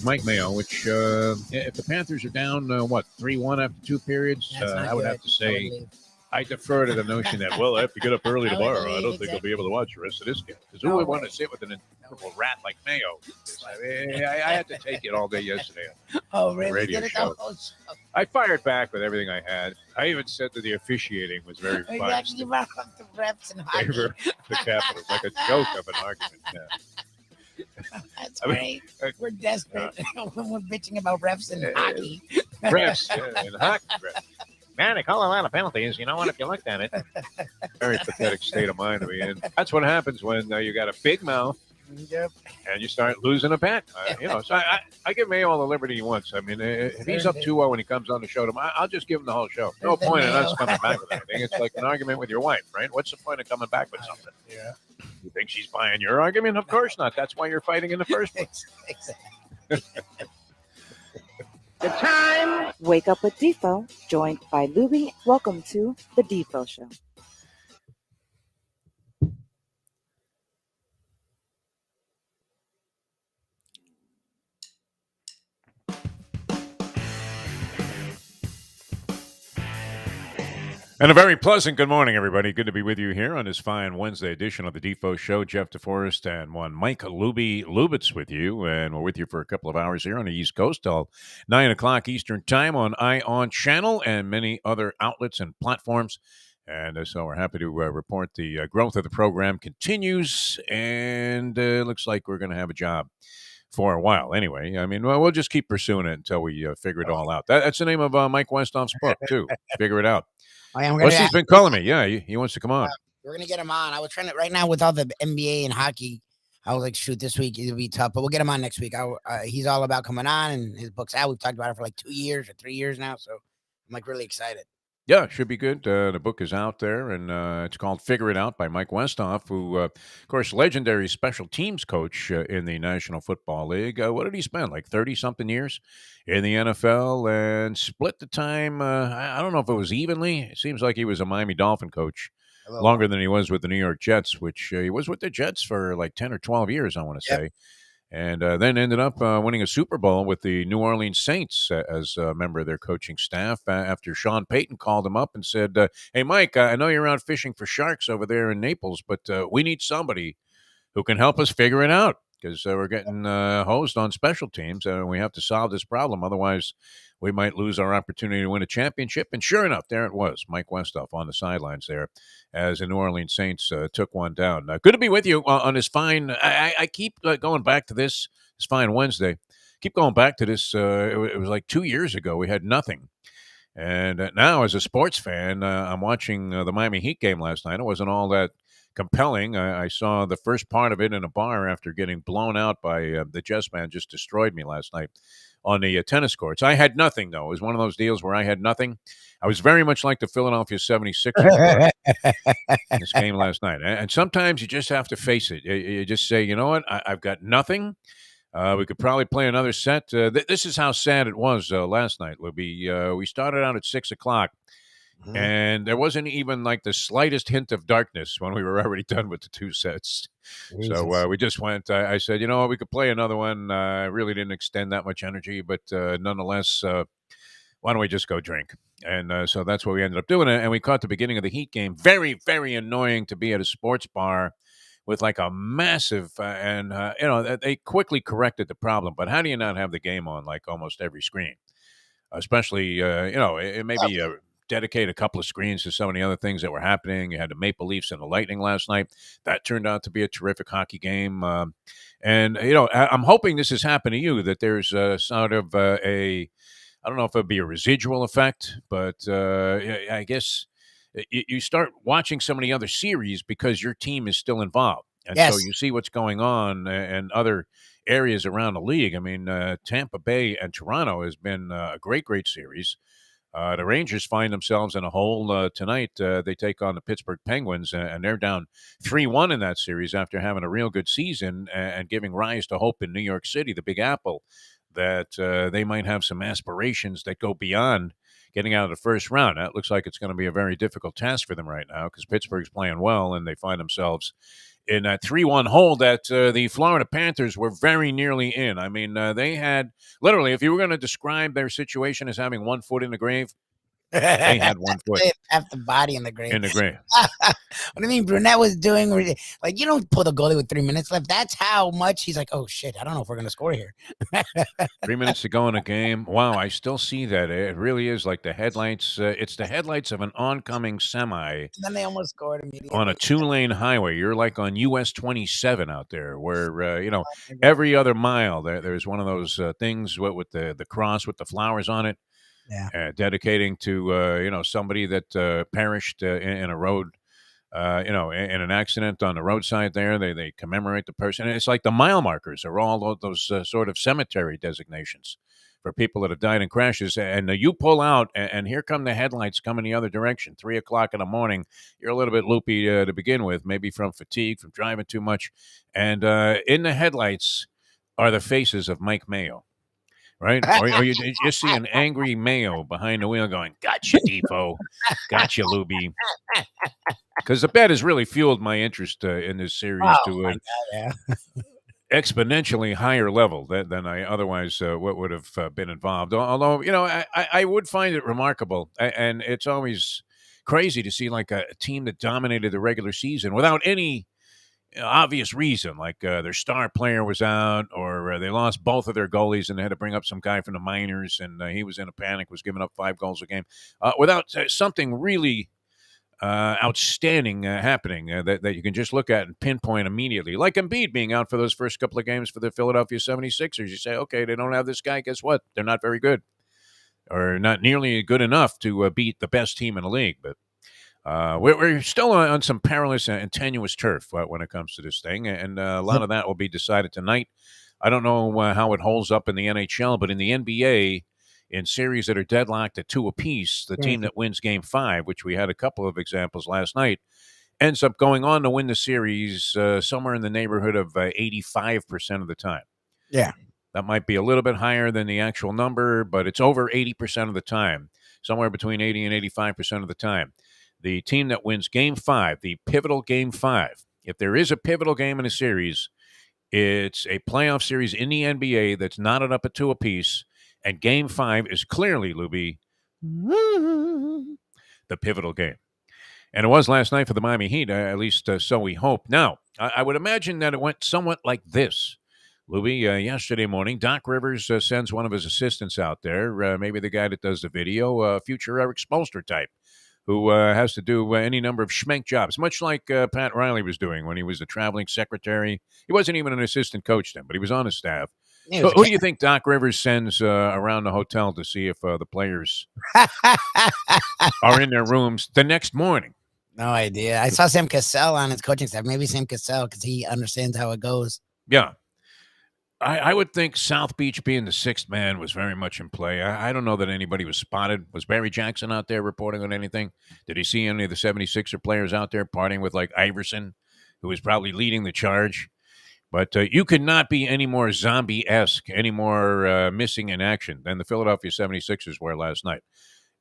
Mike Mayo, which if the Panthers are down, 3-1 after two periods, I would have to say I defer to the notion that, well, I have to get up early tomorrow. I don't think I'll be able to watch the rest of this game. Because who would want to sit with an incredible rat like Mayo? I had to take it all day yesterday on the radio show. I fired back with everything I had. I even said that the officiating was very biased. You brought up the refs and hockey. Favor the Capitals, like a joke of an argument. Yeah. That's great. We're desperate when we're bitching about refs and hockey. Refs and hockey refs. Man, they call a lot of penalties. You know what? If you looked at it, very pathetic state of mind to be in. That's what happens when you got a big mouth. Yep. And you start losing a bet. So I give Mayo all the liberty he wants. I mean, if he's up 2-0 when he comes on the show tomorrow, I'll just give him the whole show. No point in us coming back with anything. It's like an argument with your wife, right? What's the point of coming back with something? Yeah. You think she's buying your argument? Of course not. That's why you're fighting in the first place. Exactly. The time. Wake up with Defo, joined by Lubie. Welcome to the Defo Show. And a very pleasant good morning, everybody. Good to be with you here on this fine Wednesday edition of the Defo Show. Jeff Deforrest and one Mike Lubitz with you. And we're with you for a couple of hours here on the East Coast till 9 o'clock Eastern Time on ION Channel and many other outlets and platforms. And so we're happy to report the growth of the program continues. And it looks like we're going to have a job for a while anyway. I mean, we'll just keep pursuing it until we figure it all out. That's the name of Mike Westhoff's book, too. Figure it out. He's been calling me. Yeah, he wants to come on. We're going to get him on. I was trying to, right now with all the NBA and hockey, I was like, shoot, this week it'll be tough, but we'll get him on next week. He's all about coming on, and his book's out. We've talked about it for like 2 years or 3 years now, so I'm like really excited. Yeah, it should be good. The book is out there, and it's called Figure It Out by Mike Westhoff, who, of course, legendary special teams coach in the National Football League. What did he spend, like 30-something years in the NFL and split the time? I don't know if it was evenly. It seems like he was a Miami Dolphin coach longer than he was with the New York Jets, which he was with the Jets for like 10 or 12 years, I want to say. And then ended up winning a Super Bowl with the New Orleans Saints as a member of their coaching staff after Sean Payton called him up and said, hey, Mike, I know you're out fishing for sharks over there in Naples, but we need somebody who can help us figure it out because we're getting hosed on special teams and we have to solve this problem. Otherwise, we might lose our opportunity to win a championship. And sure enough, there it was, Mike Westhoff on the sidelines there as the New Orleans Saints took one down. Good to be with you on this fine. I keep going back to this fine Wednesday. Keep going back to this. It was like 2 years ago. We had nothing. And now as a sports fan, I'm watching the Miami Heat game last night. It wasn't all that compelling. I saw the first part of it in a bar after getting blown out by the Jets man. Just destroyed me last night on the tennis courts. I had nothing, though. It was one of those deals where I had nothing. I was very much like the Philadelphia 76ers in this game last night. And sometimes you just have to face it. You just say, you know what? I've got nothing. We could probably play another set. This is how sad it was last night, Lubie. We started out at 6 o'clock. Mm-hmm. And there wasn't even like the slightest hint of darkness when we were already done with the two sets. Jesus. So we just went. I said, you know what, we could play another one. I really didn't extend that much energy, but nonetheless, why don't we just go drink? And so that's what we ended up doing. And we caught the beginning of the Heat game. Very, very annoying to be at a sports bar with like a massive, they quickly corrected the problem. But how do you not have the game on like almost every screen? Especially, it may be dedicate a couple of screens to some of the other things that were happening. You had the Maple Leafs and the Lightning last night. That turned out to be a terrific hockey game. I'm hoping this has happened to you, that there's sort of I don't know if it'd be a residual effect, but I guess you start watching some of the other series because your team is still involved. And so you see what's going on in other areas around the league. I mean, Tampa Bay and Toronto has been a great, great series. The Rangers find themselves in a hole tonight. They take on the Pittsburgh Penguins, and they're down 3-1 in that series after having a real good season and giving rise to hope in New York City, the Big Apple, that they might have some aspirations that go beyond getting out of the first round. That looks like it's going to be a very difficult task for them right now because Pittsburgh's playing well and they find themselves in a 3-1 hole that the Florida Panthers were very nearly in. I mean, they had literally, if you were going to describe their situation as having one foot in the grave, they had one foot half the body in the grave. in the grave. What do you mean Brunette was doing? Like, you don't pull the goalie with 3 minutes left. That's how much he's like, oh, shit, I don't know if we're going to score here. 3 minutes to go in a game. Wow, I still see that. It really is like the headlights. It's the headlights of an oncoming semi And then they almost scored immediately. on a 2-lane highway. You're like on US 27 out there where, every other mile there's one of those things with the cross with the flowers on it. Yeah. Dedicating to, somebody that perished in a road, in an accident on the roadside there. They commemorate the person. And it's like the mile markers are all those sort of cemetery designations for people that have died in crashes. And you pull out, and here come the headlights coming the other direction. 3 o'clock in the morning, you're a little bit loopy to begin with, maybe from fatigue, from driving too much. And in the headlights are the faces of Mike Mayo. Right? Or you just see an angry Mayo behind the wheel going, gotcha, Defo. Gotcha, Lubie. Because the bet has really fueled my interest in this series to an exponentially higher level than I otherwise would have been involved. Although, I would find it remarkable. And it's always crazy to see like a team that dominated the regular season without any obvious reason, like their star player was out or they lost both of their goalies and they had to bring up some guy from the minors and he was in a panic, was giving up 5 goals a game without something really outstanding happening that you can just look at and pinpoint immediately, like Embiid being out for those first couple of games for the Philadelphia 76ers. You say, okay, they don't have this guy. Guess what? They're not very good or not nearly good enough to beat the best team in the league. But we're still on some perilous and tenuous turf when it comes to this thing, and a lot of that will be decided tonight. I don't know how it holds up in the NHL, but in the NBA, in series that are deadlocked at 2 apiece, the team that wins Game 5, which we had a couple of examples last night, ends up going on to win the series somewhere in the neighborhood of 85% of the time. Yeah. That might be a little bit higher than the actual number, but it's over 80% of the time, somewhere between 80 and 85% of the time. The team that wins Game 5, the pivotal Game 5, if there is a pivotal game in a series, it's a playoff series in the NBA that's knotted up at 2 apiece, and Game 5 is clearly, Lubie, the pivotal game. And it was last night for the Miami Heat, at least so we hope. Now, I would imagine that it went somewhat like this. Lubie, yesterday morning, Doc Rivers sends one of his assistants out there, maybe the guy that does the video, future Eric Spoelstra type, who has to do any number of schmenk jobs, much like Pat Riley was doing when he was the traveling secretary. He wasn't even an assistant coach then, but he was on his staff. So who do you think Doc Rivers sends around the hotel to see if the players are in their rooms the next morning? No idea. I saw Sam Cassell on his coaching staff. Maybe Sam Cassell because he understands how it goes. Yeah. I would think South Beach being the 6th man was very much in play. I don't know that anybody was spotted. Was Barry Jackson out there reporting on anything? Did he see any of the 76er players out there partying with like Iverson, who was probably leading the charge? But you could not be any more zombie-esque, any more missing in action than the Philadelphia 76ers were last night.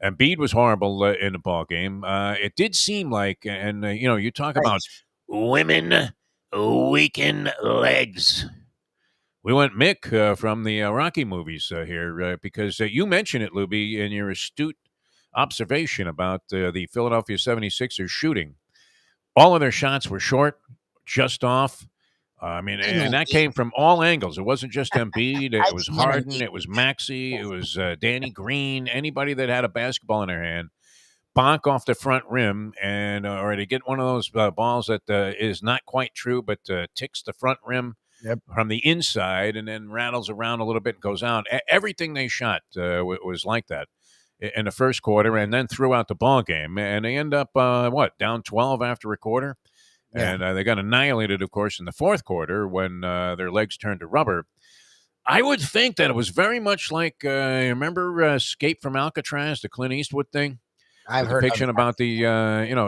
Embiid was horrible in the ball game. It did seem like, and you talk about women weaken legs. We went Mick from the Rocky movies here because you mentioned it, Lubie, in your astute observation about the Philadelphia 76ers shooting. All of their shots were short, just off. And that came from all angles. It wasn't just Embiid. It was Harden. It was Maxey. It was Danny Green. Anybody that had a basketball in their hand, bonk off the front rim, and or to get one of those balls that is not quite true, but ticks the front rim. Yep. From the inside and then rattles around a little bit and goes out. Everything they shot was like that in the first quarter and then throughout the ball game. And they end up, down 12 after a quarter? Yeah. And they got annihilated, of course, in the fourth quarter when their legs turned to rubber. I would think that it was very much like, remember Escape from Alcatraz, the Clint Eastwood thing? I've the heard of depiction it. about the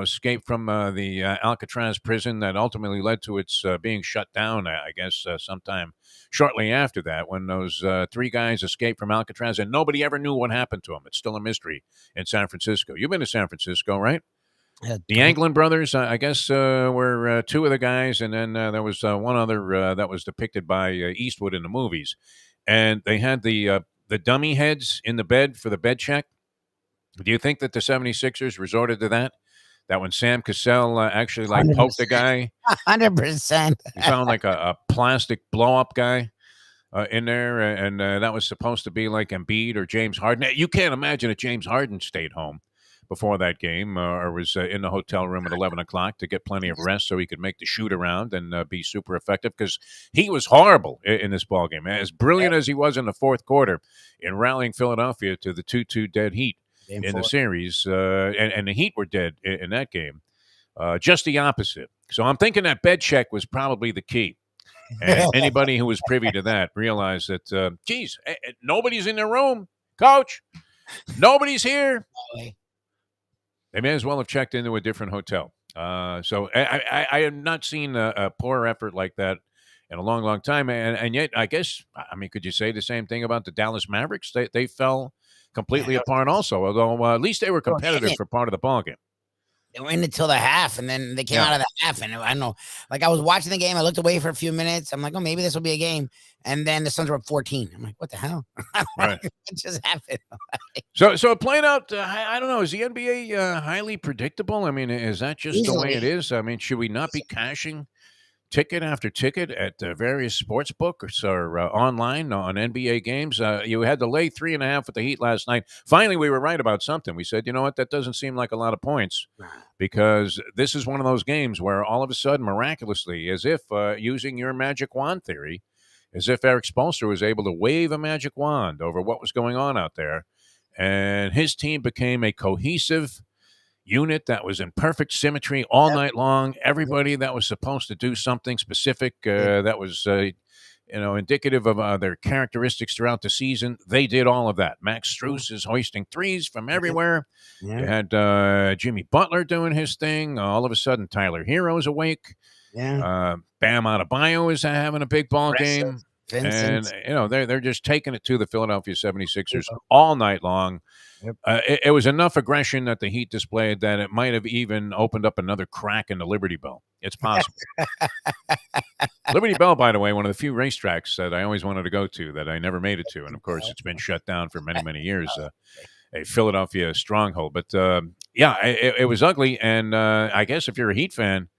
escape from the Alcatraz prison that ultimately led to its being shut down. I guess sometime shortly after that, when those three guys escaped from Alcatraz, and nobody ever knew what happened to them. It's still a mystery in San Francisco. You've been to San Francisco, right? The Anglin brothers, I guess, were two of the guys, and then there was one other that was depicted by Eastwood in the movies, and they had the dummy heads in the bed for the bed check. Do you think that the 76ers resorted to that? That when Sam Cassell actually like poked a 100%. guy, 100%. he found like a plastic blow up guy in there, and that was supposed to be like Embiid or James Harden. Now, you can't imagine if James Harden stayed home before that game or was in the hotel room at 11 o'clock to get plenty of rest so he could make the shoot around and be super effective, because he was horrible in this ball game. As brilliant as he was in the fourth quarter in rallying Philadelphia to the 2-2 dead Heat in the series, and the Heat were dead in that game. Just the opposite. So I'm thinking that bed check was probably the key. And anybody who was privy to that realized that, geez, nobody's in their room, coach. Nobody's here. They may as well have checked into a different hotel. So I have not seen a poor effort like that in a long, long time. And yet, I guess, I mean, could you say the same thing about the Dallas Mavericks? They fell completely apart also, although at least they were competitive for part of the ballgame. They were in until the half, and then they came out of the half, and I don't know. Like, I was watching the game. I looked away for a few minutes. I'm like, oh, maybe this will be a game. And then the Suns were up 14. I'm like, what the hell? Right. What just happened? So it played out. I don't know. Is the NBA highly predictable? I mean, is that just the way it is? I mean, should we not be cashing ticket after ticket at various sports books or online on NBA games? You had to lay 3.5 with the Heat last night. Finally, we were right about something. We said, you know what, that doesn't seem like a lot of points, because this is one of those games where all of a sudden, miraculously, as if using your magic wand theory, as if Eric Spoelstra was able to wave a magic wand over what was going on out there, and his team became a cohesive unit that was in perfect symmetry all night long. Everybody that was supposed to do something specific that was indicative of their characteristics throughout the season, they did all of that. Max Strus is hoisting threes from everywhere. You had Jimmy Butler doing his thing. All of a sudden, Tyler Hero's awake. Bam Adebayo is having a big ball game. Vincent. And, they're just taking it to the Philadelphia 76ers all night long. It was enough aggression that the Heat displayed that it might have even opened up another crack in the Liberty Bell. It's possible. Liberty Bell, by the way, one of the few racetracks that I always wanted to go to that I never made it to. And, of course, it's been shut down for many, many years, a Philadelphia stronghold. But, it was ugly. And I guess if you're a Heat fan,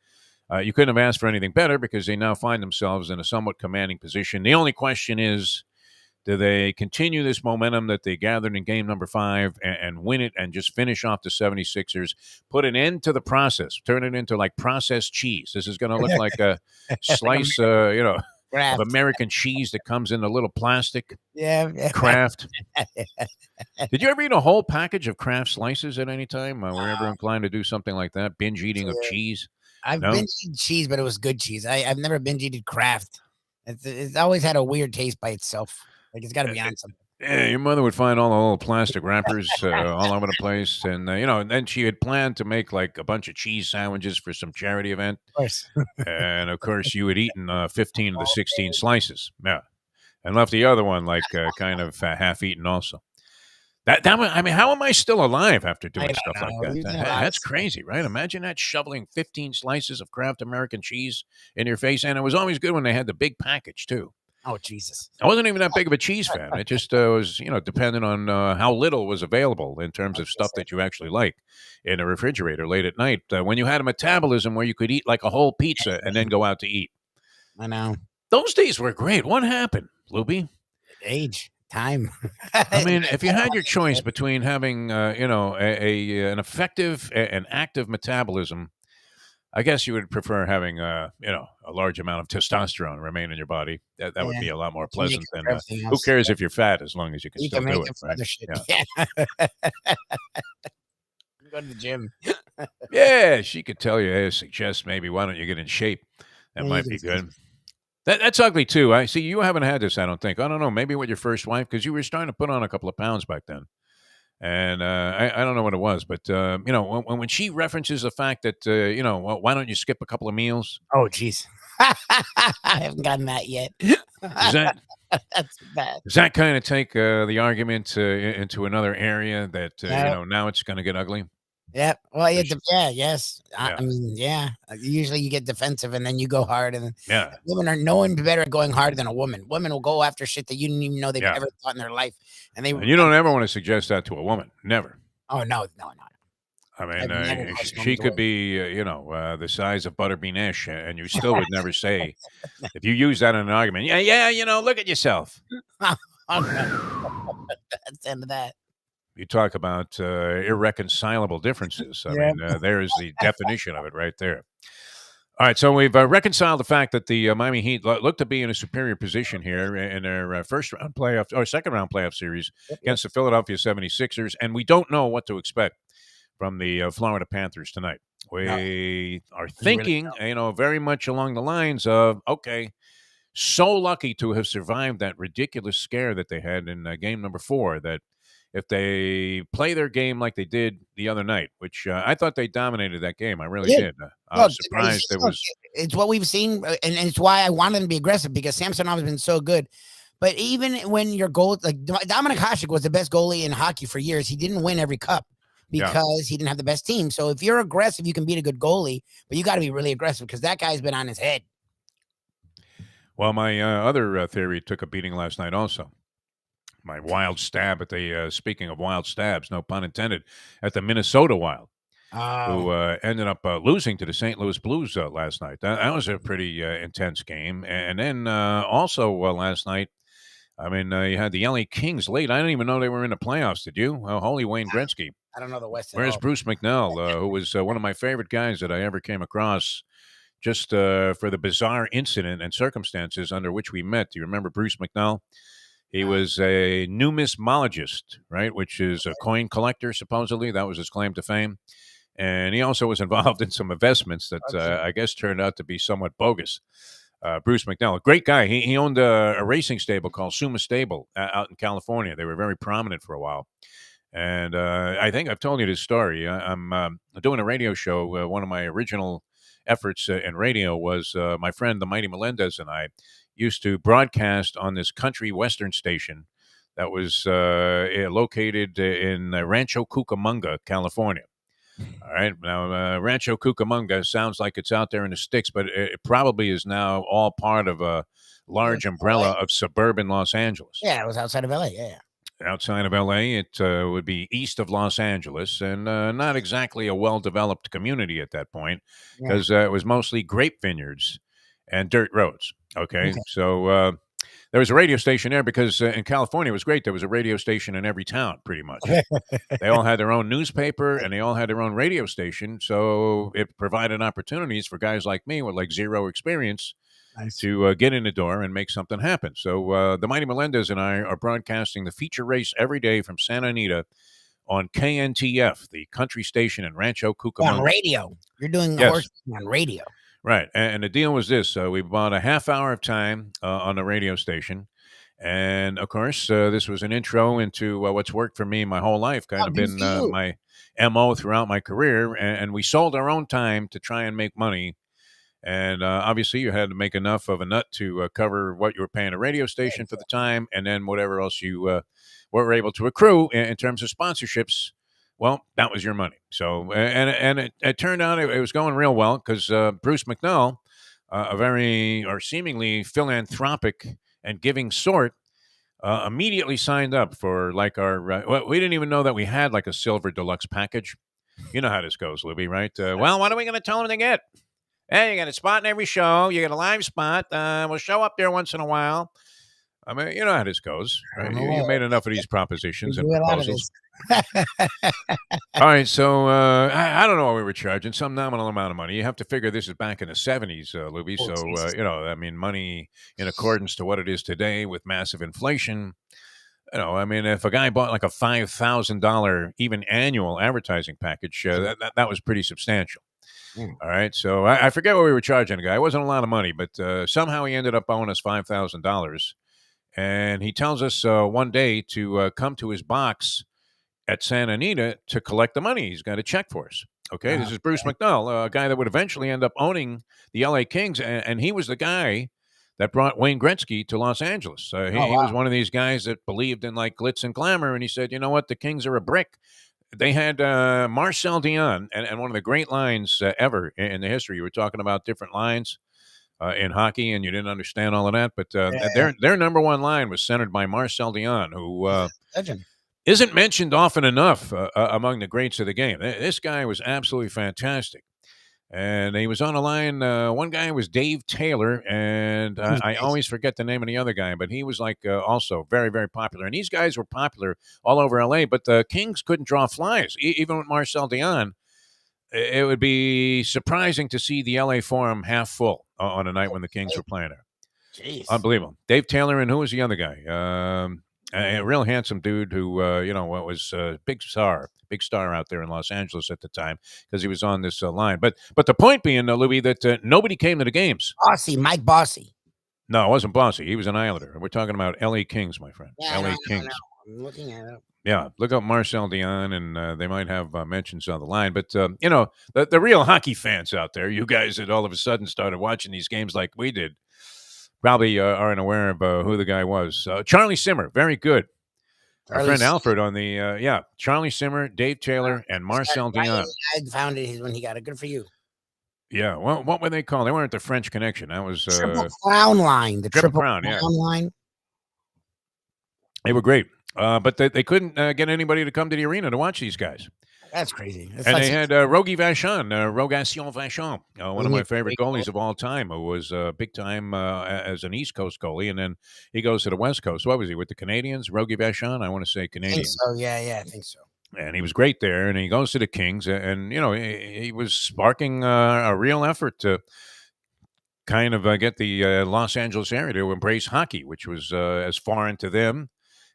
you couldn't have asked for anything better, because they now find themselves in a somewhat commanding position. The only question is, do they continue this momentum that they gathered in game number 5 and win it and just finish off the 76ers, put an end to the process, turn it into like processed cheese? This is going to look like a slice, of American cheese that comes in a little plastic. Kraft. Did you ever eat a whole package of Kraft slices at any time? Were you ever inclined to do something like that? Binge eating of cheese? I've binge eaten cheese, but it was good cheese. I've never binge eaten Kraft. It's always had a weird taste by itself. Like, it's got to be on something. Yeah, your mother would find all the little plastic wrappers all over the place. And, and then she had planned to make like a bunch of cheese sandwiches for some charity event. Of course. And, of course, you had eaten 15 of the 16 slices. Yeah. And left the other one like kind of half-eaten also. That I mean, how am I still alive after doing stuff like that? That's crazy, right? Imagine that, shoveling 15 slices of Kraft American cheese in your face. And it was always good when they had the big package, too. Oh, Jesus. I wasn't even that big of a cheese fan. It just was, dependent on how little was available in terms of stuff that you actually like in a refrigerator late at night. When you had a metabolism where you could eat like a whole pizza and then go out to eat. I know. Those days were great. What happened, Lubie? Age. Time. I mean, if you had your choice between having, an effective and active metabolism, I guess you would prefer having, a large amount of testosterone remain in your body. That would be a lot more pleasant than, who cares if you're fat, as long as you can still do it, right? Yeah. Go to the gym. Yeah, she could tell you, suggest maybe, why don't you get in shape? That might be good. That's ugly, too. I see you haven't had this, I don't think. I don't know, maybe with your first wife, because you were starting to put on a couple of pounds back then. And I don't know what it was, but when she references the fact that well, why don't you skip a couple of meals? Oh, jeez. I haven't gotten that yet. Does that That's bad. does that kind of take the argument into another area that Yeah. now it's going to get ugly? Yeah. Well, yeah, Does she- yes. I yeah, mean, yeah. Usually you get defensive and then you go hard, and yeah, women are no one better at going hard than a woman. Women will go after shit that you didn't even know they've yeah. ever thought in their life, and they. And you don't ever want to suggest that to a woman. Never. Oh no, no, no. I I've mean, never she pushed she women's could work. be, the size of Butterbean Ish, and you still would never say, if you use that in an argument, yeah, look at yourself. Oh no, that's the end of that. You talk about irreconcilable differences. I Yeah. mean, there's the definition of it right there. All right, so we've reconciled the fact that the Miami Heat look to be in a superior position here in their first round playoff or second round playoff series against the Philadelphia 76ers, and we don't know what to expect from the Florida Panthers tonight. No, We are we really thinking, very much along the lines of, okay, so lucky to have survived that ridiculous scare that they had in game number 4, that if they play their game like they did the other night, which I thought they dominated that game. I really did. did. I Look, was surprised it was. it's what we've seen, and it's why I wanted them to be aggressive, because Samsonov has been so good. But even when your goal, like Dominik Hasek was the best goalie in hockey for years, he didn't win every cup because he didn't have the best team. So if you're aggressive, you can beat a good goalie, but you got to be really aggressive, because that guy's been on his head. Well, my other theory took a beating last night also. My wild stab at the, speaking of wild stabs, no pun intended, at the Minnesota Wild, who ended up losing to the St. Louis Blues last night. That was a pretty intense game. And then also last night, I mean, you had the LA Kings late. I didn't even know they were in the playoffs. Did you? Holy Wayne Gretzky. I don't know the West. Where's Bruce Mcnall, who was one of my favorite guys that I ever came across, just for the bizarre incident and circumstances under which we met. Do you remember Bruce McNall? He was a numismatologist, right, which is a coin collector, supposedly. That was his claim to fame. And he also was involved in some investments that I guess turned out to be somewhat bogus. Bruce McNall, a great guy. He owned a racing stable called Suma Stable out in California. They were very prominent for a while. And I think I've told you this story. I'm doing a radio show. One of my original efforts in radio was my friend, the Mighty Melendez, and I used to broadcast on this country western station that was located in Rancho Cucamonga, California. All right. Now, Rancho Cucamonga sounds like it's out there in the sticks, but it probably is now all part of a large umbrella of suburban Los Angeles. Yeah, it was outside of LA. Yeah. Outside of L.A., it would be east of Los Angeles, and not exactly a well-developed community at that point, because it was mostly grape vineyards and dirt roads. Okay. So there was a radio station there because in California it was great. There was a radio station in every town, pretty much. They all had their own newspaper, and they all had their own radio station, so it provided opportunities for guys like me with like zero experience to get in the door and make something happen. So the Mighty Melendez and I are broadcasting the feature race every day from Santa Anita on KNTF, the country station in Rancho Cucamonga. On radio. You're doing horse on radio. Right. And the deal was this. We bought a half hour of time on the radio station. And, of course, this was an intro into what's worked for me my whole life, kind of been my MO throughout my career. And we sold our own time to try and make money. And obviously, you had to make enough of a nut to cover what you were paying a radio station for the time, and then whatever else you were able to accrue in terms of sponsorships. Well, that was your money. So, and it turned out it was going real well because Bruce McNall, a very or seemingly philanthropic and giving sort, immediately signed up for like our. Well, we didn't even know that we had like a silver deluxe package. You know how this goes, Lubie, right? Well, what are we going to tell them to get? Hey, you got a spot in every show. You got a live spot. We'll show up there once in a while. I mean, you know how this goes. Right? You made enough of these propositions and proposals. All right, so I don't know what we were charging. Some nominal amount of money. You have to figure this is back in the 70s, Lubie. So, I mean, money in accordance to what it is today with massive inflation. I mean, if a guy bought like a $5,000 even annual advertising package, that was pretty substantial. All right, so I forget what we were charging the guy. It wasn't a lot of money, but somehow he ended up owing us $5,000. And he tells us one day to come to his box at Santa Anita to collect the money. He's got a check for us. Okay, this is Bruce Mcnall, a guy that would eventually end up owning the LA Kings, and he was the guy that brought Wayne Gretzky to Los Angeles. He was one of these guys that believed in like glitz and glamour, and he said, you know what, the Kings are a brick. They had Marcel Dion, and one of the great lines ever in the history. You were talking about different lines in hockey, and you didn't understand all of that, but their number one line was centered by Marcel Dion, who isn't mentioned often enough among the greats of the game. This guy was absolutely fantastic. And he was on a line. One guy was Dave Taylor, and I always forget the name of the other guy, but he was like also very, very popular. And these guys were popular all over LA, but the Kings couldn't draw flies. Even with Marcel Dion, it would be surprising to see the LA Forum half full on a night when the Kings were playing there. Jeez. Unbelievable. Dave Taylor, and who was the other guy? A real handsome dude who, was a big star out there in Los Angeles at the time because he was on this line. But the point being, Lubie, that nobody came to the games. Mike Bossy. No, it wasn't Bossy. He was an Islander. We're talking about L.A. Kings, my friend. Yeah, L.A. Kings. I'm looking at it. Yeah, look up Marcel Dion, and they might have mentions on the line. But, the real hockey fans out there, you guys that all of a sudden started watching these games like we did, probably aren't aware of who the guy was. Charlie Simmer, very good. Our friend Alfred on the, Charlie Simmer, Dave Taylor, and Marcel Dion. I found it when he got it. Good for you. Yeah, well, what were they called? They weren't the French Connection. That was Triple Crown line. The Triple Crown line. They were great, but they couldn't get anybody to come to the arena to watch these guys. That's crazy. And they had Rogie Vachon, Rogation Vachon, one of my favorite goalies of all time, who was big time as an East Coast goalie, and then he goes to the West Coast. What was he, with the Canadians? Rogie Vachon? I want to say Canadian. I think so. Yeah, I think so. And he was great there, and he goes to the Kings, and he was sparking a real effort to kind of get the Los Angeles area to embrace hockey, which was as foreign to them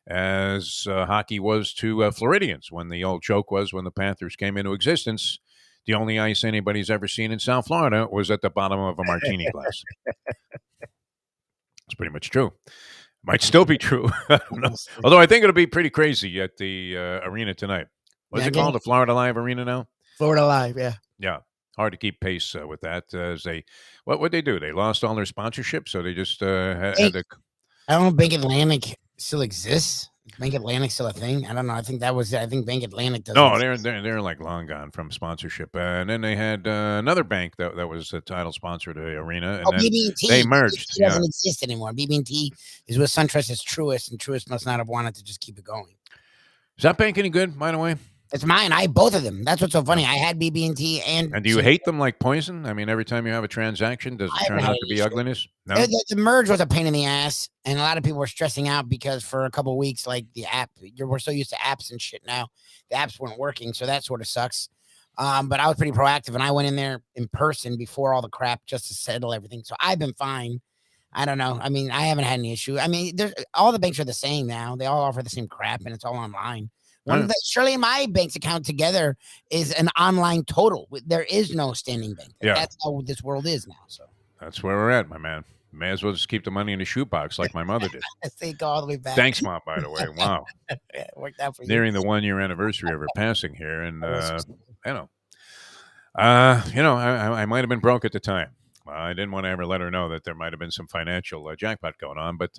as hockey was to Floridians. When the old joke was, when the Panthers came into existence, the only ice anybody's ever seen in South Florida was at the bottom of a martini glass. It's pretty much true. Might still be true. I don't know. Although I think it'll be pretty crazy at the arena tonight. What's it called? The Florida Live Arena now? Florida Live, yeah. Yeah. Hard to keep pace with that. What'd they do? They lost all their sponsorships, so they just had to... I don't know if Bank Atlantic still exists. Is Bank Atlantic still a thing? I don't know. I think Bank Atlantic doesn't. No, they're like long gone from sponsorship. And then they had another bank that was a title sponsor to the arena. And then BB&T. They merged. It doesn't exist anymore. BB&T is with SunTrust's Truist, and Truist must not have wanted to just keep it going. Is that bank any good, by the way? It's mine. I have both of them. That's what's so funny. I had BB&T and... And do you hate them like poison? I mean, every time you have a transaction, does it turn out to be ugliness? No? The merge was a pain in the ass, and a lot of people were stressing out because for a couple of weeks, like the app, we're so used to apps and shit now. The apps weren't working, so that sort of sucks. But I was pretty proactive, and I went in there in person before all the crap just to settle everything. So I've been fine. I don't know. I mean, I haven't had any issue. I mean, all the banks are the same now. They all offer the same crap, and it's all online. Surely my bank's account together is an online total. There is no standing bank. Yeah. That's how this world is now. So that's where we're at, my man. May as well just keep the money in the shoebox like my mother did. They go all the way back. Thanks, Mom, by the way. Wow. It worked out for you. Nearing the 1-year anniversary of her passing here. And, I might have been broke at the time. I didn't want to ever let her know that there might have been some financial jackpot going on, but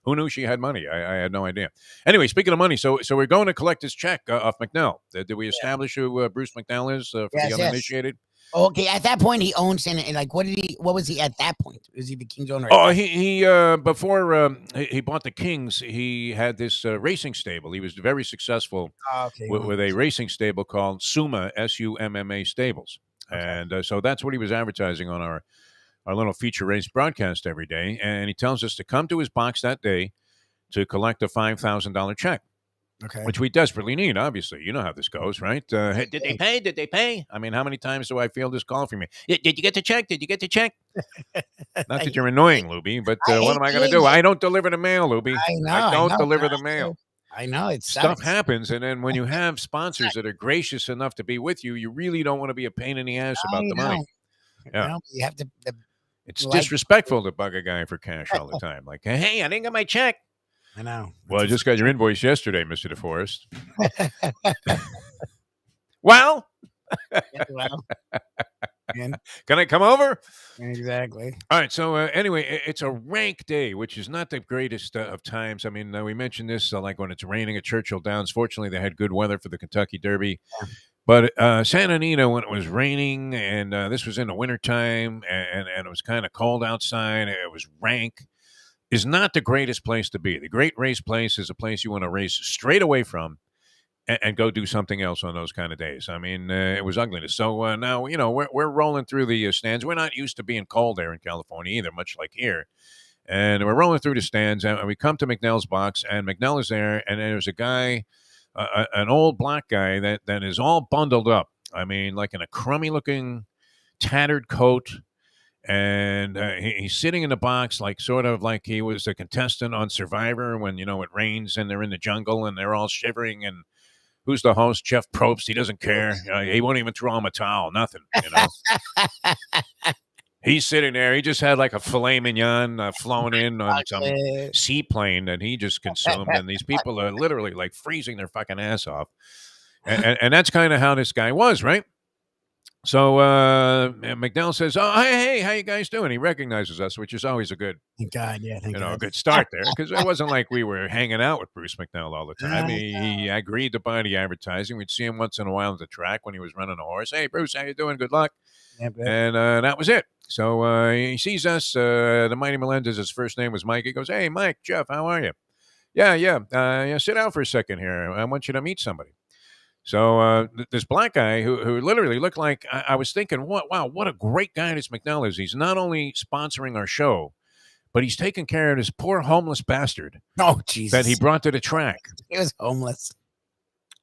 who knew she had money? I had no idea. Anyway, speaking of money, so we're going to collect this check off Mcnall. Did we establish who Bruce Mcnall is for the uninitiated? Okay, at that point he owned Santa. Like, what was he at that point? Was he the Kings owner? Oh, he before he bought the Kings, he had this racing stable. He was very successful with a racing stable called Summa SUMMA Stables, and so that's what he was advertising on our little feature race broadcast every day. And he tells us to come to his box that day to collect a $5,000 check. Okay. Which we desperately need, obviously. You know how this goes, right? Hey, did they pay? Did they pay? I mean, how many times do I feel this call from you? Did you get the check? Did you get the check? Not that you're annoying, Lubie, but what am I going to do? I don't deliver the mail, Lubie. I don't deliver the mail. I know. Stuff happens, and then when you have sponsors that are gracious enough to be with you, you really don't want to be a pain in the ass about the money. Yeah. You have to... It's disrespectful to bug a guy for cash all the time. Like, hey, I didn't get my check. I know. Well, I just got your invoice yesterday, Mr. Deforrest. Well, Well, man, can I come over? exactly. All right. So anyway, it's a rank day, which is not the greatest of times. I mean, we mentioned this like when it's raining at Churchill Downs. Fortunately, they had good weather for the Kentucky Derby. But Santa Anita, when it was raining, and this was in the wintertime, and it was kind of cold outside, it was rank, is not the greatest place to be. The great race place is a place you want to race straight away from and go do something else on those kind of days. I mean, it was ugliness. So now, we're rolling through the stands. We're not used to being cold there in California either, much like here. And we're rolling through the stands, and we come to Mcnall's box, and Mcnall is there, and there's a guy, an old black guy that is all bundled up. I mean, like in a crummy-looking, tattered coat, and he's sitting in the box, like sort of like he was a contestant on Survivor when it rains and they're in the jungle and they're all shivering. And who's the host? Jeff Probst. He doesn't care. He won't even throw him a towel. Nothing. He's sitting there. He just had like a filet mignon flown in on some seaplane that he just consumed. And these people are literally like freezing their fucking ass off. And that's kind of how this guy was, right? So Mcdonald says, "Oh, hey, how you guys doing?" He recognizes us, which is always a good, Thank God, yeah, thank God. a good start there, because it wasn't like we were hanging out with Bruce McNall all the time. He agreed to buy the advertising. We'd see him once in a while at the track when he was running a horse. Hey, Bruce, how you doing? Good luck. Yep. And that was it. So he sees us. The Mighty Melendez, his first name was Mike. He goes, "Hey, Mike, Jeff, how are you?" Yeah. Sit down for a second here. I want you to meet somebody. So this black guy who literally looked like, I was thinking, wow, what a great guy this Mcnall is. He's not only sponsoring our show, but he's taking care of this poor homeless bastard Oh, Jesus. that he brought to the track. He was homeless.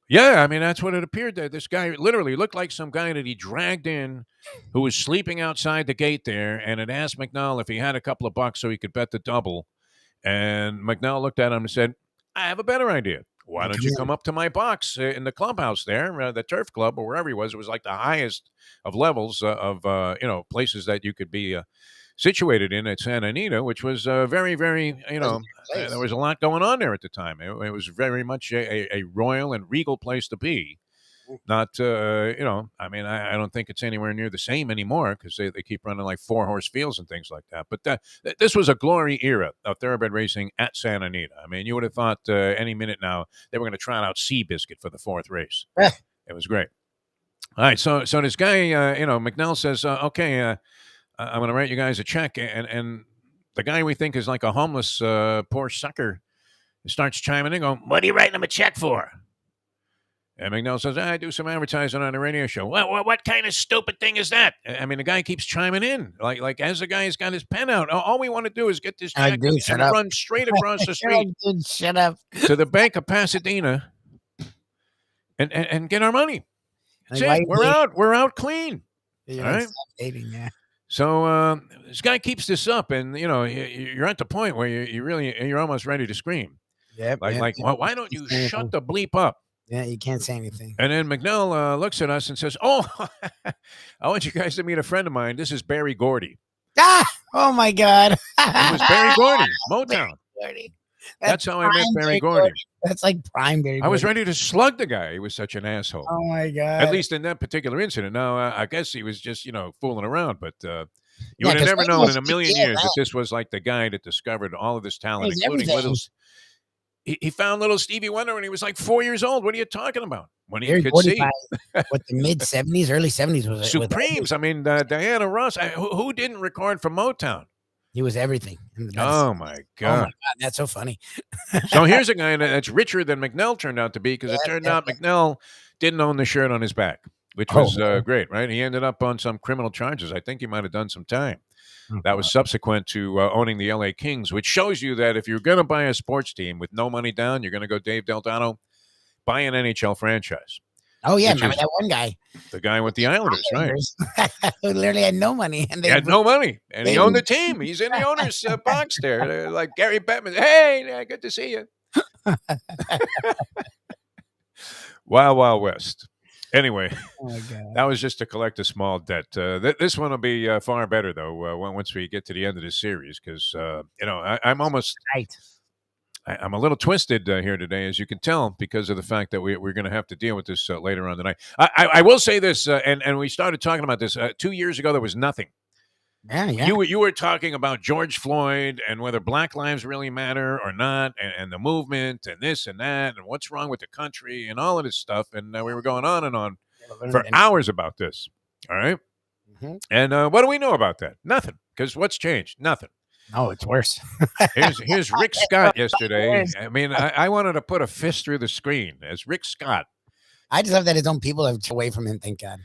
Yeah, I mean, that's what it appeared that this guy literally looked like some guy that he dragged in who was sleeping outside the gate there and had asked Mcnall if he had a couple of bucks so he could bet the double. And Mcnall looked at him and said, "I have a better idea. Why don't you come up to my box in the clubhouse there, the turf club or wherever he was?" It was like the highest of levels of places that you could be situated in at Santa Anita, which was very, very, there was a lot going on there at the time. It was very much a royal and regal place to be. Not, I mean, I don't think it's anywhere near the same anymore because they keep running like 4-horse fields and things like that. But this was a glory era of thoroughbred racing at Santa Anita. I mean, you would have thought any minute now they were going to trot out Seabiscuit for the fourth race. It was great. All right, so this guy, Mcnall says, "Okay, I'm going to write you guys a check," and the guy we think is like a homeless poor sucker starts chiming in, going, "What are you writing him a check for?" And Mcnall says, "I do some advertising on a radio show." What kind of stupid thing is that? I mean, the guy keeps chiming in, like as the guy's got his pen out. All we want to do is get this check and run straight across the street Shut up. to the Bank of Pasadena and get our money. That's it. We're out clean. All right. Yeah. So this guy keeps this up, and you're at the point where you're almost ready to scream. Yep. Why don't you shut the bleep up? Yeah, you can't say anything. And then Mcnall looks at us and says, "Oh, I want you guys to meet a friend of mine. This is Barry Gordy." Oh my God. It was Barry Gordy, Motown. Gordy. That's how I met Barry Gordy. That's like prime Barry Gordy. I was ready to slug the guy. He was such an asshole. Oh my God. At least in that particular incident. Now, I guess he was just, fooling around, but you would have never known in a million years that this was like the guy that discovered all of this talent, including little. He found little Stevie Wonder when he was like 4 years old. What are you talking about? When he could see. What, the mid-70s, early 70s was it? Supremes. I mean, Diana Ross. Who didn't record for Motown? He was everything. Oh, my God. That's so funny. So here's a guy that's richer than Mcnall turned out to be, because it turned out Mcnall didn't own the shirt on his back, which was great, right? He ended up on some criminal charges. I think he might have done some time. That was subsequent to owning the LA Kings, which shows you that if you're going to buy a sports team with no money down, you're going to go Dave Delgado, buy an NHL franchise. Oh, yeah. Remember that one guy? The guy with the Islanders, right? Who literally had no money. And he had no money, and he owned the team. He's in the owner's box there. Like Gary Bettman. Hey, good to see you. Wild West. Anyway, that was just to collect a small debt. This one will be far better, though, once we get to the end of this series, because, I'm almost... Right. I'm a little twisted here today, as you can tell, because of the fact that we're going to have to deal with this later on tonight. I will say this, and we started talking about this 2 years ago. There was nothing. Yeah. You were talking about George Floyd and whether Black lives really matter or not, and the movement and this and that, and what's wrong with the country and all of this stuff. And we were going on and on for hours about this. All right. Mm-hmm. And what do we know about that? Nothing. Because what's changed? Nothing. No, it's worse. Here's Rick Scott yesterday. I mean, I wanted to put a fist through the screen as Rick Scott. I just love that his own people have away from him. Thank God.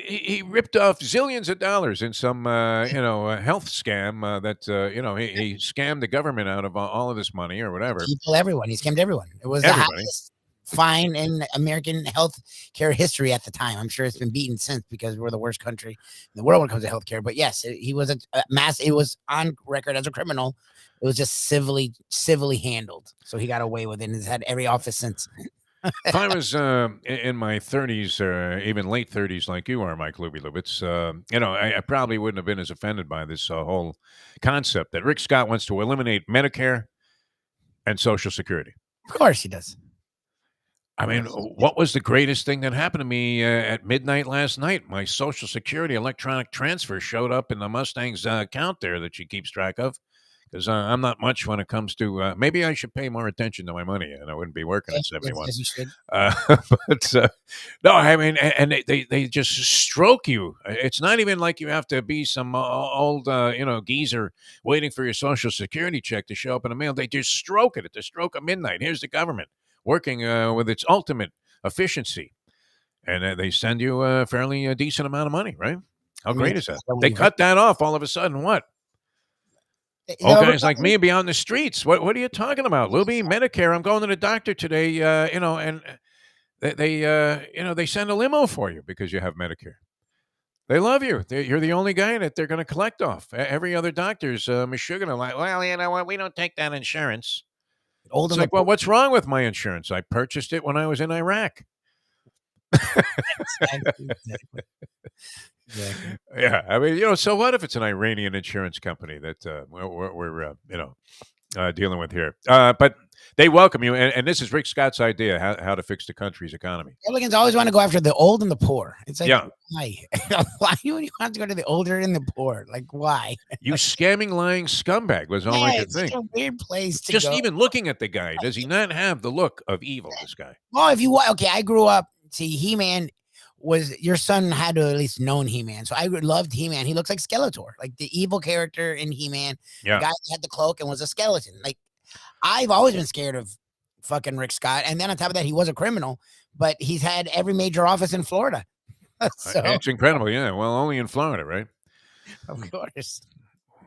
He ripped off zillions of dollars in some, health scam that, he scammed the government out of all of this money or whatever. Everyone. He scammed everyone. It was Everybody. the highest fine in American health care history at the time. I'm sure it's been beaten since because we're the worst country in the world when it comes to health care. But yes, he was a mass. It was on record as a criminal. It was just civilly handled. So he got away with it and has had every office since. If I was in my 30s or even late 30s like you are, Mike Lubitz, I probably wouldn't have been as offended by this whole concept that Rick Scott wants to eliminate Medicare and Social Security. Of course he does. I mean, what was the greatest thing that happened to me at midnight last night? My Social Security electronic transfer showed up in the Mustang's account there that she keeps track of. Because I'm not much when it comes to maybe I should pay more attention to my money, and I wouldn't be working at 71. Yes, you should. But no, I mean, and they just stroke you. It's not even like you have to be some old geezer waiting for your Social Security check to show up in the mail. They just stroke it at the stroke of midnight. Here's the government working with its ultimate efficiency, and they send you a fairly decent amount of money, right? How great is that? They cut that off all of a sudden. What? Guys like me be on the streets. What are you talking about, Lubie? Medicare. I'm going to the doctor today. And they send a limo for you because you have Medicare. They love you. You're the only guy that they're going to collect off. Every other doctor's Michigan. Like, well, you know what? We don't take that insurance. It's like, well, what's wrong with my insurance? I purchased it when I was in Iraq. Exactly. Yeah, I mean, so what if it's an Iranian insurance company that we're dealing with here? But they welcome you, and this is Rick Scott's idea how to fix the country's economy. Republicans always want to go after the old and the poor. It's like, yeah. Why do you want to go to the older and the poor? Like, why? You scamming, lying scumbag was all I could think. It's a weird place to Just go. even looking at the guy, does he not have the look of evil, this guy? Well, I grew up, see, He-Man your son had to at least known He-Man. So I loved He-Man. He looks like Skeletor, like the evil character in He-Man. Yeah. The guy that had the cloak and was a skeleton. Like, I've always been scared of fucking Rick Scott. And then on top of that, he was a criminal, but he's had every major office in Florida. So, it's incredible. Yeah. Well, only in Florida, right? Of course.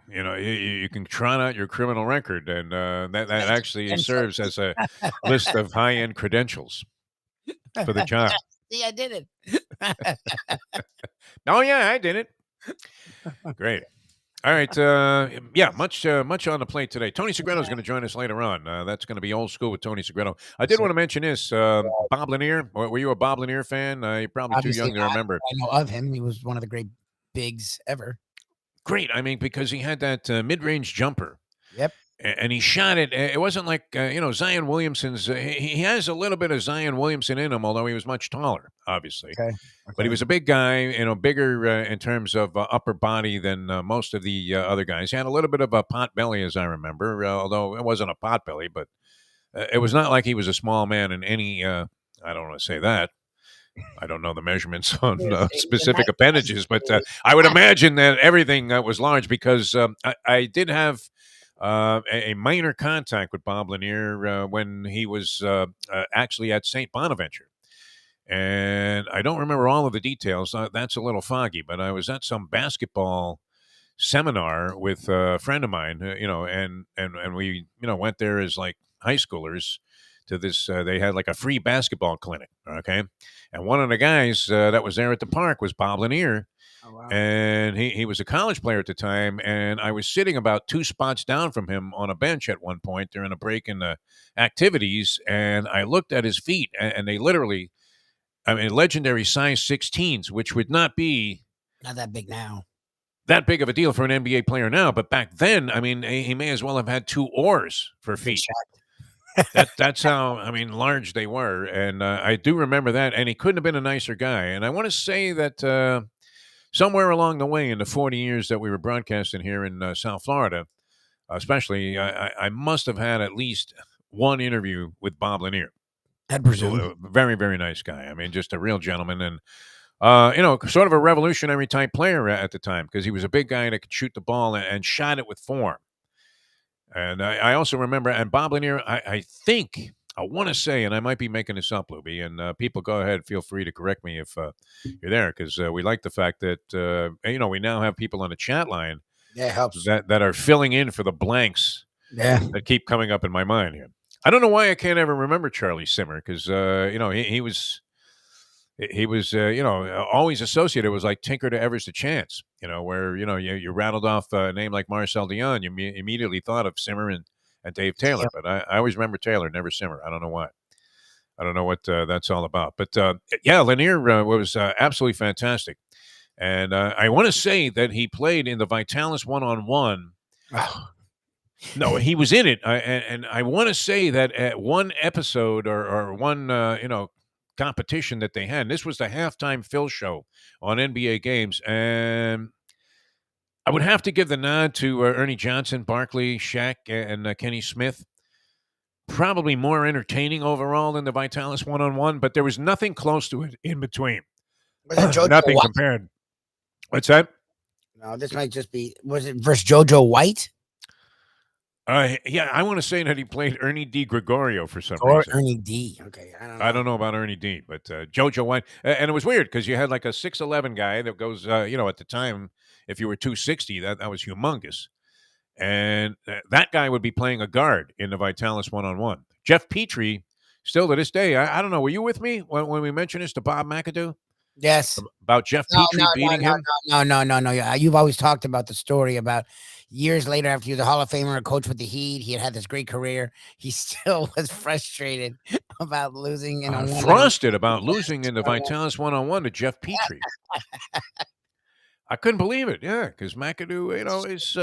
You can trot out your criminal record, and that actually serves as a list of high-end credentials for the job. See, I did it. Oh, yeah, I did it. Great. All right. Much on the plate today. Tony Segreto is going to join us later on. That's going to be old school with Tony Segreto. I did want to mention this. Bob Lanier. Were you a Bob Lanier fan? You're probably Obviously too young to remember. I know of him. He was one of the great bigs ever. Great. I mean, because he had that mid-range jumper. Yep. And he shot it. It wasn't like, Zion Williamson's. He has a little bit of Zion Williamson in him, although he was much taller, obviously. Okay. But he was a big guy, bigger in terms of upper body than most of the other guys. He had a little bit of a pot belly, as I remember, although it wasn't a pot belly. But it was not like he was a small man in any, I don't want to say that. I don't know the measurements on specific appendages, but I would imagine that everything was large because I did have a minor contact with Bob Lanier when he was actually at St. Bonaventure. And I don't remember all of the details. That's a little foggy, but I was at some basketball seminar with a friend of mine, and we, went there as like high schoolers to this. They had like a free basketball clinic. Okay. And one of the guys that was there at the park was Bob Lanier. Oh, wow. And he was a college player at the time, and I was sitting about 2 spots down from him on a bench at one point during a break in the activities, and I looked at his feet, and they literally, legendary size 16s, which would not be not that big now. That big of a deal for an NBA player now, but back then, he may as well have had 2 oars for feet. That's how, I mean, large they were, and I do remember that. And he couldn't have been a nicer guy. And I want to say that somewhere along the way in the 40 years that we were broadcasting here in South Florida, especially, I must have had at least one interview with Bob Lanier. I'd presume. Very, very nice guy. I mean, just a real gentleman, and sort of a revolutionary type player at the time, because he was a big guy that could shoot the ball and shot it with form. And I also remember, and Bob Lanier, I think, I want to say, and I might be making this up, Lubie, and people go ahead, feel free to correct me if you're there, because we like the fact that, we now have people on the chat line Yeah, it helps. that are filling in for the blanks Yeah. that keep coming up in my mind here. I don't know why I can't ever remember Charlie Simmer, because, he was, always associated. It was like Tinker to Ever's the Chance, where, you rattled off a name like Marcel Dion. You immediately thought of Simmer and Dave Taylor. But I always remember Taylor, never Simmer. I don't know why. I don't know what that's all about. But, Lanier was absolutely fantastic. And I want to say that he played in the Vitalis one-on-one. No, he was in it. And I want to say that at one episode or one, competition that they had. And this was the halftime Phil show on NBA games, and I would have to give the nod to Ernie Johnson, Barkley, Shaq, and Kenny Smith. Probably more entertaining overall than the Vitalis one-on-one, but there was nothing close to it in between. Nothing compared. What's that? No, this might just be. Was it versus JoJo White? Yeah, I want to say that he played Ernie D. Gregorio for some reason. Ernie D. Okay, I don't know about Ernie D, but JoJo White. And it was weird because you had like a 6'11" guy that goes, at the time, if you were 260, that was humongous. And that guy would be playing a guard in the Vitalis one-on-one. Jeff Petrie, still to this day, I don't know, were you with me when we mentioned this to Bob McAdoo? Yes. About Jeff Petrie beating him? No. You've always talked about the story about years later, after he was a Hall of Famer, a coach with the Heat, he had this great career. He still was frustrated about losing in about losing in the Vitalis one-on-one to Jeff Petrie. I couldn't believe it. Yeah, because McAdoo, is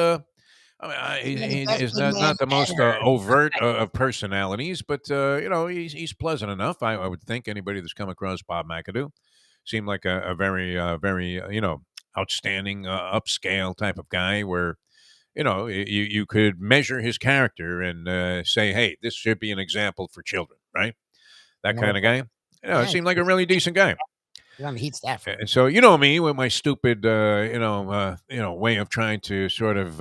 he's not the most overt of personalities, but he's pleasant enough. I would think anybody that's come across Bob McAdoo seemed like a very, very, outstanding, upscale type of guy where, you could measure his character and say, hey, this should be an example for children, right? That kind of guy. It seemed like a really decent guy. He's on the Heat staff. And so, me with my stupid, way of trying to sort of,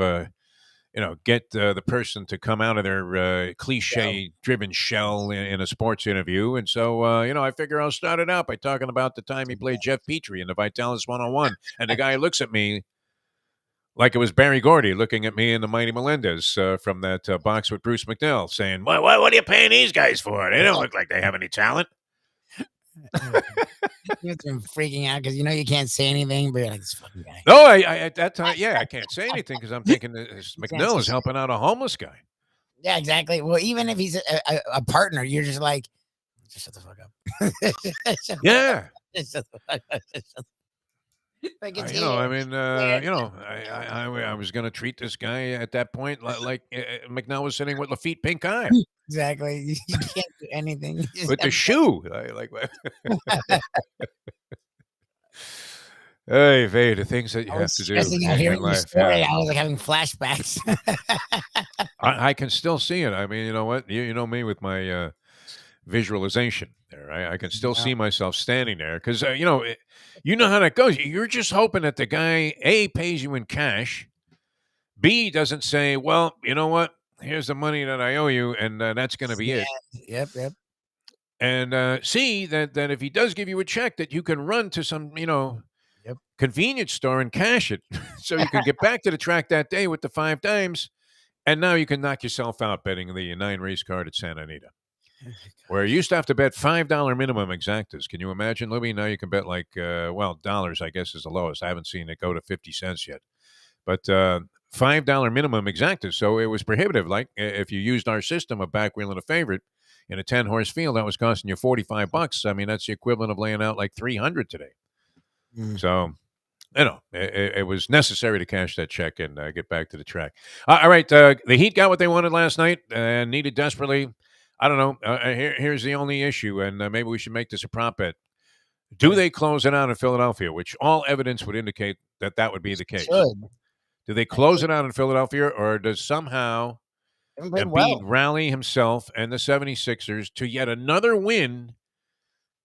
get the person to come out of their cliche-driven shell in a sports interview. And so, I figure I'll start it out by talking about the time he played Jeff Petrie in the Vitalis one-on-one. And the guy looks at me like it was Barry Gordy looking at me and the Mighty Melendez from that box with Bruce McNall saying, what are you paying these guys for? They don't look like they have any talent. You're freaking out because you can't say anything, but you're like, this fucking guy. No, I at that time, I can't say anything because I'm thinking McNall is helping out a homeless guy. Yeah, exactly. Well, even if he's a partner, you're just like, just shut the fuck up. Yeah. Just shut the fuck up. Like it's I was going to treat this guy at that point like McNall was sitting with Lafitte pink eye. Exactly. You can't do anything. With the shoe. Hey, the things that you have to do. Hearing the story, I was like having flashbacks. I can still see it. I mean, you know what? You know me with my visualization there. I can still see myself standing there because, you know how that goes. You're just hoping that the guy, A, pays you in cash, B, doesn't say, well, you know what? Here's the money that I owe you, and that's going to be it. Yep. And C, that if he does give you a check, that you can run to some, convenience store and cash it so you can get back to the track that day with the 5 dimes, and now you can knock yourself out betting the 9 race card at Santa Anita. Where you used to have to bet $5 minimum exactas. Can you imagine, Lubie? Now you can bet like, dollars, I guess, is the lowest. I haven't seen it go to 50 cents yet. But $5 minimum exactas. So it was prohibitive. Like if you used our system of backwheeling a favorite in a 10-horse field, that was costing you $45. I mean, that's the equivalent of laying out like $300 today. So, it was necessary to cash that check and get back to the track. All right. The Heat got what they wanted last night and needed desperately. I don't know. Here's the only issue, and maybe we should make this a prop bet. Do they close it out in Philadelphia, which all evidence would indicate that would be the case? Should. Do they close it out in Philadelphia, or does somehow Haven't played Embiid well. rally himself and the 76ers to yet another win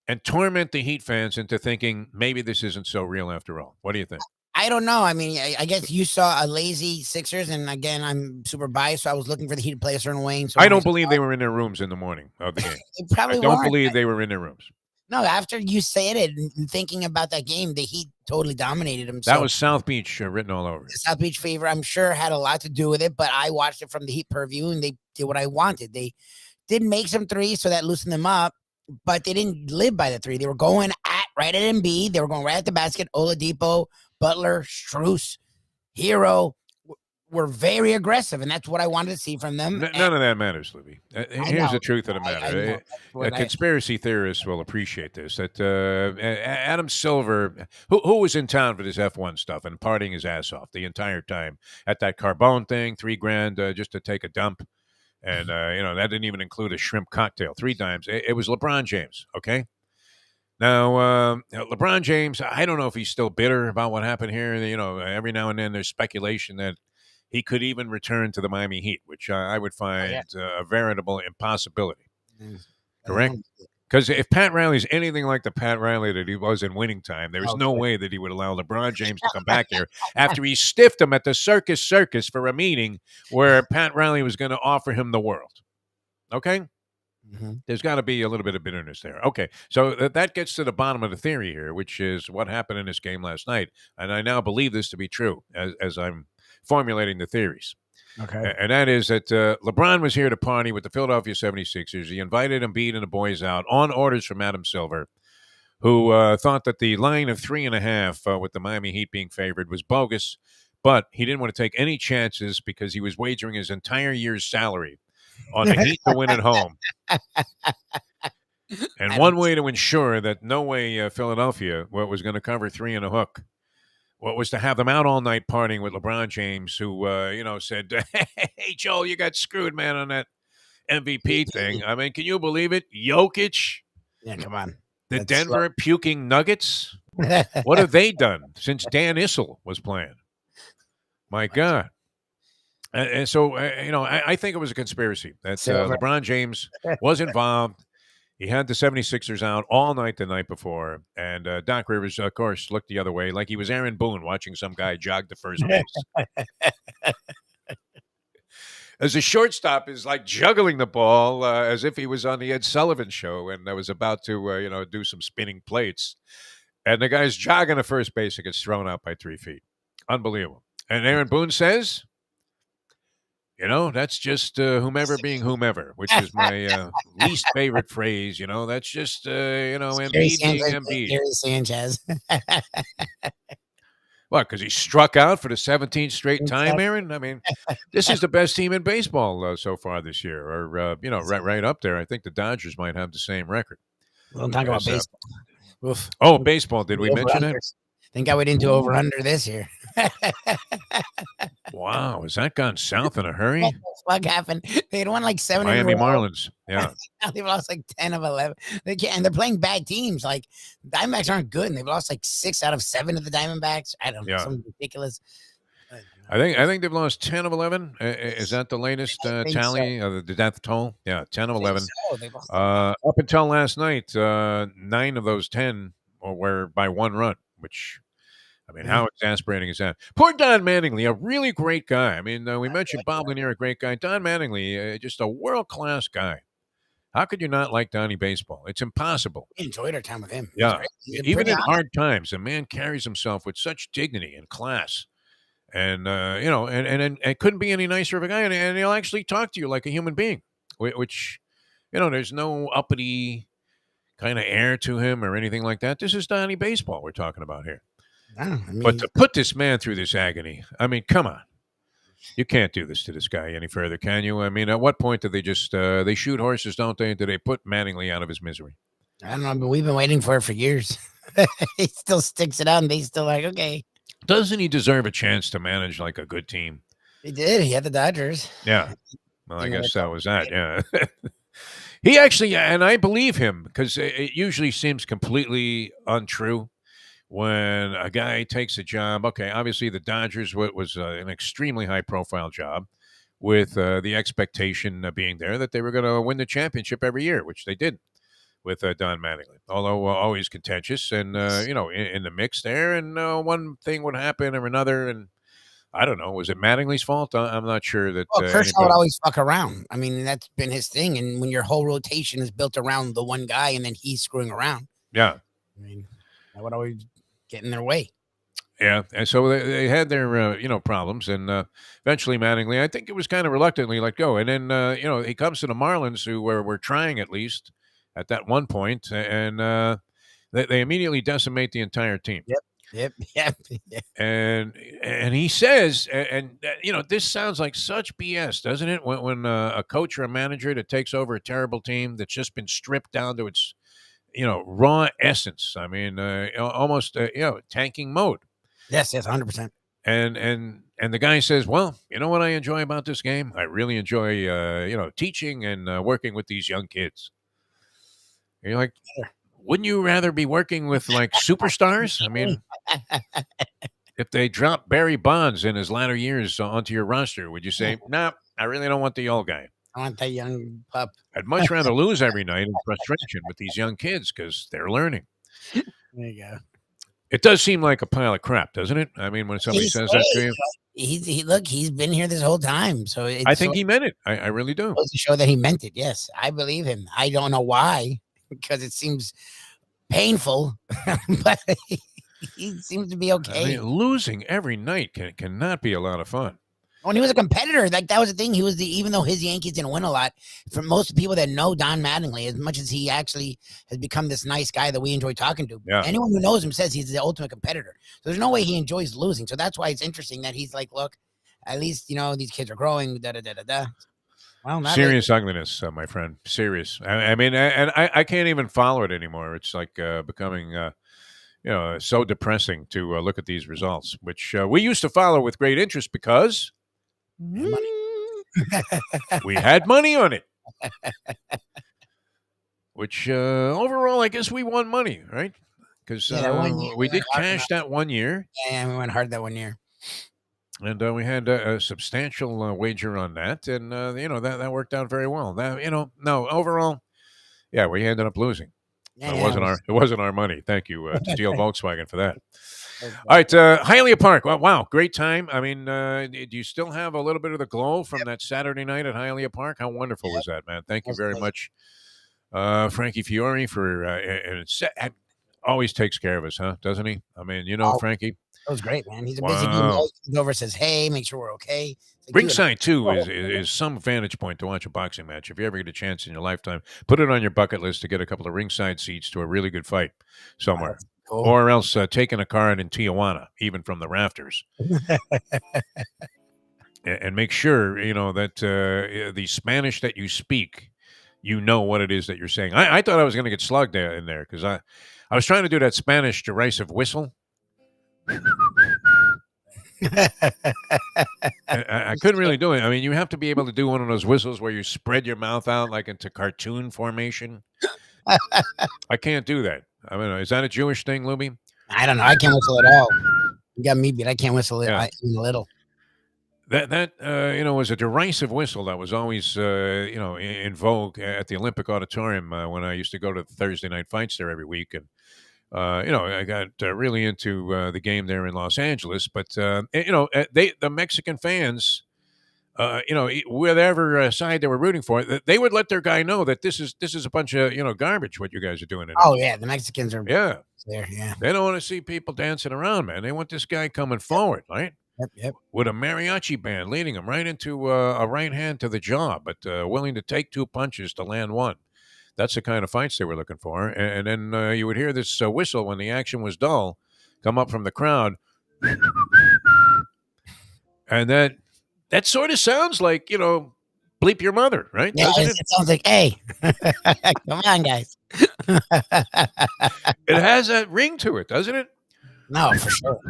and torment the Heat fans into thinking maybe this isn't so real after all? What do you think? I don't know. I mean, I guess you saw a lazy Sixers, and again, I'm super biased, so I was looking for the Heat to play a certain way. So I don't believe they were in their rooms in the morning of the game. They probably I don't weren't. believe they were in their rooms. No, after you said it and thinking about that game, the Heat totally dominated them. That was South Beach written all over it. The South Beach Fever, I'm sure, had a lot to do with it, but I watched it from the Heat purview, and they did what I wanted. They did make some threes, so that loosened them up, but they didn't live by the three. They were going right at Embiid. They were going right at the basket. Oladipo, Butler, Strus, Hero were very aggressive, and that's what I wanted to see from them. None of that matters, Lubie. Here's the truth of the matter. Conspiracy theorists will appreciate this. That Adam Silver, who was in town for this F1 stuff and partying his ass off the entire time at that Carbone thing, $3,000 just to take a dump. And, that didn't even include a shrimp cocktail, 3 times. It was LeBron James, okay? Now, LeBron James, I don't know if he's still bitter about what happened here. Every now and then there's speculation that he could even return to the Miami Heat, which I would find a veritable impossibility. Correct? Because if Pat Riley's anything like the Pat Riley that he was in winning time, there's no way that he would allow LeBron James to come back here after he stiffed him at the Circus for a meeting where Pat Riley was going to offer him the world. Okay? Mm-hmm. There's got to be a little bit of bitterness there. Okay, so that gets to the bottom of the theory here, which is what happened in this game last night. And I now believe this to be true as I'm formulating the theories. Okay. And that is that LeBron was here to party with the Philadelphia 76ers. He invited Embiid and the boys out on orders from Adam Silver, who thought that the line of 3.5 with the Miami Heat being favored was bogus, but he didn't want to take any chances because he was wagering his entire year's salary on the Heat to win at home. And one way to ensure that no way Philadelphia was going to cover 3 and a hook was to have them out all night partying with LeBron James, who, said, hey, Joel, you got screwed, man, on that MVP thing. I mean, can you believe it? Jokic? Yeah, come on. The Denver puking Nuggets? What have they done since Dan Issel was playing? My God. And so, I think it was a conspiracy that LeBron James was involved. He had the 76ers out all night the night before, and Doc Rivers, of course, looked the other way like he was Aaron Boone watching some guy jog to first base. As a shortstop is like juggling the ball as if he was on the Ed Sullivan show and was about to, do some spinning plates. And the guy's jogging to first base and gets thrown out by 3 feet. Unbelievable. And Aaron Boone says, that's just whomever being whomever, which is my least favorite phrase. That's just, Embiid being Embiid. Gary Sanchez. What, because he struck out for the 17th straight time, Aaron? I mean, this is the best team in baseball so far this year, or, right up there. I think the Dodgers might have the same record. We'll talk about baseball. Oof. Oh, baseball. Did we mention that? Thank God we didn't do over-under this year. Wow, has that gone south in a hurry? What the fuck happened? They had won like 7 Miami in a row. Marlins, yeah. They've lost like 10 of 11. And they're playing bad teams. Like, Diamondbacks aren't good, and they've lost like 6 out of 7 of the Diamondbacks. I don't know, something ridiculous. I think they've lost 10 of 11. Is that the latest tally? The death toll? Yeah, 10 of 11. So. Up until last night, 9 of those 10 were by 1 run, which... I mean, how exasperating is that? Poor Don Mattingly, a really great guy. I mean, we mentioned Bob Lanier, a great guy. Don Mattingly, just a world-class guy. How could you not like Donnie Baseball? It's impossible. We enjoyed our time with him. Yeah. Even in hard times, a man carries himself with such dignity and class. And, and couldn't be any nicer of a guy. And he'll actually talk to you like a human being, which, there's no uppity kind of air to him or anything like that. This is Donnie Baseball we're talking about here. But to put this man through this agony, I mean, come on. You can't do this to this guy any further, can you? I mean, at what point do they just, they shoot horses, don't they? Do they put Mattingly out of his misery? I don't know, but we've been waiting for it for years. He still sticks it out, and they still like, okay. Doesn't he deserve a chance to manage like a good team? He did. He had the Dodgers. Yeah. Well, I guess that was that, yeah. He actually, and I believe him because it usually seems completely untrue when a guy takes a job. Okay, obviously the Dodgers was an extremely high profile job with the expectation being there that they were going to win the championship every year, which they did with Don Mattingly, although always contentious and in the mix there. And one thing would happen or another, and I don't know, was it Mattingly's fault? I'm not sure that. Well, Kershaw would always fuck around. I mean, that's been his thing. And when your whole rotation is built around the one guy, and then he's screwing around, yeah, I mean, that would always get in their way. Yeah, and so they had their problems, and eventually Mattingly, I think it was kind of reluctantly let go, and then he comes to the Marlins, who were trying at least at that one point, and they immediately decimate the entire team. Yep. And he says, and this sounds like such BS, doesn't it? When a coach or a manager that takes over a terrible team that's just been stripped down to its raw essence. I mean, almost tanking mode. Yes, 100%. And the guy says, well, you know what I enjoy about this game? I really enjoy, teaching and working with these young kids. And you're like, wouldn't you rather be working with like superstars? I mean, if they drop Barry Bonds in his latter years onto your roster, would you say, nah, I really don't want the old guy? I want that young pup. I'd much rather lose every night in frustration with these young kids because they're learning. There you go. It does seem like a pile of crap, doesn't it? I mean, when somebody says that to you. He's been here this whole time. So I think he meant it. I really do. To show that he meant it. Yes, I believe him. I don't know why, because it seems painful, but he seems to be okay. I mean, losing every night cannot be a lot of fun. When he was a competitor, like that was the thing. He was even though his Yankees didn't win a lot, for most people that know Don Mattingly, as much as he actually has become this nice guy that we enjoy talking to, anyone who knows him says he's the ultimate competitor. So there's no way he enjoys losing. So that's why it's interesting that he's like, look, at least these kids are growing. Well, serious ugliness, my friend. Serious. I mean, and I can't even follow it anymore. It's like becoming. So depressing to look at these results, which we used to follow with great interest because we had money on it. Which overall, I guess we won money, right? Because we did cash that 1 year. Yeah, we went hard that 1 year. And we had a substantial wager on that, and that worked out very well. No, overall, yeah, we ended up losing. Yeah, it wasn't our money. Thank you to Steel Volkswagen for that. All right, Hialeah Park. Wow, great time. I mean, do you still have a little bit of the glow from that Saturday night at Hialeah Park? How wonderful was that, man? Thank you very much, Frankie Fiore, for and always takes care of us, huh? Doesn't he? I mean, Frankie. That was great, man. He's a busy dude. He always comes over, says, "Hey, make sure we're okay." Like, ringside too is some vantage point to watch a boxing match. If you ever get a chance in your lifetime, put it on your bucket list to get a couple of ringside seats to a really good fight somewhere, cool. Or else taking a card in Tijuana, even from the rafters, and make sure that the Spanish that you speak, what it is that you're saying. I thought I was going to get slugged in there because I was trying to do that Spanish derisive whistle. I couldn't really do it. I mean, you have to be able to do one of those whistles where you spread your mouth out like into cartoon formation. I can't do that. I mean, is that a Jewish thing, Lubie? I don't know. I can't whistle at all. You got me beat. I can't whistle even a little. That was a derisive whistle that was always in vogue at the Olympic Auditorium when I used to go to the Thursday night fights there every week. And I got really into the game there in Los Angeles, but the Mexican fans, whatever side they were rooting for, they would let their guy know that this is a bunch of garbage what you guys are doing. Oh yeah, the Mexicans are there. Yeah, they don't want to see people dancing around, man. They want this guy coming forward, right? Yep. With a mariachi band leading him right into a right hand to the jaw, but willing to take two punches to land one. That's the kind of fights they were looking for. And then you would hear this whistle when the action was dull come up from the crowd. And that sort of sounds like, bleep your mother, right? Yeah, it sounds like, hey, come on, guys. It has that ring to it, doesn't it? No, for sure.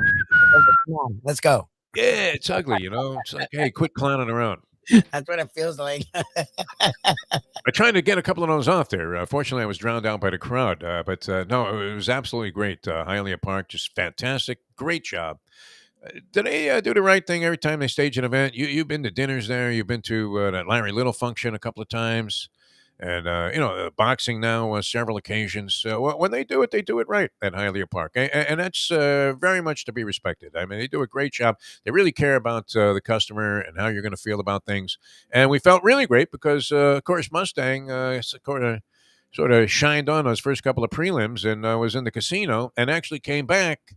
Come on, let's go. Yeah, it's ugly, It's like, hey, quit clowning around. That's what it feels like. I tried to get a couple of those off there. Fortunately, I was drowned out by the crowd. But no, it was absolutely great. Hialeah Park, just fantastic. Great job. Do they do the right thing every time they stage an event? You've been to dinners there. You've been to that Larry Little function a couple of times, and boxing now several occasions. When they do it right at Hialeah Park, and that's very much to be respected. I mean, they do a great job. They really care about the customer and how you're going to feel about things. And we felt really great because, of course, Mustang sort of shined on those first couple of prelims and was in the casino and actually came back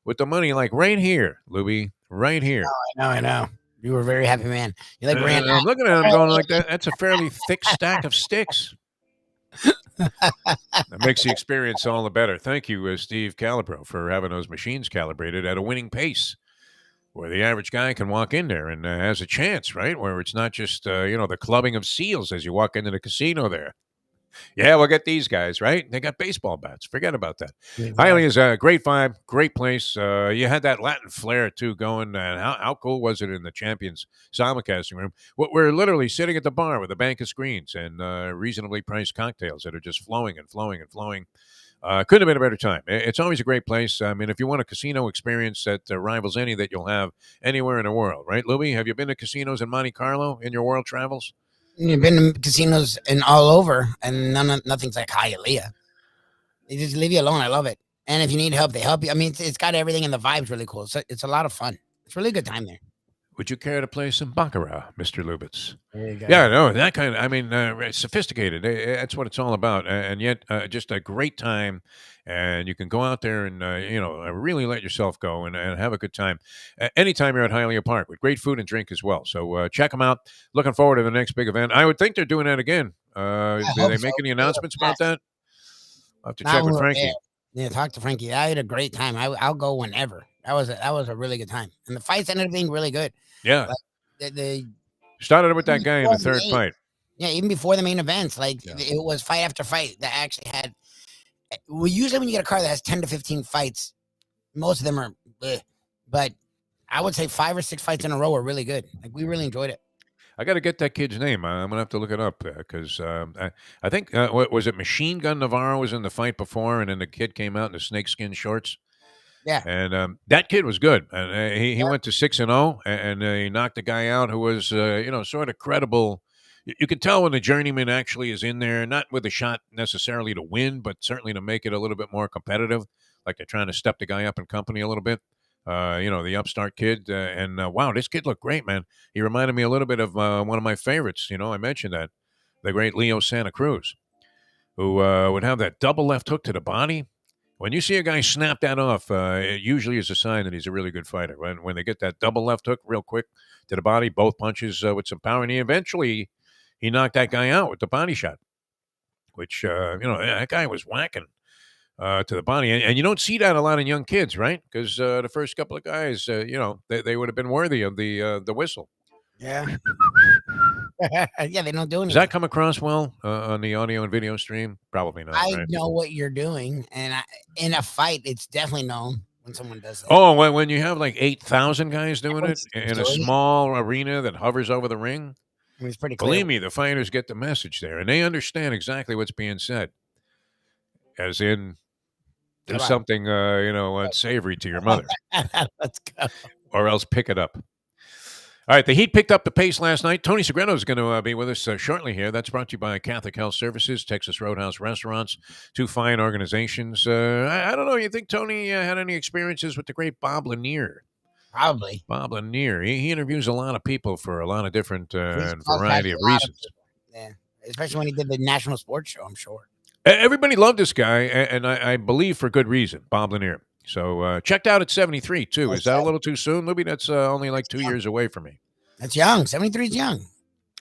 with the money, like right here, Lubie, right here. I know. You were a very happy man. You like ran I'm looking at him going like that. That's a fairly thick stack of sticks. That makes the experience all the better. Thank you, Steve Calibro, for having those machines calibrated at a winning pace where the average guy can walk in there and has a chance, right? Where it's not just, the clubbing of seals as you walk into the casino there. Yeah, we'll get these guys, right? They got baseball bats. Forget about that. Hialeah is a great vibe, great place. You had that Latin flair, too, going. And how cool was it in the Champions simulcasting room? We're literally sitting at the bar with a bank of screens and reasonably priced cocktails that are just flowing and flowing and flowing. Couldn't have been a better time. It's always a great place. I mean, if you want a casino experience that rivals any that you'll have anywhere in the world, right, Lubie? Have you been to casinos in Monte Carlo in your world travels? You've been to casinos and all over, and nothing's like Hialeah. They just leave you alone. I love it. And if you need help, they help you. I mean, it's got everything, and the vibe's really cool. So it's a lot of fun. It's really a good time there. Would you care to play some baccarat, Mr. Lubitz? There you go. Yeah, no, that kind of, I mean, sophisticated. That's what it's all about. And yet, just a great time. And you can go out there and, really let yourself go and have a good time. Anytime you're at Hialeah Park with great food and drink as well. So check them out. Looking forward to the next big event. I would think they're doing that again. Did they make any announcements about that? I'll have to check with Frankie. Yeah, talk to Frankie. I had a great time. I'll go whenever. That was a really good time. And the fights ended up being really good. Yeah. Like, they started with that guy in the third fight. Yeah, even before the main events, it was fight after fight that actually had. Well, usually when you get a car that has 10 to 15 fights, most of them are, but I would say 5 or 6 fights in a row are really good. Like, we really enjoyed it. I got to get that kid's name. I'm gonna have to look it up because I think what was it? Machine Gun Navarro was in the fight before, and then the kid came out in the snakeskin shorts. Yeah, and that kid was good, and he went to 6-0, and he knocked the guy out who was sort of credible. You can tell when the journeyman actually is in there, not with a shot necessarily to win, but certainly to make it a little bit more competitive, like they're trying to step the guy up in company a little bit. The upstart kid, and wow, this kid looked great, man. He reminded me a little bit of one of my favorites. I mentioned that, the great Leo Santa Cruz, who would have that double left hook to the body. When you see a guy snap that off, it usually is a sign that he's a really good fighter. When they get that double left hook real quick to the body, both punches with some power, and he knocked that guy out with the body shot, which, that guy was whacking to the body. And you don't see that a lot in young kids, right? Because the first couple of guys, they would have been worthy of the whistle. Yeah. Yeah, they don't do anything. Does that come across well on the audio and video stream? Probably not. I right? know what you're doing, and in a fight, it's definitely known when someone does that. Oh, when you have like 8,000 guys doing it in a small arena that hovers over the ring, I mean, it's pretty clear. Believe me, the fighters get the message there, and they understand exactly what's being said. As in, do something, unsavory to your mother. Let's go. Or else pick it up. All right, the Heat picked up the pace last night. Tony Segredo is going to be with us shortly here. That's brought to you by Catholic Health Services, Texas Roadhouse Restaurants, 2 fine organizations. I don't know. You think Tony had any experiences with the great Bob Lanier? Probably. Bob Lanier. He interviews a lot of people for a lot of different variety of reasons. Yeah, especially when he did the National Sports Show, I'm sure. Everybody loved this guy, and I believe for good reason, Bob Lanier. So checked out at 73, too. Is that a little too soon, Libby? That's only like 2 years away from me. That's young. 73 is young.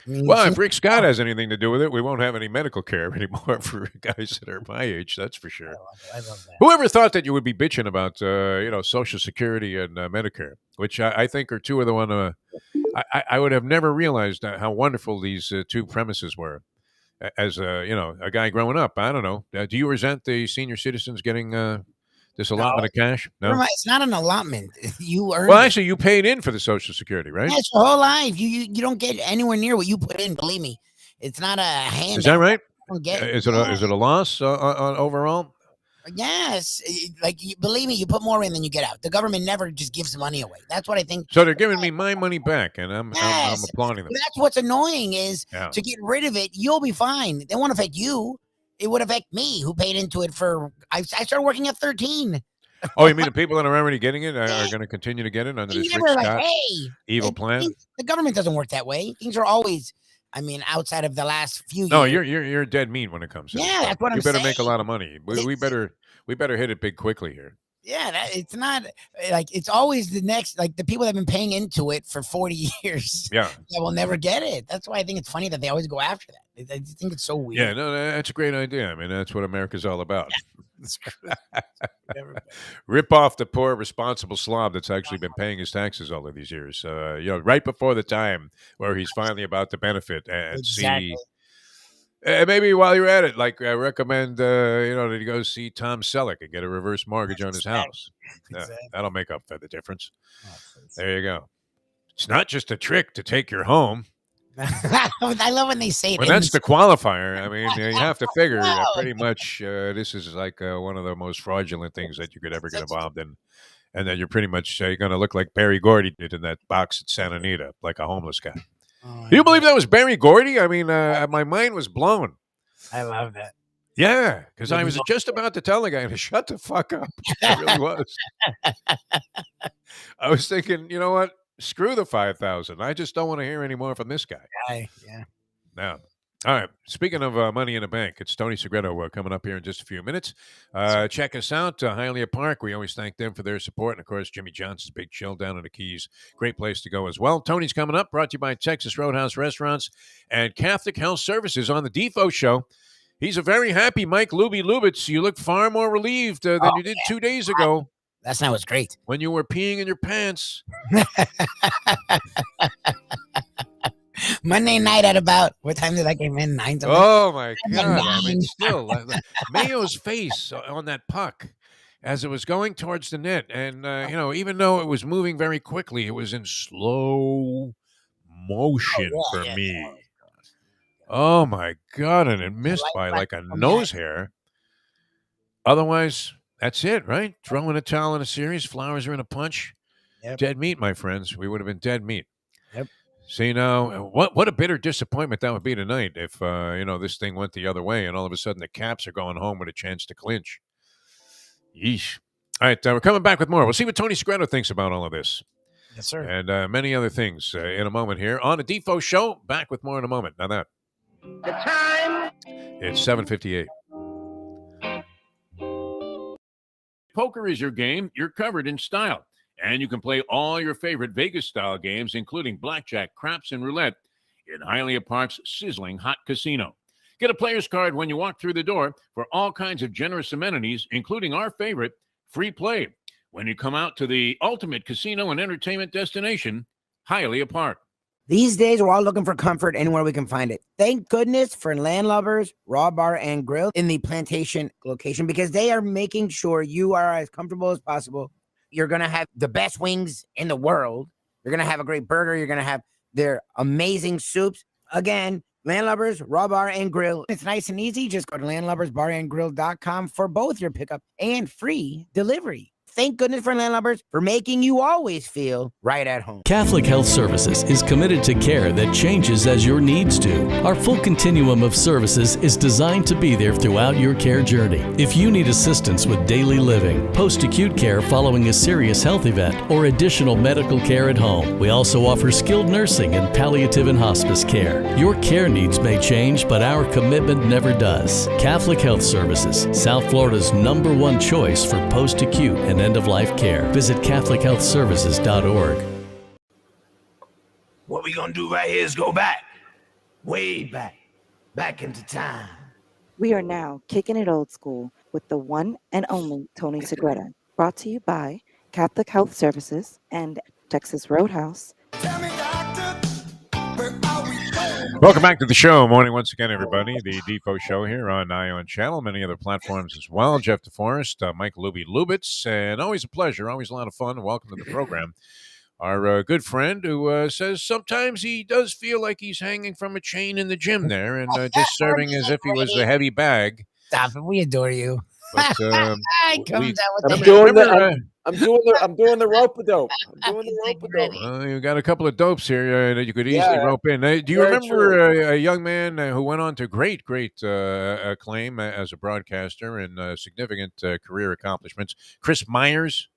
I mean, well, if Rick Scott has anything to do with it, we won't have any medical care anymore for guys that are my age. That's for sure. I love that. Whoever thought that you would be bitching about, Social Security and Medicare, which I think are two of the one. I would have never realized how wonderful these 2 premises were. As a guy growing up, I don't know. Do you resent the senior citizens getting the This allotment of cash? No. It's not an allotment. You earned. Well, actually, you paid in for the Social Security, right? Yeah, it's your whole life. You don't get anywhere near what you put in. Believe me, it's not a handout. Is that right? You don't get, Is it a loss on overall? Yes, believe me, you put more in than you get out. The government never just gives money away. That's what I think. So they're giving me my money back, and I'm applauding them. That's what's annoying is to get rid of it. You'll be fine. They won't affect you. It would affect me, who paid into it for. I started working at 13. Oh, you mean the people that are already getting it are going to continue to get it under this Rick Scott evil plan? The government doesn't work that way. Things are always, outside of the last few years. No, you're dead mean when it comes to this. That's what I'm saying. You better make a lot of money. We better hit it big quickly here. Yeah, it's not it's always the next, the people that have been paying into it for 40 years. Yeah, that will never get it. That's why I think it's funny that they always go after that. I think it's so weird. Yeah, no, that's a great idea. That's what America's all about. Rip off the poor, responsible slob that's actually been paying his taxes all of these years. Right before the time where he's finally about to benefit and see. Maybe while you're at it, I recommend that you go see Tom Selleck and get a reverse mortgage on his house. That'll make up for the difference. There you go. It's not just a trick to take your home. I love when they say it. Well, that's the qualifier. You have to figure that pretty much this is one of the most fraudulent things that you could ever get involved in. And that you're pretty much going to look like Barry Gordy did in that box at Santa Anita, like a homeless guy. Do you believe that was Barry Gordy? My mind was blown. I love that. Yeah, because I was just about to tell the guy to shut the fuck up. I really was. I was thinking, you know what? Screw the 5,000. I just don't want to hear any more from this guy. Yeah. Now, all right. Speaking of money in the bank, it's Tony Segreto coming up here in just a few minutes. Check us out, Hialeah Park. We always thank them for their support. And, of course, Jimmy Johnson's Big Chill down in the Keys. Great place to go as well. Tony's coming up, brought to you by Texas Roadhouse Restaurants and Catholic Health Services on the Defo Show. He's a very happy Mike Lubitz. You look far more relieved than you did 2 days ago. Last night was great. When you were peeing in your pants. Monday night at about, what time did I came in? 9 something? Oh, my God. Still, Mayo's face on that puck as it was going towards the net. And, even though it was moving very quickly, it was in slow motion for me. Oh, my God. And it missed by like a nose hair. Otherwise, that's it, right? Throwing a towel in a series. Flowers are in a punch. Yep. Dead meat, my friends. We would have been dead meat. Yep. See, now, what a bitter disappointment that would be tonight if, this thing went the other way and all of a sudden the Caps are going home with a chance to clinch. Yeesh. All right, we're coming back with more. We'll see what Tony Segreto thinks about all of this. Yes, sir. And many other things in a moment here on the Defo Show. Back with more in a moment. Now that. The time. It's 7:58. Poker is your game. You're covered in style. And you can play all your favorite Vegas-style games, including blackjack, craps, and roulette, in Hialeah Park's sizzling hot casino. Get a player's card when you walk through the door for all kinds of generous amenities, including our favorite, free play, when you come out to the ultimate casino and entertainment destination, Hialeah Park. These days, we're all looking for comfort anywhere we can find it. Thank goodness for Landlubbers Raw Bar and Grill in the Plantation location, because they are making sure you are as comfortable as possible. You're going to have the best wings in the world. You're going to have a great burger. You're going to have their amazing soups. Again, Landlubbers Raw Bar and Grill. It's nice and easy. Just go to landlubbersbarandgrill.com for both your pickup and free delivery. Thank goodness for Landlubbers for making you always feel right at home. Catholic Health Services is committed to care that changes as your needs do. Our full continuum of services is designed to be there throughout your care journey. If you need assistance with daily living, post-acute care following a serious health event, or additional medical care at home, we also offer skilled nursing and palliative and hospice care. Your care needs may change, but our commitment never does. Catholic Health Services, South Florida's #1 choice for post-acute and end-of-life care. Visit CatholicHealthServices.org. What we gonna do right here is go back, way back into time. We are now kicking it old school with the one and only Tony Segreto. Brought to you by Catholic Health Services and Texas Roadhouse. Tell me, doctor, where are we going? Welcome back to the show. Morning once again, everybody. The Defo Show here on Ion Channel, many other platforms as well. Jeff Deforrest, Mike Lubitz, and always a pleasure, always a lot of fun. Welcome to the program. Our good friend who says sometimes he does feel like he's hanging from a chain in the gym there and just serving as if he was a heavy bag. Stop it. We adore you. But He comes out with I'm the doing remember, I'm doing the rope dope. I'm doing the rope dope. you got a couple of dopes here that you could easily Yeah, rope in. Do you very remember a young man who went on to great acclaim as a broadcaster and significant career accomplishments? Chris Myers.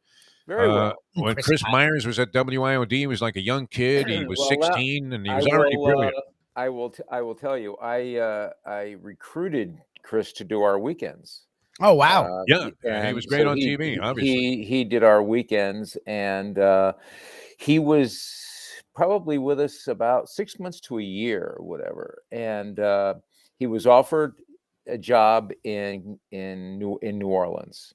Very well. When Chris Myers was at WIOD, he was like a young kid. He was Well, 16, and he was already brilliant. I will tell you. I recruited Chris to do our weekends. Oh wow! Yeah, he was great on TV. Obviously, he did our weekends, and he was probably with us about 6 months to a year or whatever. And he was offered a job in New Orleans.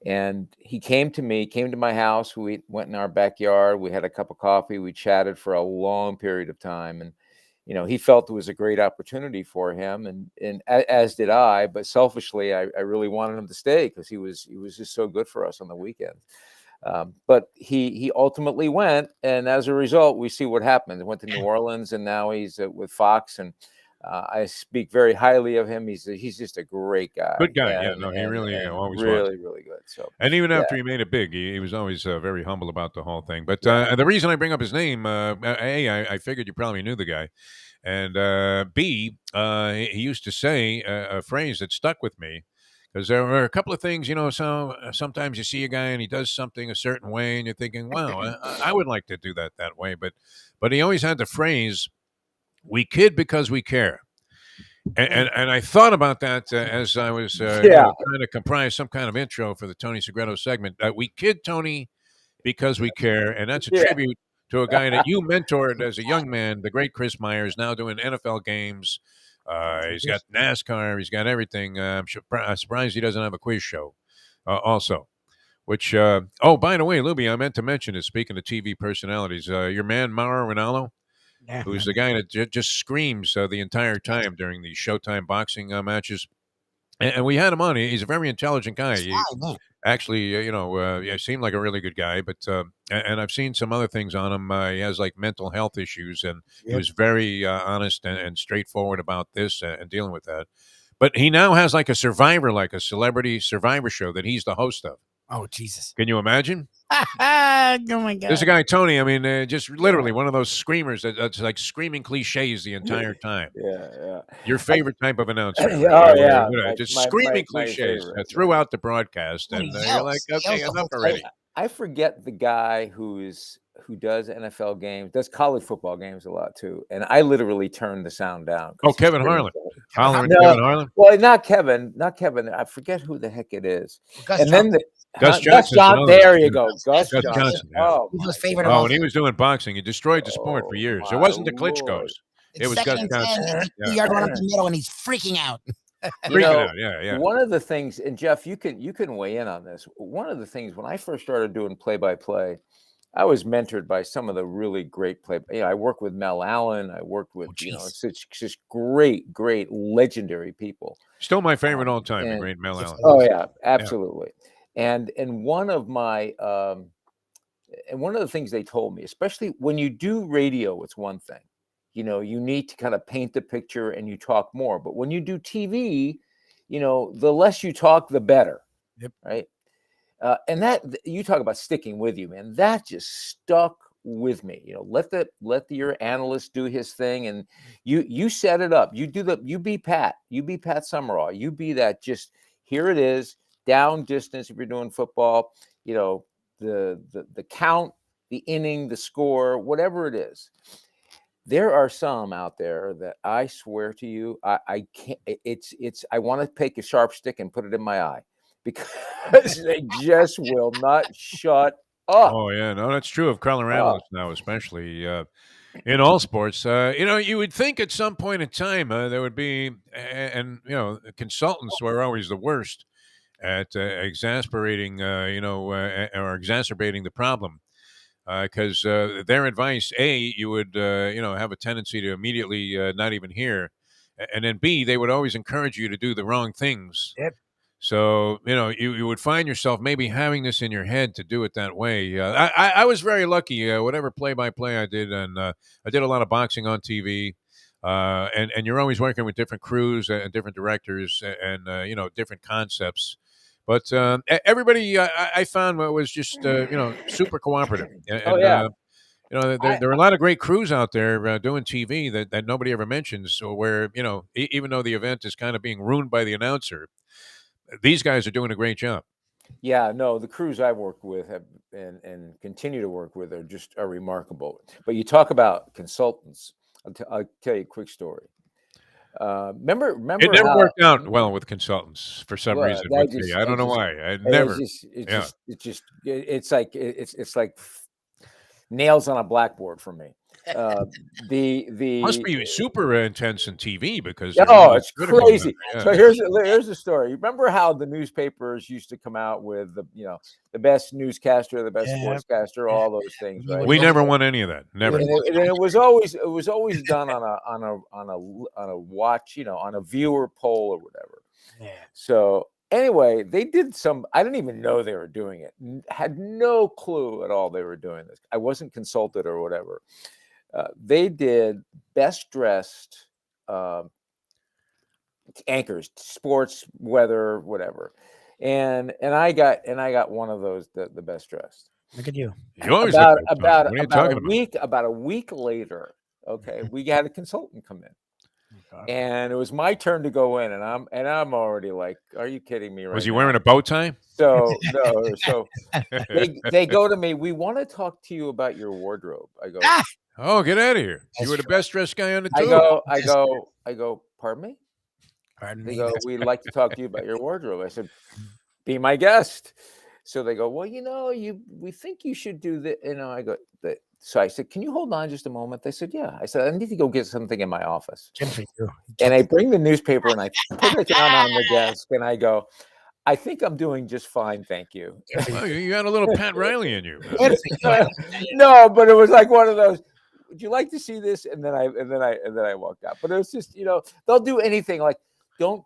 And he came to my house. We went in our backyard. We had a cup of coffee. We chatted for a long period of time. And, you know, he felt it was a great opportunity for him. And as did I. But selfishly, I really wanted him to stay because he was just so good for us on the weekends. But he ultimately went. And as a result, we see what happened. He went to New Orleans, and now he's with Fox. And I speak very highly of him. He's just a great guy. Good guy. He really always really, was. really good. So, and even after he made it big, he was always very humble about the whole thing. But the reason I bring up his name, I figured you probably knew the guy, and B, he used to say a phrase that stuck with me. Because there were a couple of things, you know, so sometimes you see a guy and he does something a certain way, and you're thinking, wow, I would like to do that way. But he always had the phrase, "We kid because we care," and I thought about that as I was trying to comprise some kind of intro for the Tony Segreto segment. We kid Tony because we care, and that's a tribute to a guy that you mentored as a young man, the great Chris Myers, now doing NFL games. He's got NASCAR, he's got everything. I'm surprised he doesn't have a quiz show, also. Which, by the way, Lubie, I meant to mention is speaking of TV personalities, your man Mauro Ranallo. Yeah, Who's the guy that just screams the entire time during the Showtime boxing matches. And we had him on. He's a very intelligent guy. He actually, seemed like a really good guy. But and I've seen some other things on him. He has like mental health issues, and he was very honest and straightforward about this and dealing with that. But he now has like a celebrity survivor show that he's the host of. Oh, Jesus. Can you imagine? Oh, my God. There's a guy, Tony, I mean, just literally one of those screamers that's like screaming cliches the entire time. Yeah. Your favorite type of announcer. Just screaming cliches throughout the broadcast. And you're like, okay, enough already. I forget the guy who does NFL games, does college football games a lot too. And I literally turned the sound down. Oh, Kevin Harlan. Kevin Harlan? Well, not Kevin. I forget who the heck it is. Gus Johnson. There you go. Gus Johnson. Yeah. Oh, his favorite. When he was doing boxing, he destroyed the sport for years. It wasn't the Klitschko's. It was Gus Johnson. The yard run up the middle, and he's freaking out. Yeah. One of the things, and Jeff, you can weigh in on this. One of the things when I first started doing play-by-play, I was mentored by some of the really great play. I worked with Mel Allen. I worked with such just great legendary people. Still my favorite all time, the great Mel Allen. Oh yeah, absolutely. Yeah. And one of my and one of the things they told me, especially when you do radio, it's one thing. You know, you need to kind of paint the picture and you talk more. But when you do TV, you know, the less you talk, the better. Yep. Right. And that you talk about sticking with you, man. That just stuck with me. You know, let your analyst do his thing, and you set it up. You be Pat. You be Pat Summerall. You be that. Just here it is, down distance. If you're doing football, you know, the count, the inning, the score, whatever it is. There are some out there that I swear to you, I can't. I want to take a sharp stick and put it in my eye. Because they just will not shut up. Oh, yeah. No, that's true of color analysts now, especially in all sports. You would think at some point in time there would be, and consultants were always the worst at exasperating, or exacerbating the problem. because their advice, A, you would have a tendency to immediately not even hear, and then B, they would always encourage you to do the wrong things. Yep. So you would find yourself maybe having this in your head to do it that way. I was very lucky. Whatever play-by-play I did, and I did a lot of boxing on TV. And you're always working with different crews and different directors and different concepts. But everybody I found was just super cooperative. There are a lot of great crews out there doing TV that nobody ever mentions. So where even though the event is kind of being ruined by the announcer, these guys are doing a great job. Yeah, no, the crews I've worked with have and continue to work with are remarkable. But you talk about consultants. I'll tell you a quick story. Remember, it never worked out well with consultants for some reason. I don't know why. It's like nails on a blackboard for me. Must be super intense in TV because it's crazy. Yeah. So here's the story. Remember how the newspapers used to come out with the best newscaster, the best sportscaster, all those things, right? We never won any of that. Never. And it was always done on a watch, on a viewer poll or whatever. Yeah. So anyway, they did I didn't even know they were doing it. Had no clue at all they were doing this. I wasn't consulted or whatever. They did best dressed anchors, sports, weather, whatever, and I got one of those, the best dressed. Look at you. About a week later, okay, we had a consultant come in, and it was my turn to go in, and I'm already like, are you kidding me? Right? Was he wearing a bow tie? So they go to me. We want to talk to you about your wardrobe. I go. Oh, get out of here! You were the best dressed guy on the tour. I go. Pardon me. Pardon They me. go. We'd like to talk to you about your wardrobe. I said, be my guest. So they go. Well, we think you should do that. I go. So I said, can you hold on just a moment? They said, yeah. I said, I need to go get something in my office. And I bring the newspaper and I put it down on the desk and I go, I think I'm doing just fine, thank you. Well, you got a little Pat Riley in you. No, but it was like one of those. Would you like to see this? And then I walked out. But it was just, they'll do anything. Like don't.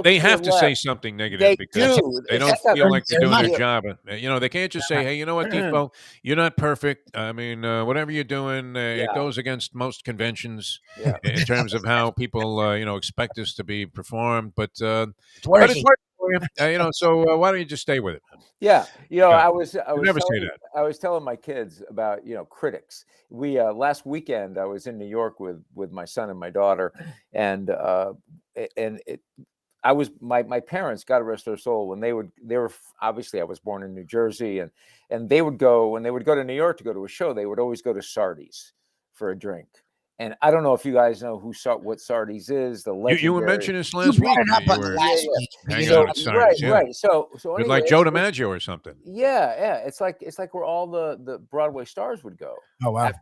They have to say something negative because they don't feel like they're doing their job. They can't just say, hey, you know what, Defo, you're not perfect. I mean, whatever you're doing, it goes against most conventions in terms of how people, expect this to be performed. But it's working for you. So why don't you just stay with it? Yeah, I was telling my kids about critics. We last weekend I was in New York with my son and my daughter, and my parents, God rest their soul, when they were obviously, I was born in New Jersey, and they would go when they would go to New York to go to a show, they would always go to Sardi's for a drink. And I don't know if you guys know what Sardi's is. The legendary. You were mentioning this last week. Right. So anyway, like Joe DiMaggio or something. Yeah. It's like where all the Broadway stars would go. Oh wow!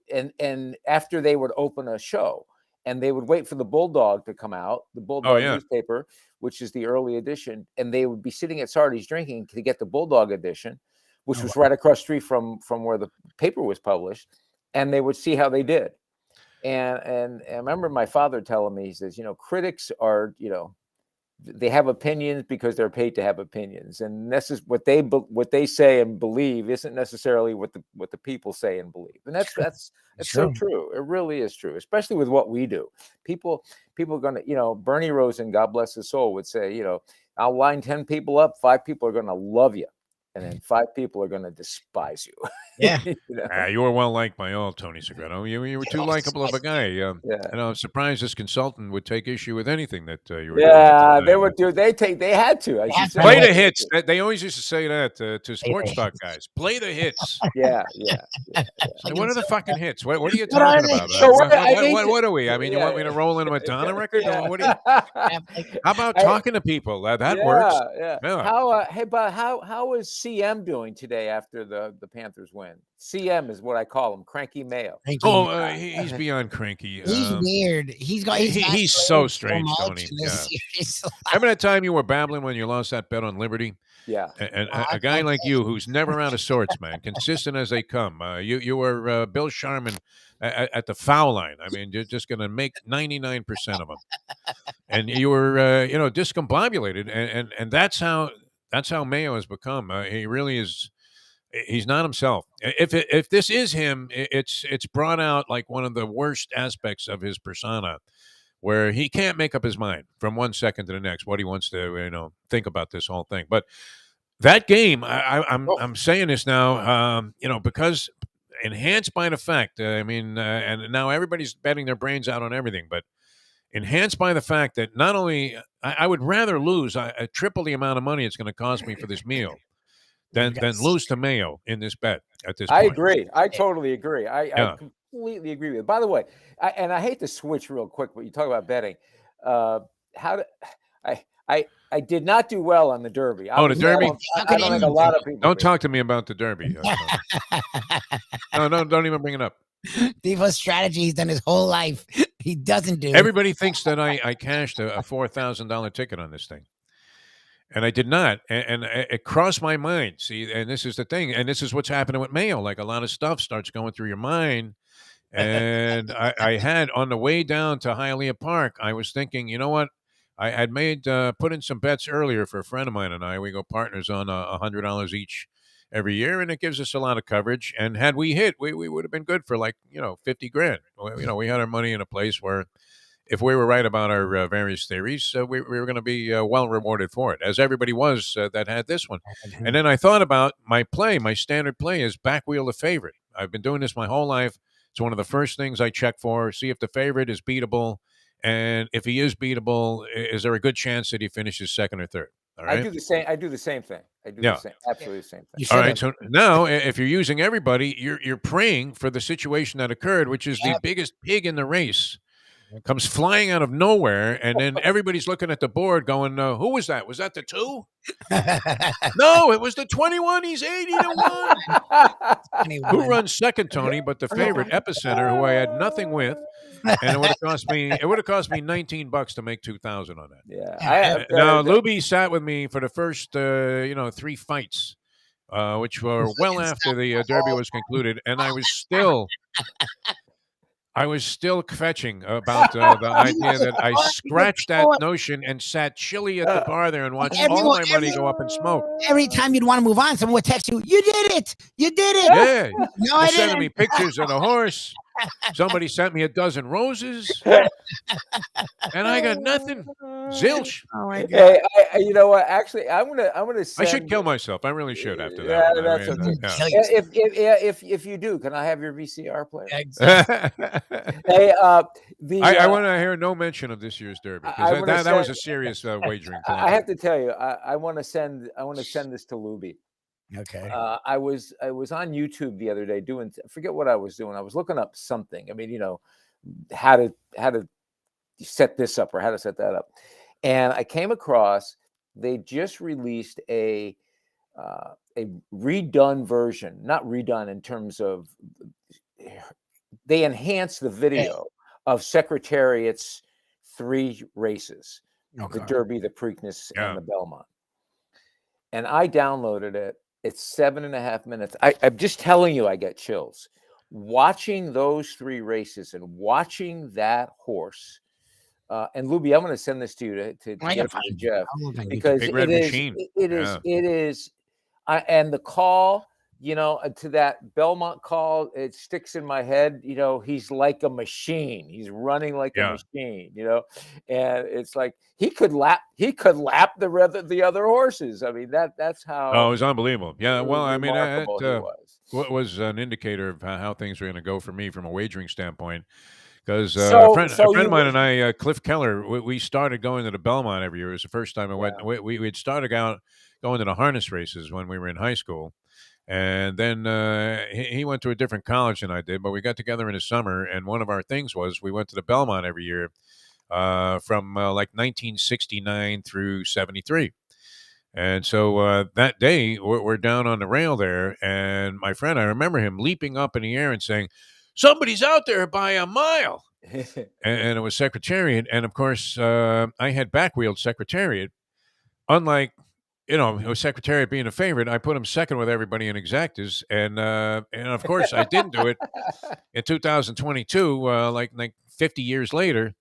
And after they would open a show, and they would wait for the Bulldog to come out, the Bulldog newspaper, which is the early edition, and they would be sitting at Sardi's drinking to get the Bulldog edition, which was right across the street from where the paper was published, and they would see how they did. And I remember my father telling me, he says, critics are, they have opinions because they're paid to have opinions, and this is what they say and believe isn't necessarily what the people say and believe, and that's so true. It really is true, especially with what we do. People are going to, Bernie Rosen, God bless his soul, would say, I'll line 10 people up, 5 people are going to love you, and then 5 people are going to despise you. Yeah. You were well liked by all, Tony Segreto. You were too likable of a guy. I'm surprised this consultant would take issue with anything that you were doing. Yeah, they would do. They had to. Play the hits. They always used to say that to sports talk guys. Play the hits. Yeah. So what are the fucking hits? What are you talking about? So what are we? I mean, you want me to roll in a Madonna record? Or how about talking to people? That works. Yeah. How is CM doing today after the Panthers win? CM is what I call him, Cranky Mayo. He's beyond cranky. He's weird. He's so strange, much Tony. in this series. Remember that time you were babbling when you lost that bet on Liberty? Yeah. And a guy like you, who's never out of sorts, man, consistent as they come. You were Bill Sharman at the foul line. I mean, you're just going to make 99% of them, and you were discombobulated, and that's how Mayo has become. He really is. He's not himself. If this is him, it's brought out like one of the worst aspects of his persona, where he can't make up his mind from one second to the next what he wants to think about this whole thing. But that game, I'm saying this now, because enhanced by the fact, and now everybody's betting their brains out on everything, but enhanced by the fact that not only I would rather lose triple the amount of money it's going to cost me for this meal than lose to Mayo in this bet at this point. I agree. I totally agree. I completely agree with you. By the way, I hate to switch real quick, but you talk about betting. I did not do well on the Derby. The Derby? I don't think a lot of people Don't talk to me about the Derby. No, don't even bring it up. Defo's strategy he's done his whole life. He doesn't do. Everybody thinks that I cashed a $4,000 ticket on this thing. And I did not. And it crossed my mind. See, and this is the thing. And this is what's happening with Mayo. Like a lot of stuff starts going through your mind. And I had on the way down to Hialeah Park, I was thinking, you know what? I had put in some bets earlier for a friend of mine and I. We go partners on $100 each every year, and it gives us a lot of coverage. And had we hit, we would have been good for like $50,000. We had our money in a place where, if we were right about our various theories, we were going to be well rewarded for it, as everybody was that had this one. And then I thought about my play. My standard play is backwheel the favorite. I've been doing this my whole life. It's one of the first things I check for. See if the favorite is beatable. And if he is beatable, is there a good chance that he finishes second or third? All right? I do the same thing. Absolutely the same thing. All right. So now, if you're using everybody, you're praying for the situation that occurred, which is the biggest pig in the race comes flying out of nowhere, and then everybody's looking at the board going, who was that? Was that the 2? No, it was the 21. He's 80-1. Who runs second, Tony, but the favorite, Epicenter, who I had nothing with, and it would have cost me $19 to make 2,000 on that. Yeah. Now Lubie sat with me for the first 3 fights, which were well after the Derby was concluded, and I was still kvetching about the idea that I scratched that notion and sat chilly at the bar there and watched all my money go up in smoke. Every time you'd want to move on, someone would text you, "You did it! You did it!" Yeah, no, I they're sending didn't. me pictures of the horse. Somebody sent me a dozen roses, and I got nothing. Zilch. Oh my God. Hey, you know what? Actually, I'm gonna. Send, I should kill myself. I really should after that. Yeah, that's okay. If you do, can I have your VCR player? Hey, I want to hear no mention of this year's Derby, because that was a serious wagering. I have to tell you, I want to send this to Lubie. Okay. I was on YouTube the other day I forget what I was doing. I was looking up something. I mean, how to set this up or how to set that up. And I came across, they just released a redone version, not redone in terms of, they enhanced the video of Secretariat's 3 races, the Derby, the Preakness, and the Belmont. And I downloaded it. It's 7.5 minutes. I'm just telling you, I get chills watching those 3 races and watching that horse. And Lubie, I'm going to send this to you to Jeff, because it is. And the call, to that Belmont call, it sticks in my head. He's like a machine. He's running like a machine. And it's like he could lap the other horses. I mean, that's how. Oh, it was unbelievable. Yeah. Well, I mean, what was an indicator of how things were going to go for me from a wagering standpoint. Because a friend of mine and I, Cliff Keller, we started going to the Belmont every year. It was the first time I went. We had started going to the harness races when we were in high school. And then he went to a different college than I did, but we got together in the summer. And one of our things was we went to the Belmont every year from like 1969 through 73. And so that day, we're down on the rail there, and my friend, I remember him leaping up in the air and saying, "Somebody's out there by a mile." And it was Secretariat. And of course, I had backwheeled Secretariat. Unlike, it was Secretariat being a favorite, I put him second with everybody in exactas. And of course, I didn't do it in 2022, like 50 years later,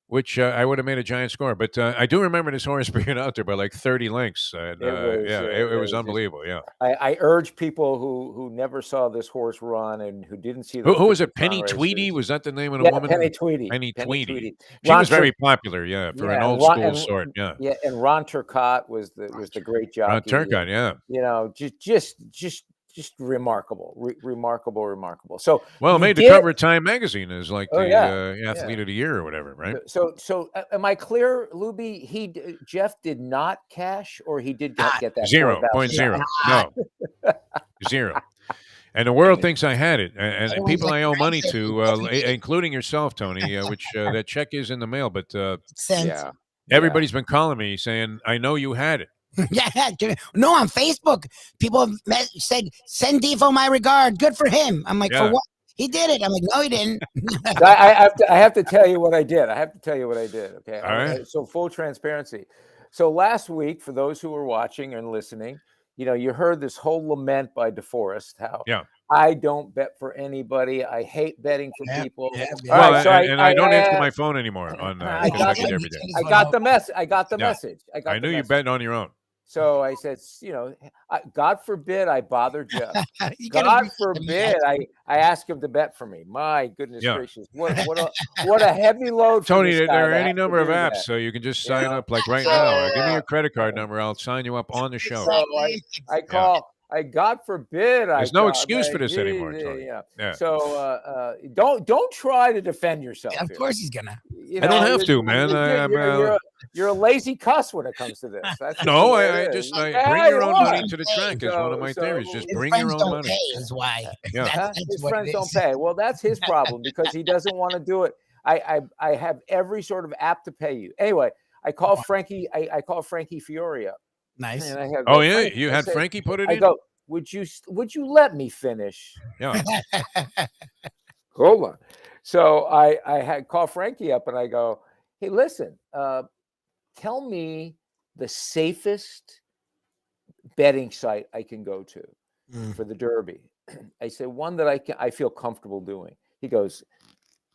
which I would have made a giant score. But I do remember this horse being out there by like 30 lengths. And it was unbelievable. Yeah. I urge people who never saw this horse run and who didn't see who was it? Penny Tweedy? Was that the name of the woman? Penny Tweedy. Penny Tweedy. She was very popular, for an old school sort. Yeah. Yeah, and Ron Turcotte was the great jockey. Ron Turcotte, yeah. Just remarkable, remarkable. So it made the cover of Time magazine as like athlete of the year or whatever, right? So am I clear, Lubie? Jeff did not cash, or he did get that 0.0. No, 0. And the world thinks I had it, and people I owe money to, including yourself, Tony, which that check is in the mail. But everybody's been calling me saying, "I know you had it." No, on Facebook, people said, "Send Defo my regard. Good for him." I'm like, for what? He did it. I'm like, no, he didn't. I have to tell you what I did. Okay. All right. So full transparency. So last week, for those who were watching and listening, you heard this whole lament by Deforrest, how I don't bet for anybody. I hate betting for people. All right, so I don't answer my phone anymore on every day. I got the message. I knew you bet on your own. So I said, God forbid I bother Jeff. God forbid I ask him to bet for me. My goodness gracious. What a heavy load. Tony, there are any number of apps, so you can just sign up like right now. Give me your credit card number. I'll sign you up on the show. So I call. God forbid. There's no excuse for this anymore, Tony. Yeah. So don't try to defend yourself. Of course he's gonna. I don't have to, man. You're a lazy cuss when it comes to this. No, I bring your own money to the track is one of my theories. Just bring your own money. Is why. Yeah. His friends don't pay. Well, that's his problem because he doesn't want to do it. I have every sort of app to pay you. Anyway, I call Frankie. I call Frankie Fiore up. Nice. And you had Frankie put it in? I go, would you let me finish? Yeah. Hold on. So I had called Frankie up and I go, hey, listen, tell me the safest betting site I can go to for the Derby. I said, one that I feel comfortable doing. He goes,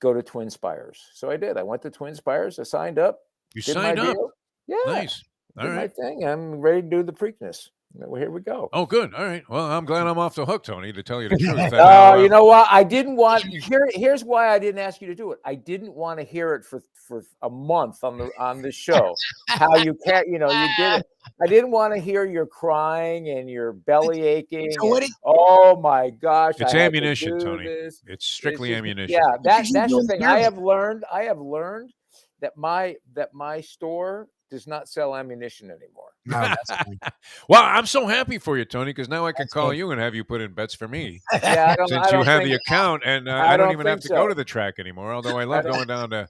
go to Twin Spires. So I did. I went to Twin Spires. I signed up. You signed up? Yeah. Nice. All right. My thing. I'm ready to do the Preakness. Well, here we go. Oh, good. All right. Well, I'm glad I'm off the hook, Tony, to tell you the truth. You know what? I didn't want. Here's why I didn't ask you to do it. I didn't want to hear it for a month on the show. How you can't, you did it. I didn't want to hear your crying and your belly aching. Oh my gosh! It's ammunition, Tony. It's strictly ammunition. Yeah, that's the thing. I have learned that my store does not sell ammunition anymore. No, that's well, I'm so happy for you, Tony, because now I can call you and have you put in bets for me. Yeah, since you have the account, and I don't even have to go to the track anymore. Although I love going down to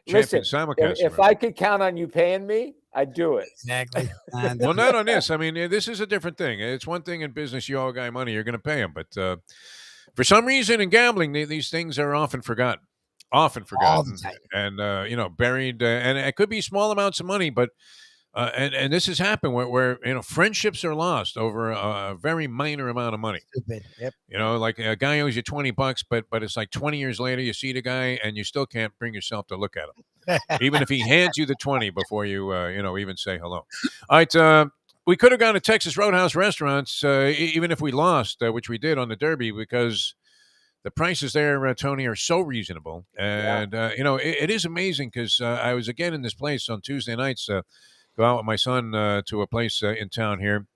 Champion Simulcast. If I could count on you paying me, I'd do it. Exactly. Well, not on this. I mean, this is a different thing. It's one thing in business, you owe a guy money, you're going to pay him. But for some reason in gambling, these things are often forgotten. And buried, and it could be small amounts of money, but and this has happened where friendships are lost over a very minor amount of money. Stupid. Yep. Like a guy owes you $20, but it's like 20 years later you see the guy and you still can't bring yourself to look at him, even if he hands you the 20 before you even say hello. All right. We could have gone to Texas Roadhouse restaurants even if we lost, which we did on the Derby, because the prices there, Tony, are so reasonable. And, it is amazing because I was again in this place on Tuesday nights, go out with my son to a place in town here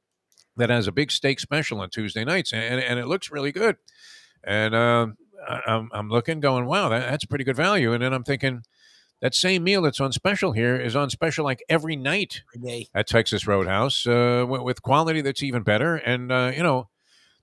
that has a big steak special on Tuesday nights. And it looks really good. And I'm looking going, wow, that's pretty good value. And then I'm thinking that same meal that's on special here is on special like every night at Texas Roadhouse with quality that's even better. And,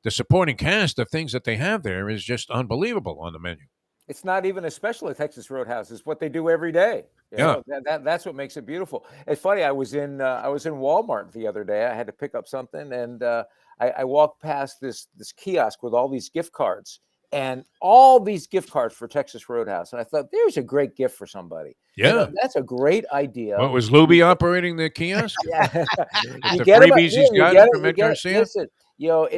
the supporting cast of things that they have there is just unbelievable on the menu. It's not even a special at Texas Roadhouse. It's what they do every day. You know, that's what makes it beautiful. It's funny. I was in Walmart the other day. I had to pick up something, and I walked past this kiosk with all these gift cards, and all these gift cards for Texas Roadhouse. And I thought, there's a great gift for somebody. Yeah. You know, that's a great idea. What was Lubie operating the kiosk? Yeah. The freebies he's got from Ed Garcia? Listen, you know,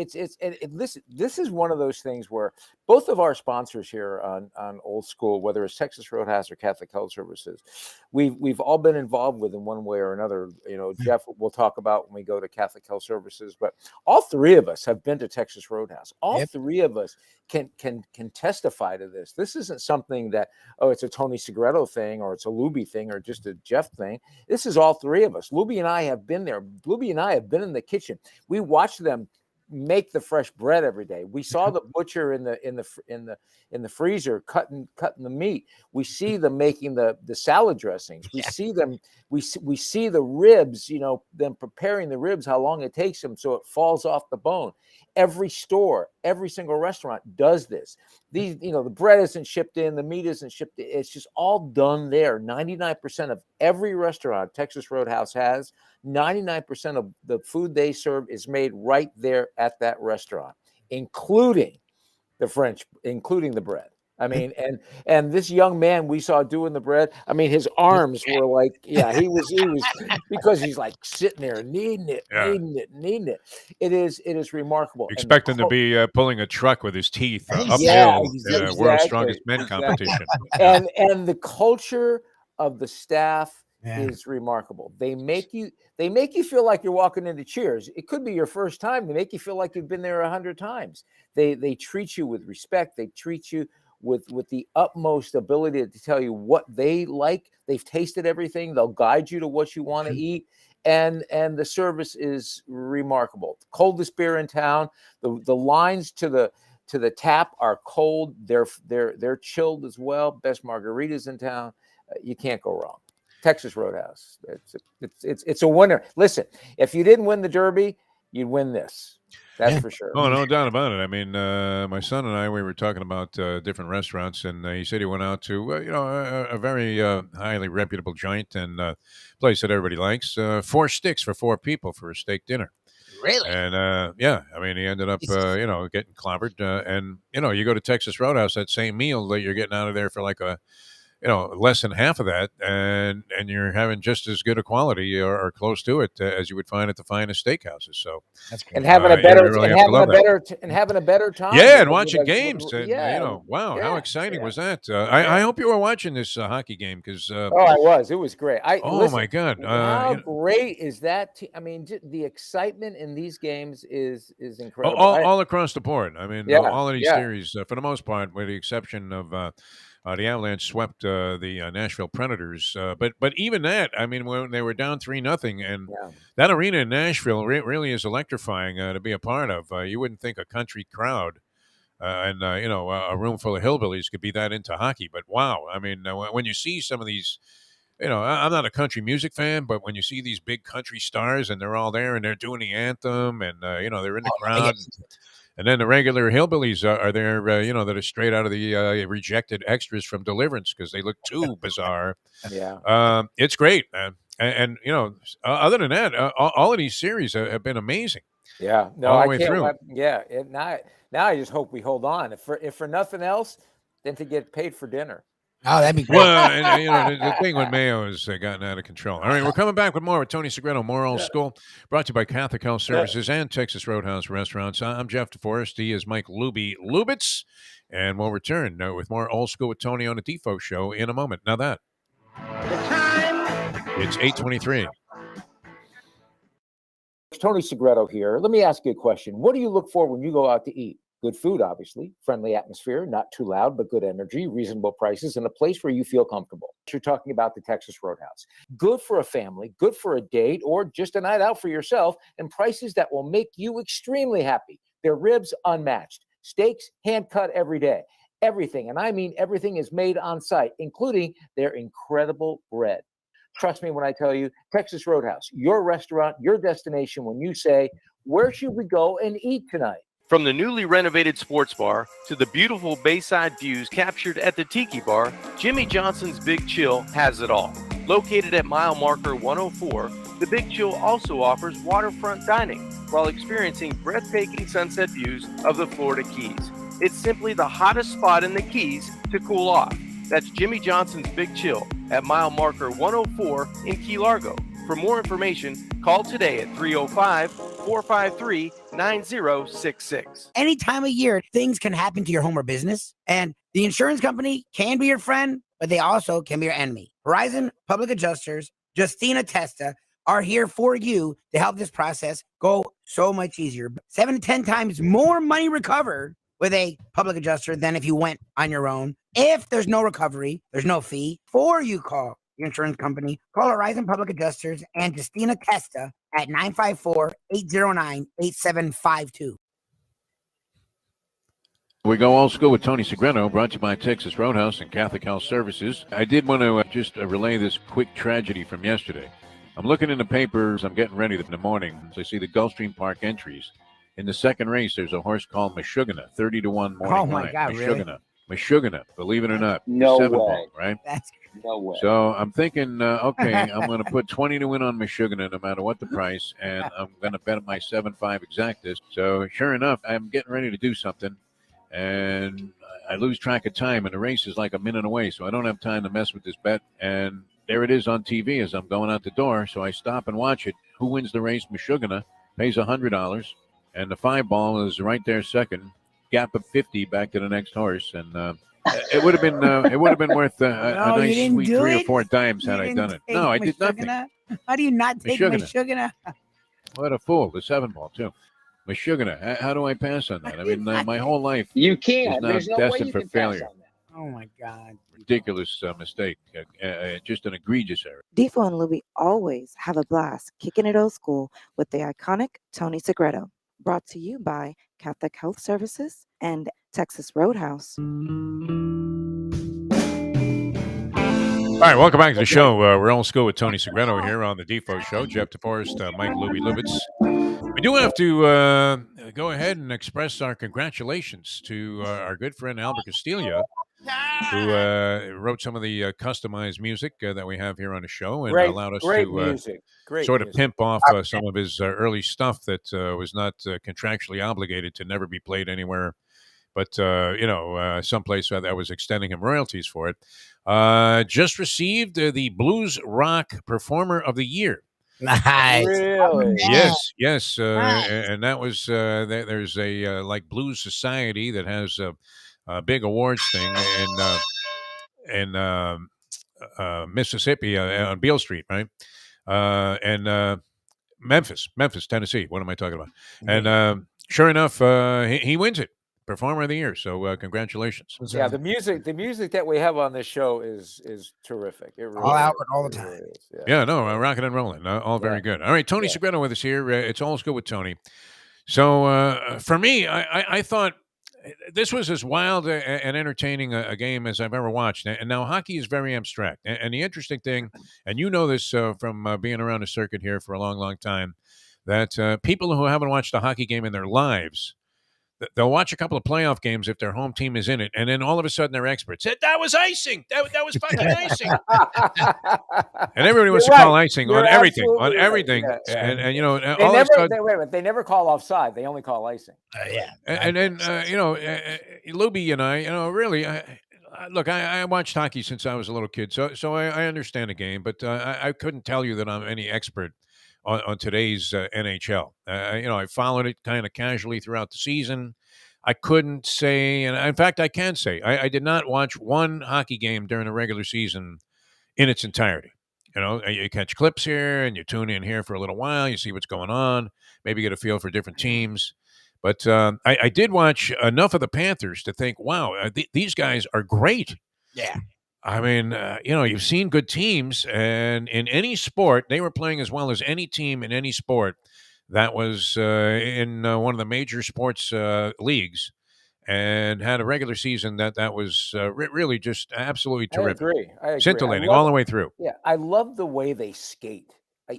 listen, this is one of those things where both of our sponsors here on Old School, whether it's Texas Roadhouse or Catholic Health Services, we've all been involved with in one way or another. You know, Jeff, we'll talk about when we go to Catholic Health Services, but all three of us have been to Texas Roadhouse. All three of us can testify to this. This isn't something that, it's a Tony Segreto thing, or it's a Lubie thing, or just a Jeff thing. This is all three of us. Lubie and I have been there. Lubie and I have been in the kitchen. We watched them make the fresh bread every day. We saw the butcher in the freezer cutting the meat. We see them making the salad dressings. We see them. We see the ribs. You know, them preparing the ribs. How long it takes them so it falls off the bone. Every store, every single restaurant does this. These, you know, the bread isn't shipped in, the meat isn't shipped in. It's just all done there. 99% of every restaurant Texas Roadhouse has, 99% of the food they serve is made right there at that restaurant, including the bread. I mean, and this young man we saw doing the bread, I mean, his arms were like, he was because he's like sitting there kneading it. It is remarkable. You expect him to be pulling a truck with his teeth uphill, World's Strongest Men competition. And the culture of the staff is remarkable. They make you feel like you're walking into Cheers. It could be your first time. They make you feel like you've been there 100 times. They treat you with respect. They treat you with the utmost ability to tell you what they like. They've tasted everything. They'll guide you to what you want to eat. And the service is remarkable. Coldest beer in town. The lines to the tap are cold. They're chilled as well. Best margaritas in town. You can't go wrong. Texas Roadhouse. It's a winner. Listen, if you didn't win the Derby, you'd win this. That's for sure. Oh, no doubt about it. I mean, my son and I, we were talking about different restaurants, and he said he went out to, a very highly reputable joint and place that everybody likes. 4 sticks for 4 people for a steak dinner. Really? And, I mean, he ended up, getting clobbered. And, you go to Texas Roadhouse, that same meal that you're getting out of there for like less than half of that, and you're having just as good a quality or close to it as you would find at the finest steakhouses. So, and having a better time. Yeah, and watching games. Wow, how exciting was that? I hope you were watching this hockey game because. I was. It was great. Listen, my God! How great is that? I mean, the excitement in these games is incredible. All across the board. I mean, all of these series, for the most part, with the exception of. The Avalanche swept the Nashville Predators, but even that, I mean, when they were down 3-0, and that arena in Nashville really is electrifying to be a part of. You wouldn't think a country crowd and a room full of hillbillies could be that into hockey, but wow! I mean, when you see some of these, I'm not a country music fan, but when you see these big country stars and they're all there and they're doing the anthem and they're in the crowd. And then the regular hillbillies are there, that are straight out of the rejected extras from Deliverance because they look too bizarre. Yeah. It's great, man. And other than that, all of these series have been amazing. Yeah. No, all the I way can't. through. Now I just hope we hold on. If for nothing else, then to get paid for dinner. Oh, that'd be great. Well, and, the thing with Mayo has gotten out of control. All right, we're coming back with more with Tony Segreto, more Old School, brought to you by Catholic Health Services and Texas Roadhouse Restaurants. I'm Jeff Deforrest. He is Mike Lubitz, and we'll return with more Old School with Tony on the Defo Show in a moment. Now that. The time. It's 8:23. Tony Segreto here. Let me ask you a question. What do you look for when you go out to eat? Good food, obviously, friendly atmosphere, not too loud, but good energy, reasonable prices, and a place where you feel comfortable. You're talking about the Texas Roadhouse. Good for a family, good for a date, or just a night out for yourself, and prices that will make you extremely happy. Their ribs unmatched, steaks hand-cut every day. Everything, and I mean everything, is made on site, including their incredible bread. Trust me when I tell you, Texas Roadhouse, your restaurant, your destination when you say, where should we go and eat tonight? From the newly renovated sports bar to the beautiful bayside views captured at the Tiki Bar, Jimmy Johnson's Big Chill has it all. Located at mile marker 104, the Big Chill also offers waterfront dining while experiencing breathtaking sunset views of the Florida Keys. It's simply the hottest spot in the Keys to cool off. That's Jimmy Johnson's Big Chill at mile marker 104 in Key Largo. For more information, call today at 305-453-9066. Any time of year, things can happen to your home or business, and the insurance company can be your friend, but they also can be your enemy. Horizon Public Adjusters, Justina Testa, are here for you to help this process go so much easier. 7 to 10 times more money recovered with a public adjuster than if you went on your own. If there's no recovery, there's no fee. Before you call your insurance company, call Horizon Public Adjusters and Justina Testa at 954-809-8752. We go old school with Tony Segreto, brought to you by Texas Roadhouse and Catholic Health Services. I did want to just relay this quick tragedy from yesterday. I'm looking in the papers. I'm getting ready in the morning. So I see the Gulfstream Park entries. In the second race, there's a horse called Meshuggah, 30-1 morning line. Oh, my God, really? Meshuggah, believe it or not. No 7 way. ball, right? That's No way. So I'm thinking, okay, I'm going to put 20 to win on Meshuggah no matter what the price, and I'm going to bet my 7-5 exactus. So sure enough, I'm getting ready to do something, and I lose track of time, and the race is like a minute away, so I don't have time to mess with this bet. And there it is on TV as I'm going out the door, so I stop and watch it. Who wins the race? Meshuggah pays $100, and the 5 ball is right there second. Gap of 50 back to the next horse, and it would have been worth a nice sweet 3 or 4 dimes had I done it. No, I did nothing. How do you not take Meshuggah? What a fool! The 7 ball too. Meshuggah. How do I pass on that? I mean, my whole life You is can't. now There's no way destined you for can pass failure. on that. Oh my God! Ridiculous mistake. Just an egregious error. Defo and Lubie always have a blast kicking it old school with the iconic Tony Segreto. Brought to you by Catholic Health Services and Texas Roadhouse. All right, welcome back to the show. We're old school with Tony Segreto here on the Defo Show. Jeff Deforrest, Mike Lubie, Lubitz. We do have to go ahead and express our congratulations to our good friend Albert Castiglia, who wrote some of the customized music that we have here on the show and allowed us great to music. Great sort of music. pimp off some of his early stuff that was not contractually obligated to never be played anywhere, but someplace that was extending him royalties for it. Just received the Blues Rock Performer of the Year. Nice. Really? Yes. Nice. And that was there's a like Blues Society that has a big awards thing in Mississippi on Beale Street, right? And Memphis, Tennessee. What am I talking about? And sure enough, he wins it, Performer of the Year. So congratulations. Yeah, the music that we have on this show is terrific. It really All out is. all the It time. really is. Yeah, no, rocking and rolling. All very good. All right, Tony Segreto with us here. It's all good with Tony. So for me, I thought this was as wild and entertaining a game as I've ever watched. And now hockey is very abstract. And the interesting thing, and you know this from being around the circuit here for a long, long time, that people who haven't watched a hockey game in their lives, they'll watch a couple of playoff games if their home team is in it, and then all of a sudden they're experts. That was icing. That was fucking icing. And everybody wants to call icing on everything, on everything. Right. Yeah. And you know, they never call offside. They only call icing. And then Lubie and I, really, look, I watched hockey since I was a little kid, so I understand the game, but I couldn't tell you that I'm any expert on today's NHL. I followed it kind of casually throughout the season. I couldn't say, and in fact, I can say, I did not watch one hockey game during the regular season in its entirety. You catch clips here, and you tune in here for a little while. You see what's going on, maybe get a feel for different teams. But I did watch enough of the Panthers to think, wow, these guys are great. Yeah. I mean, you've seen good teams, and in any sport, they were playing as well as any team in any sport that was in one of the major sports leagues and had a regular season that was really just absolutely terrific. I agree. Scintillating all the way through. Yeah, I love the way they skate. I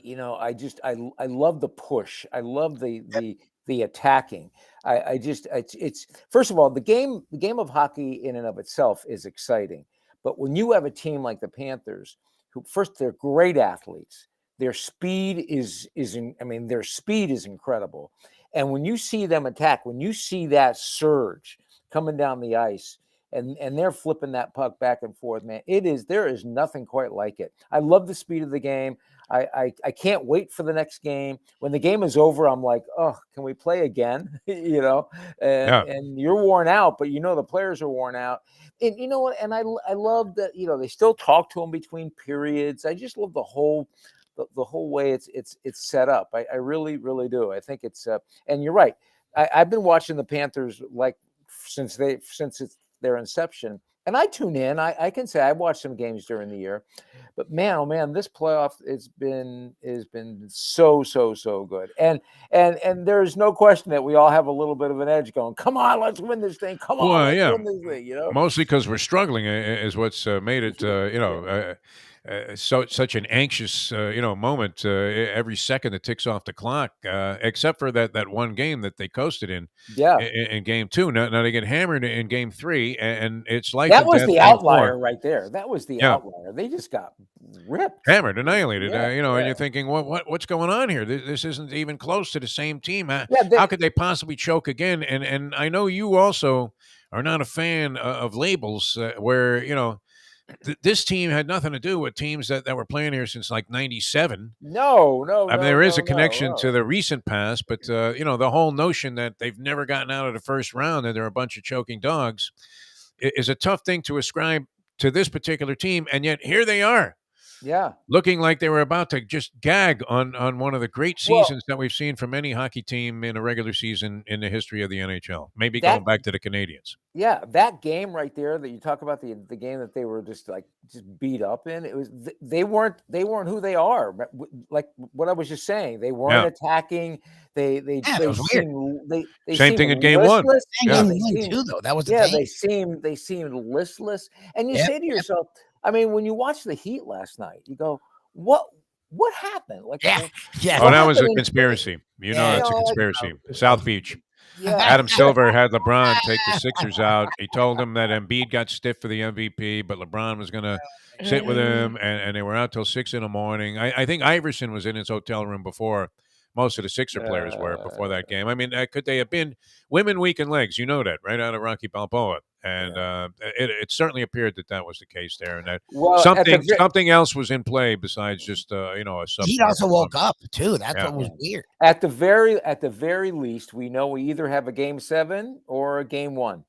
love the push. I love the the attacking. It's first of all, the game of hockey in and of itself is exciting. But when you have a team like the Panthers, who first, they're great athletes. Their speed is incredible. And when you see them attack, when you see that surge coming down the ice, and they're flipping that puck back and forth, man, there is nothing quite like it. I love the speed of the game. I can't wait for the next game. When the game is over, I'm like, oh, can we play again? And you're worn out, but the players are worn out. And you know what? And I love that, they still talk to them between periods. I just love the whole way it's set up. I really, really do. I think it's and you're right. I've been watching the Panthers like since it's their inception, and I tune in. I can say I've watched some games during the year, but man, oh man, this playoff has been so good. And there's no question that we all have a little bit of an edge going. Come on, let's win this thing. Come on, let's win this thing. Mostly because we're struggling is what's made it. Such an anxious, moment every second that ticks off the clock, except for that one game that they coasted in game 2. Now they get hammered in game 3, and it's like that was the outlier right there. That was the outlier. They just got ripped, hammered, annihilated. And you're thinking, what's going on here? This isn't even close to the same team. How could they possibly choke again? And I know you also are not a fan of labels where this team had nothing to do with teams that were playing here since like 97. No. I mean, there is a connection to the recent past, but the whole notion that they've never gotten out of the first round and they're a bunch of choking dogs is a tough thing to ascribe to this particular team. And yet here they are. Yeah. Looking like they were about to just gag on one of the great seasons that we've seen from any hockey team in a regular season in the history of the NHL. Maybe going back to the Canadians. Yeah, that game right there that you talk about, the game that they were just beat up in, it was they weren't who they are. Like what I was just saying, they weren't attacking. They same thing in game 1. That was the they seemed listless. And you say to yourself, I mean, when you watch the Heat last night, you go, what happened? Oh, that was a conspiracy. It's a conspiracy. South Beach. Yeah. Adam Silver had LeBron take the Sixers out. He told him that Embiid got stiff for the MVP, but LeBron was going to sit with him, and they were out till 6 a.m. I think Iverson was in his hotel room before most of the Sixer players were before that game. I mean, could they have been women weakened legs? You know that, right out of Rocky Balboa. And it certainly appeared that was the case there, and that something else was in play besides just a sub. He also woke up too. That's what was weird. At the very least, we know we either have a game 7 or a game 1,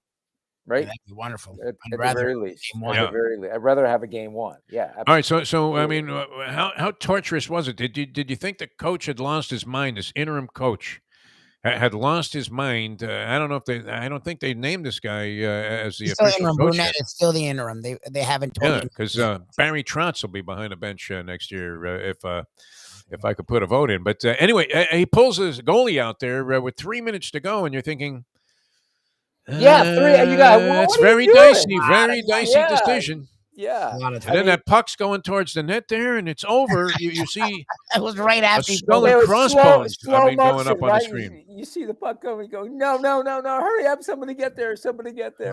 right? That'd be wonderful. At the very least, I'd rather have a game 1. Yeah. Absolutely. All right. So I mean, how torturous was it? Did you think the coach had lost his mind? This interim coach had lost his mind. I don't think they named this guy as the official coach. It's still the interim. They haven't told him. Because Barry Trotz will be behind the bench next year if I could put a vote in. But anyway, he pulls his goalie out there with 3 minutes to go, and you're thinking, 3. You got it's very dicey, decision. Yeah. And then that puck's going towards the net there, and it's over. You see it was right after a skull and crossbones going up on the screen. You see the puck going, no, hurry up, somebody get there.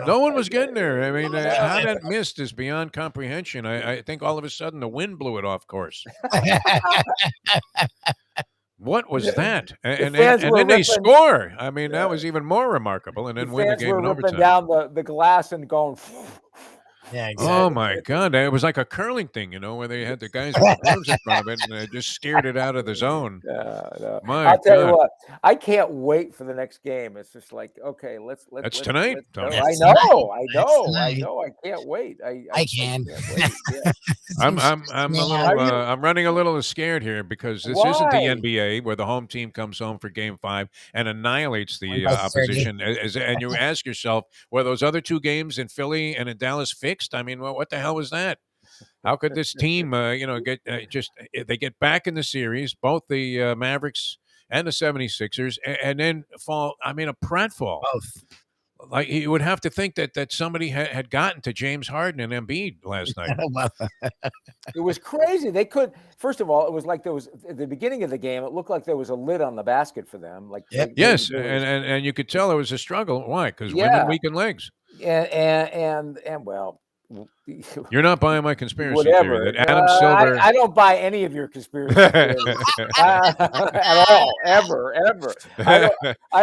No one was getting there. I mean, how that missed is beyond comprehension. I think all of a sudden the wind blew it off course. What was that? And then they score. I mean, that was even more remarkable. And then win the game in overtime. Down the glass and going. Yeah, exactly. Oh my God! It was like a curling thing, where they had the guys with arms in front of it and just steered it out of the zone. I'll tell you what, I can't wait for the next game. It's just like, okay, let's. That's tonight. I know. I can't wait. I can. I'm running a little scared here because this isn't the NBA where the home team comes home for Game 5 and annihilates the opposition. And you ask yourself, were those other 2 games in Philly and in Dallas fixed? I mean, what the hell was that? How could this team, get they get back in the series, both the Mavericks and the 76ers, and then fall? I mean, a pratfall. Both. like you would have to think that somebody had gotten to James Harden and Embiid last night. It was crazy. They could. First of all, it was like there was at the beginning of the game. It looked like there was a lid on the basket for them. Like Yes, and you could tell it was a struggle. Why? Because women weaken legs. And well, you're not buying my conspiracy whatever. theory that Adam Silver. I don't buy any of your conspiracy theories at all, ever. I don't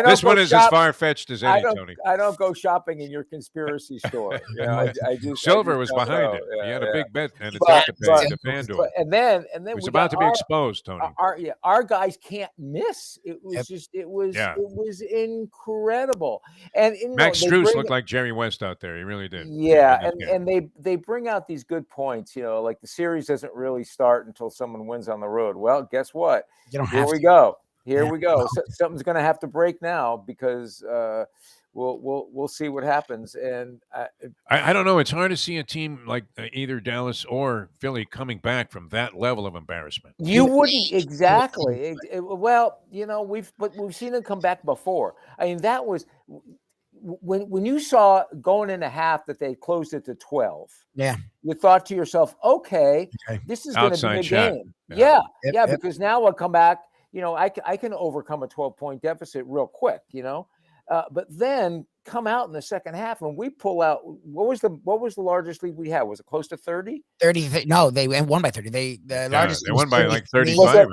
this one is as far fetched as any, Tony. I don't go shopping in your conspiracy store. You know, Silver was behind it. He had a big bet and it's at the FanDuel. And then it was about to be exposed, Tony. Our guys can't miss. It was just it was incredible. And Max Strus looked like Jerry West out there. He really did. Yeah, and they bring out these good points, like the series doesn't really start until someone wins on the road. Well, guess what? Here we go. So, something's going to have to break now because we'll see what happens. And I don't know. It's hard to see a team like either Dallas or Philly coming back from that level of embarrassment. You wouldn't exactly. Well, we've seen them come back before. I mean, that was. When you saw going into half that they closed it to 12, you thought to yourself, okay. This is going to be a game. Yeah. Because now I'll come back. I can overcome a 12-point deficit real quick. But then come out in the second half and we pull out. What was the largest lead we had? Was it close to 30? 30. No, they won by 30. The largest. They won by like 35.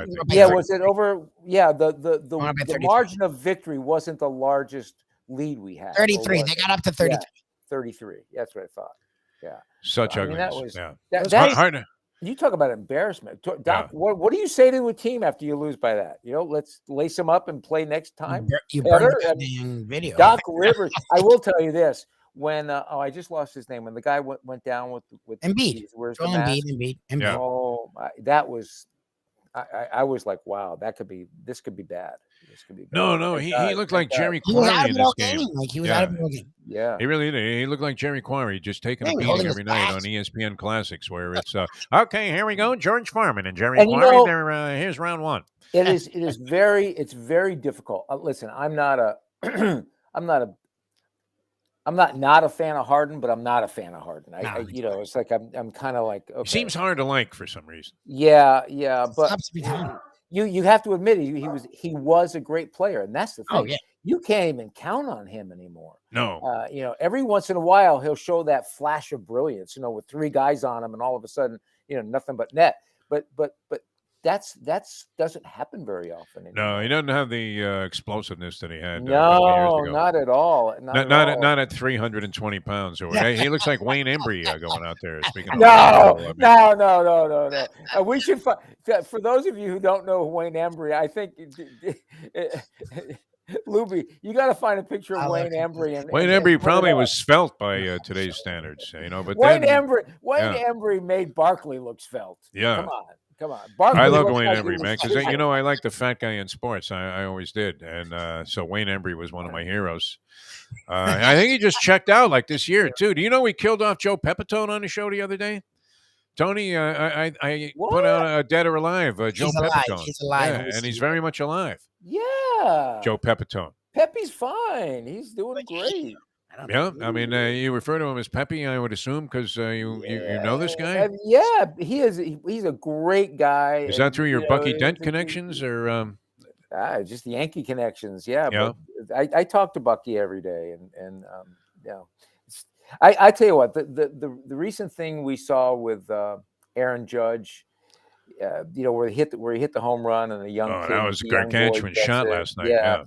Was it over? Yeah. The margin of victory wasn't the largest lead we had. 33. They got up to 33. 33. That's what I thought. Yeah. Such ugliness. That's hard. You talk about embarrassment. Doc, what do you say to a team after you lose by that? Let's lace them up and play next time. You burn the video. Doc Rivers. I will tell you this. When I just lost his name. When the guy went down with Embiid. Where's the Embiid. Yeah. Oh, that was. I was like, wow, this could be bad. No, he looked like Jerry He was Quarry out in of this the game. Like he was out of the game. Yeah, he really did. He looked like Jerry Quarry, just taking a beating every night on ESPN Classics, where it's okay. Here we go, George Foreman and Jerry Quarry. Here's round one. It's very difficult. Listen, I'm not a fan of Harden, but I'm not a fan of Harden. It's like I'm kind of like, okay. He seems hard to like for some reason. Yeah, but you have to admit he was a great player, and that's the thing. Oh, yeah. You can't even count on him anymore. No. Every once in a while he'll show that flash of brilliance, with three guys on him, and all of a sudden, nothing but net. But that's doesn't happen very often anymore. No, he doesn't have the explosiveness that he had. No, not at all. Not at 320 pounds. He looks like Wayne Embry going out there. Speaking of No. We should for those of you who don't know Wayne Embry, I think Lubie, you got to find a picture of Wayne Embry. Wayne Embry probably was svelte by today's standards, But Wayne Embry made Barkley look svelte. Yeah. Come on. Barkley I love Wayne Embry, man, because I like the fat guy in sports. I always did, and so Wayne Embry was one of my heroes. I think he just checked out like this year too. Do you know we killed off Joe Pepitone on the show the other day? Tony, I put out a Dead or Alive. Joe Pepitone. He's alive. Yeah, and he's very much alive. Yeah. Joe Pepitone. Pepe's fine. He's doing great. Yeah, I mean, you refer to him as Pepe, I would assume, because you know this guy. Yeah, he is. He's a great guy. Is that through your Bucky Dent connections, or just the Yankee connections? Yeah. But I talk to Bucky every day, and I tell you what, the recent thing we saw with Aaron Judge, where he hit the home run and a young kid, that was a gargantuan shot last night. Yeah.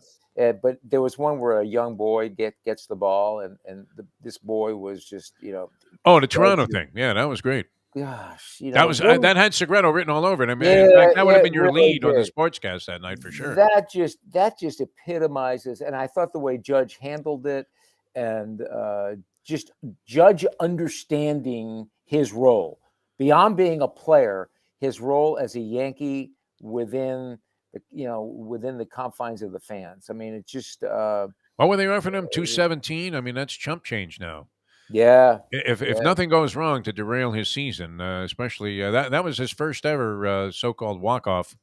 But there was one where a young boy gets the ball, and this boy was just, the Toronto thing. Yeah, that was great. Gosh, that had Segredo written all over it. I mean, that would have been your lead on the sportscast that night for sure. That just epitomizes, and I thought the way Judge handled it, and just Judge understanding his role beyond being a player, his role as a Yankee within the confines of the fans. I mean, it's just. What were they offering him? 217. I mean, that's chump change now. Yeah. If nothing goes wrong to derail his season, especially that was his first ever so-called walk-off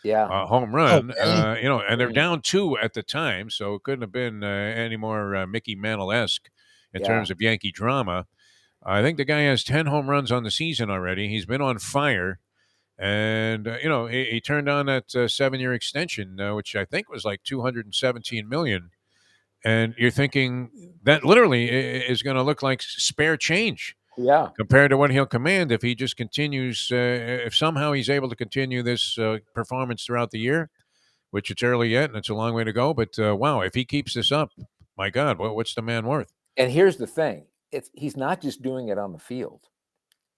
Yeah. home Oh, run. really? And they're Mm. down 2 at the time, so it couldn't have been any more Mickey Mantle-esque in Yeah. terms of Yankee drama. I think the guy has 10 home runs on the season already. He's been on fire. And he turned on that 7-year extension, which I think was like 217 million. And you're thinking that literally is going to look like spare change Yeah. compared to what he'll command if he just continues. If somehow he's able to continue this performance throughout the year, which it's early yet and it's a long way to go. But wow, if he keeps this up, my God, what's the man worth? And here's the thing: he's not just doing it on the field;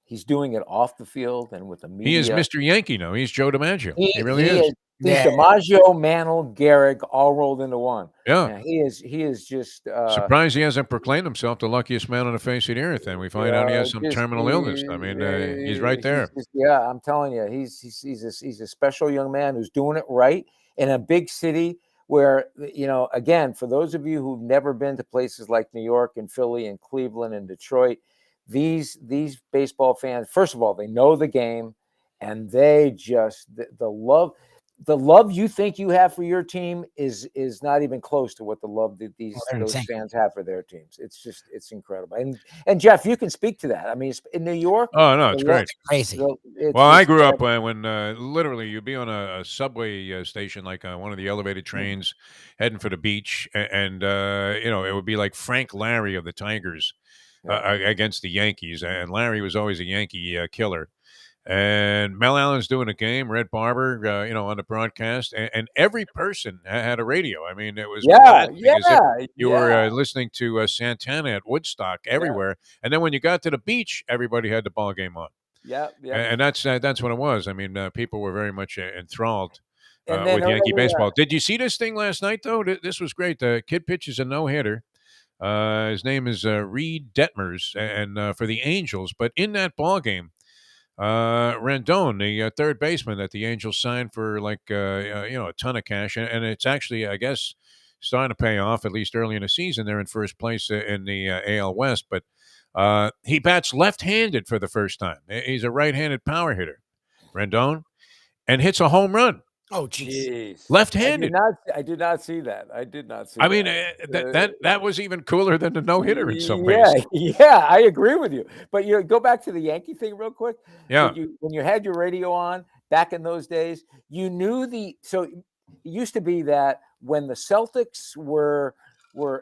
he's doing it off the field and with the He is media. Mr. Yankee now. He's Joe DiMaggio. He He really is. He's Yeah. DiMaggio, Mantle, Garrick, all rolled into one. Yeah. Man, he is just Surprised he hasn't proclaimed himself the luckiest man on the face of the earth, and we find out he has some terminal illness. I mean, he's right there. Yeah, I'm telling you, he's a special young man who's doing it right in a big city where, again, for those of you who've never been to places like New York and Philly and Cleveland and Detroit, these baseball fans, first of all, they know the game, and they just the love you think you have for your team is not even close to what the love that those fans have for their teams. It's incredible. And Jeff, you can speak to that. I mean, in New York. Oh no, it's great. Crazy. Well, I grew up when literally you'd be on a subway station, like one of the elevated trains, heading for the beach, and it would be like Frank Larry of the Tigers against the Yankees, and Larry was always a Yankee killer. And Mel Allen's doing a game, Red Barber, on the broadcast, and every person had a radio. I mean, it was you were listening to Santana at Woodstock everywhere, and then when you got to the beach, everybody had the ball game on. Yeah. And that's what it was. I mean, people were very much enthralled And with Yankee baseball. Did you see this thing last night, though? This was great. The kid pitches a no-hitter. His name is Reed Detmers, and for the Angels. But in that ball game, Rendon, the third baseman that the Angels signed for like a ton of cash, and it's actually, I guess, starting to pay off. At least early in the season, they're in first place in the AL West. But he bats left-handed for the first time. He's a right-handed power hitter, Rendon, and hits a home run. Oh, jeez. Left-handed. I did not see that. I did not see. I mean, that was even cooler than the no-hitter in some ways. Yeah, I agree with you. But go back to the Yankee thing real quick. Yeah. When you had your radio on back in those days, you knew so it used to be that when the Celtics were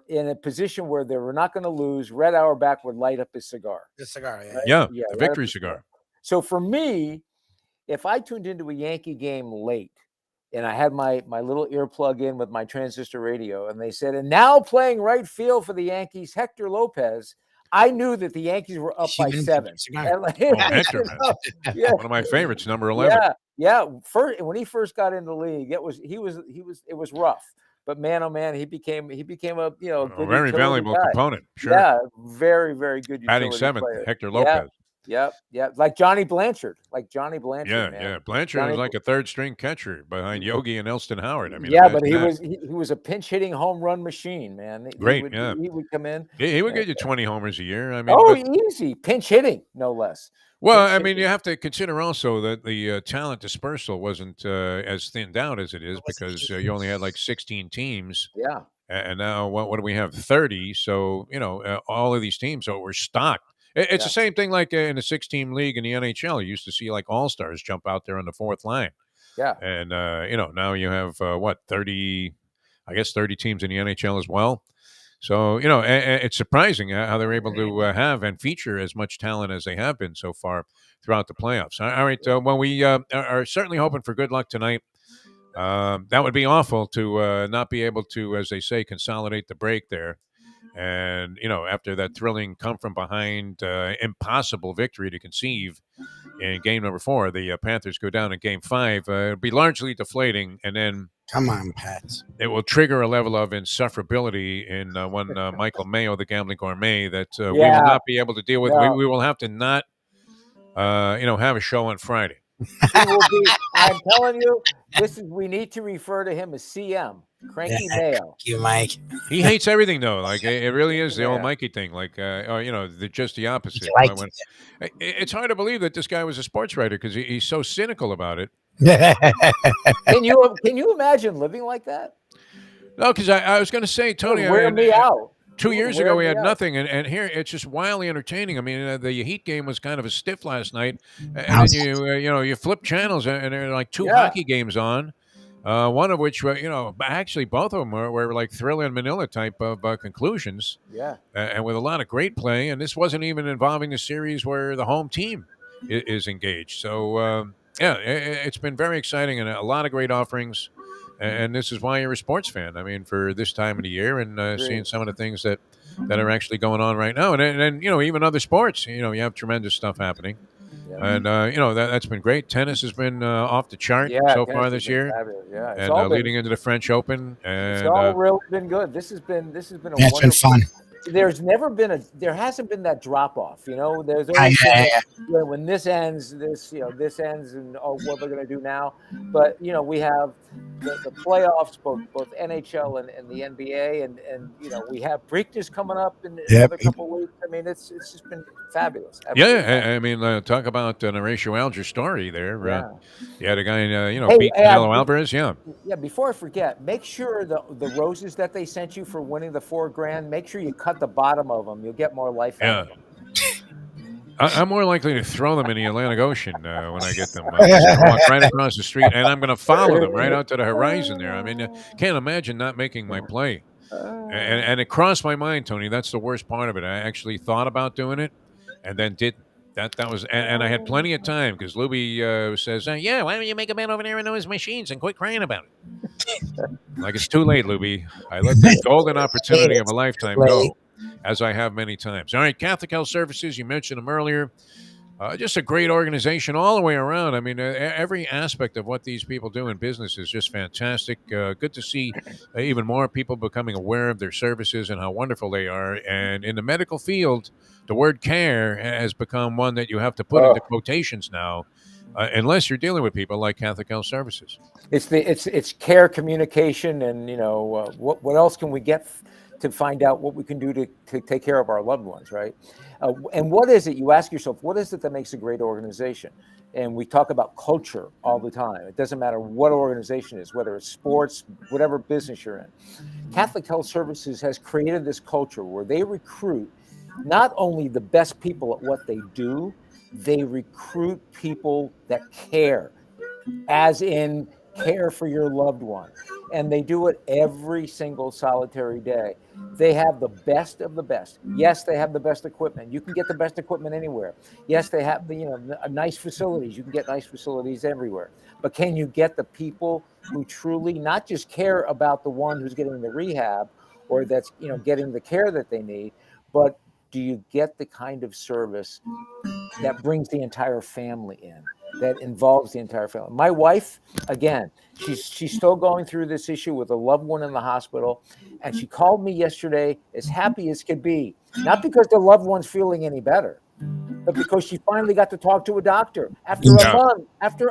in a position where they were not going to lose, Red Auerbach would light up his cigar. The cigar, Yeah, the victory cigar. So for me, if I tuned into a Yankee game late, and I had my little earplug in with my transistor radio, and they said, and now playing right field for the Yankees, Hector Lopez, I knew that the Yankees were up by 7. Hector, man. One of my favorites, number 11. Yeah. When he first got in the league, it was rough. But man, oh man, he became a good very valuable guy. component. Sure. Yeah, very, very good. Batting 7th, player. Hector Lopez. Yeah, like Johnny Blanchard. Yeah. Blanchard was like a third string catcher behind Yogi and Elston Howard. I mean, but he was a pinch hitting home run machine, man. Great, he would come in. He would get you 20 homers a year. I mean, easy pinch hitting, no less. Well, I mean, you have to consider also that the talent dispersal wasn't as thinned out as it is because you only had like 16 teams. Yeah. And now what do we have? 30. So, all of these teams were stocked. It's the same thing like in a 6-team league in the NHL. You used to see like all-stars jump out there on the fourth line. Yeah. And, now you have 30 teams in the NHL as well. So, it's surprising how they're able to have and feature as much talent as they have been so far throughout the playoffs. All right. Well, we are certainly hoping for good luck tonight. That would be awful to not be able to, as they say, consolidate the break there. And, after that thrilling come from behind, impossible victory to conceive in game number 4, the Panthers go down in game 5. It'll be largely deflating. And then come on, Pats. It will trigger a level of insufferability in one Michael Mayo, the gambling gourmet, that we will not be able to deal with. We will have to not, have a show on Friday. I'm telling you, we need to refer to him as CM. Cranky Mayo. Thank you, Mike. He hates everything, though. Like it really is the old Mikey thing. Like, just the opposite. It's hard to believe that this guy was a sports writer because he's so cynical about it. Can you imagine living like that? No, because I was going to say, Tony, Wear me out. 2 years Wear ago, we me had out. nothing, and here it's just wildly entertaining. I mean, the Heat game was kind of a stiff last night, and then you flip channels, and there are like two Yeah. hockey games on, one of which actually both of them were like Thriller and Manila type of conclusions, Yeah. and with a lot of great play. And this wasn't even involving the series where the home team is engaged. So it's been very exciting and a lot of great offerings. And this is why you're a sports fan. I mean, for this time of the year and seeing some of the things that are actually going on right now, and then even other sports. You have tremendous stuff happening, and that's been great. Tennis has been off the chart so far this year, Yeah, it's and all leading into the French Open, it's and all really been good. This has been a That's been wonderful. fun. There hasn't been that drop off. There's always been when this ends, this ends, and what they're going to do now. But we have the playoffs, both NHL and the NBA, and we have Preakness coming up in another couple of weeks. I mean, it's just been fabulous. I mean, talk about an Horatio Alger story there. You had a guy, beat Hey, Canelo Alvarez. Yeah. Yeah, before I forget, make sure the roses that they sent you for winning the $4,000, make sure you cut the bottom of them. You'll get more life out of them. I'm more likely to throw them in the Atlantic Ocean when I get them. I'm just going to walk right across the street, and I'm going to follow them right out to the horizon there. I mean, can't imagine not making my play. And it crossed my mind, Tony. That's the worst part of it. I actually thought about doing it and then didn't. That was, and I had plenty of time because Lubie says, "Yeah, why don't you make a bet over there in those machines and quit crying about it?" Like it's too late, Lubie. I let the golden opportunity of a lifetime go, as I have many times. All right, Catholic Health Services. You mentioned them earlier. Just a great organization all the way around. I mean, every aspect of what these people do in business is just fantastic. Good to see even more people becoming aware of their services and how wonderful they are. And in the medical field, the word care has become one that you have to put into quotations now, unless you're dealing with people like Catholic Health Services. It's care, communication, and what else can we get to find out what we can do to take care of our loved ones, right? And what is it, you ask yourself, what is it that makes a great organization? And we talk about culture all the time. It doesn't matter what organization it is, whether it's sports, whatever business you're in. Catholic Health Services has created this culture where they recruit not only the best people at what they do, they recruit people that care, as in care for your loved one. And they do it every single solitary day. They have the best of the best. Yes, they have the best equipment. You can get the best equipment anywhere. Yes, they have nice facilities. You can get nice facilities everywhere. But can you get the people who truly not just care about the one who's getting the rehab or that's getting the care that they need, but do you get the kind of service that brings the entire family in, that involves the entire family? My wife, again, she's still going through this issue with a loved one in the hospital, and she called me yesterday as happy as could be, not because the loved one's feeling any better, but because she finally got to talk to a doctor after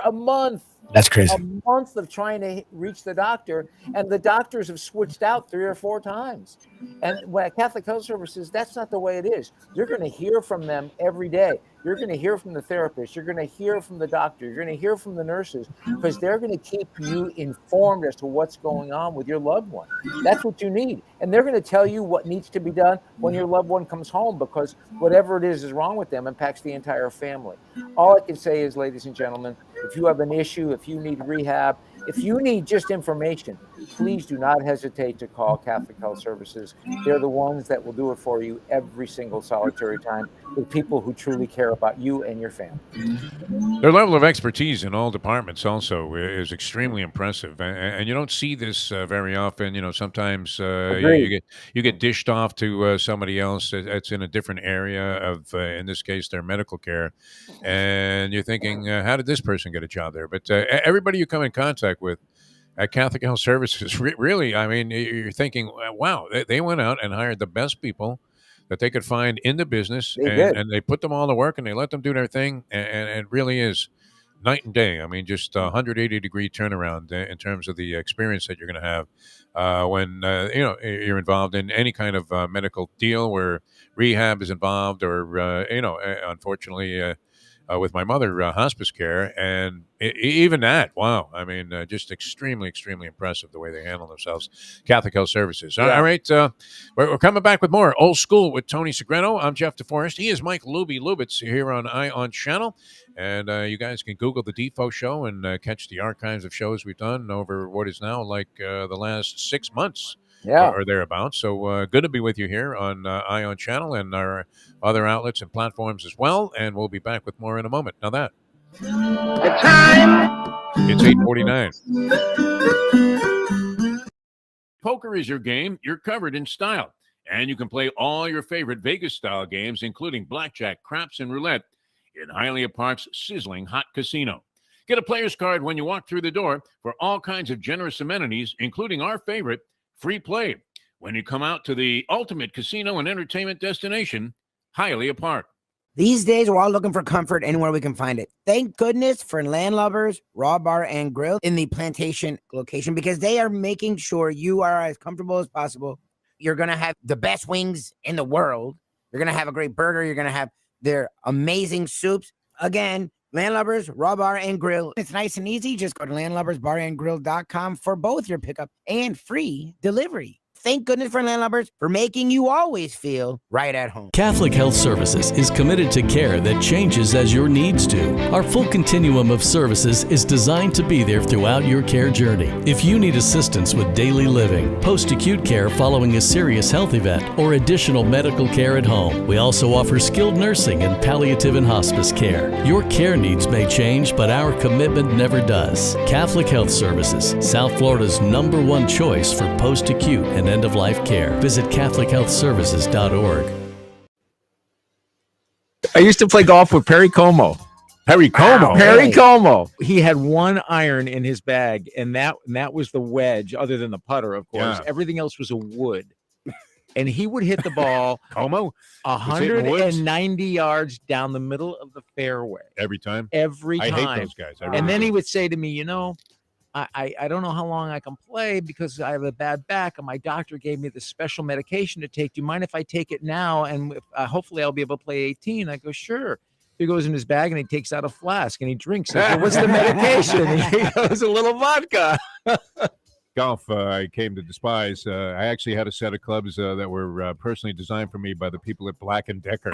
a month. That's crazy. A month of trying to reach the doctor, and the doctors have switched out 3 or 4 times. And at Catholic Health Services, that's not the way it is. You're going to hear from them every day. You're going to hear from the therapist. You're going to hear from the doctor. You're going to hear from the nurses, because they're going to keep you informed as to what's going on with your loved one. That's what you need. And they're going to tell you what needs to be done when your loved one comes home, because whatever it is wrong with them impacts the entire family. All I can say is, ladies and gentlemen, if you have an issue, if you need rehab, if you need just information, please do not hesitate to call Catholic Health Services. They're the ones that will do it for you every single solitary time, with people who truly care about you and your family. Their level of expertise in all departments also is extremely impressive, and you don't see this very often. Sometimes you get dished off to somebody else that's in a different area of, in this case, their medical care, and you're thinking, how did this person get a job there? But everybody you come in contact with at Catholic Health Services, really, I mean, you're thinking, wow, they went out and hired the best people that they could find in the business, and they put them all to work, and they let them do their thing, and it really is night and day. I mean, just 180-degree turnaround in terms of the experience that you're going to have when you're involved in any kind of medical deal where rehab is involved, or unfortunately, with my mother, hospice care, and even that, wow! I mean, just extremely, extremely impressive the way they handle themselves. Catholic Health Services. All right, we're coming back with more Old School with Tony Segreto. I'm Jeff Deforrest. He is Mike Lubitz here on On Channel, and you guys can Google the Defo Show and catch the archives of shows we've done over what is now like the last 6 months. Or thereabouts. So good to be with you here on On Channel and our other outlets and platforms as well. And we'll be back with more in a moment. Now that The time. it's 8:49. Poker is your game. You're covered in style, and you can play all your favorite Vegas-style games, including blackjack, craps, and roulette, in Hialeah Park's sizzling hot casino. Get a player's card when you walk through the door for all kinds of generous amenities, including our favorite, free play, when you come out to the ultimate casino and entertainment destination, Hialeah Park. These days, we're all looking for comfort anywhere we can find it. Thank goodness for Landlubbers Raw Bar and Grill in the Plantation location, because they are making sure you are as comfortable as possible. You're going to have the best wings in the world. You're going to have a great burger. You're going to have their amazing soups. Again, Landlubbers Raw Bar and Grill. It's nice and easy. Just go to landlubbersbarandgrill.com for both your pickup and free delivery. Thank goodness for Landlubbers for making you always feel right at home. Catholic Health Services is committed to care that changes as your needs do. Our full continuum of services is designed to be there throughout your care journey. If you need assistance with daily living, post-acute care following a serious health event, or additional medical care at home, we also offer skilled nursing and palliative and hospice care. Your care needs may change, but our commitment never does. Catholic Health Services, South Florida's #1 choice for post-acute and end-of-life care. Visit CatholicHealthServices.org. I used to play golf with Perry Como. Perry Como. Perry Como. He had one iron in his bag, and that was the wedge, other than the putter, of course. Yeah. Everything else was a wood. And he would hit the ball Como? 190 yards down the middle of the fairway. Every time? Every time. I hate those guys. I really And then do. he would say to me, you know, I don't know how long I can play because I have a bad back, and my doctor gave me this special medication to take. Do you mind if I take it now? And hopefully I'll be able to play 18. I go, sure. He goes in his bag and he takes out a flask and he drinks. I go, what's the medication? He goes, a little vodka. Golf, I came to despise. I actually had a set of clubs that were personally designed for me by the people at Black & Decker.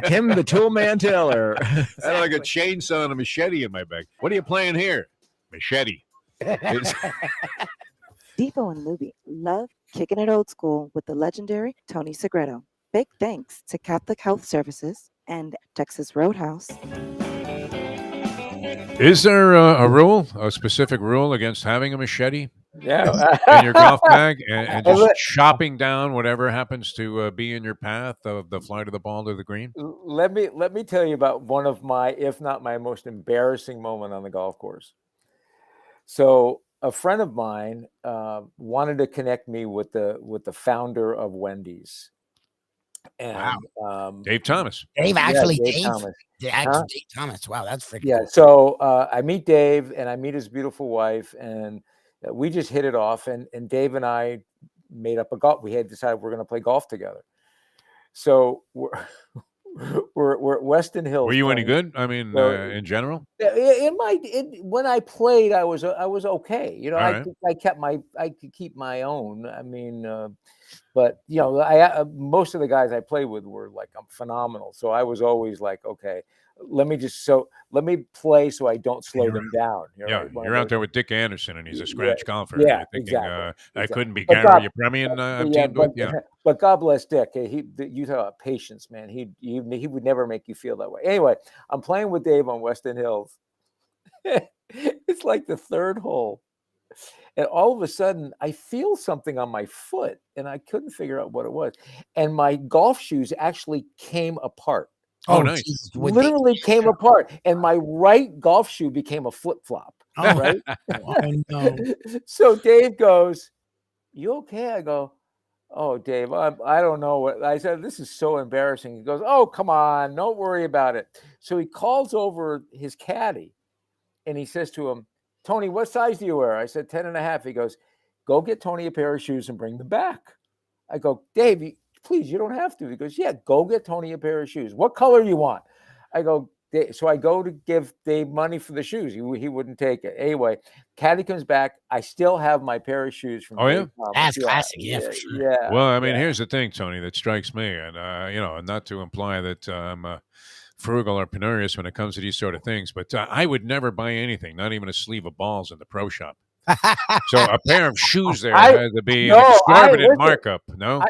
Tim the Toolman Taylor. I had like a chainsaw and a machete in my bag. What are you playing here? Machete. It's- Defo and Lubie love kicking it old school with the legendary Tony Segreto. Big thanks to Catholic Health Services and Texas Roadhouse. Is there a specific rule against having a machete Yeah. in your golf bag and just chopping down whatever happens to be in your path of the flight of the ball to the green? Let me tell you about one of my, if not my most embarrassing moment on the golf course. So a friend of mine wanted to connect me with the founder of Wendy's. And Dave Thomas. Dave, actually, Dave Dave Thomas. Dave Thomas. Wow, that's freaking Yeah. cool. So I meet Dave and I meet his beautiful wife, and we just hit it off. And Dave and I made up a golf. We had decided we're going to play golf together. So we're at Weston Hills. Were you any playing. good? I mean, So- in general? When I played, I was okay. You know, All I could keep my own. I mean, but you know, I most of the guys I played with were like phenomenal. So I was always like, okay, let me play so I don't slow them down. Yeah, you're out there with Dick Anderson, and he's a scratch golfer. Yeah, You're thinking, exactly. I couldn't be But Gary Yepremian teamed with. Yeah, but God bless Dick. You talk about patience, man. He would never make you feel that way. Anyway, I'm playing with Dave on Weston Hills. It's like the third hole. And all of a sudden, I feel something on my foot, and I couldn't figure out what it was. And my golf shoes actually came apart. Oh, nice. Jesus, Literally came apart, and my right golf shoe became a flip-flop. Right? Oh, no. So Dave goes, "You okay?" I go, "Oh, Dave, I don't know what." I said, "This is so embarrassing." He goes, "Oh, come on, don't worry about it." So he calls over his caddy, and he says to him, "Tony, what size do you wear?" I said 10.5. He goes, "Go get Tony a pair of shoes and bring them back." I go, "Dave, please, you don't have to." He goes, "Yeah, go get Tony a pair of shoes. What color you want?" I go, so I go to give Dave money for the shoes. He wouldn't take it. Anyway, Caddy comes back. I still have my pair of shoes from Oh, yeah? Dave Thomas. That's classic. Yeah, for sure. Yeah. Well, I mean, here's the thing, Tony, that strikes me, and not to imply that I'm frugal or penurious when it comes to these sort of things, but I would never buy anything, not even a sleeve of balls in the pro shop. So a pair of shoes there had to be an exorbitant markup. No,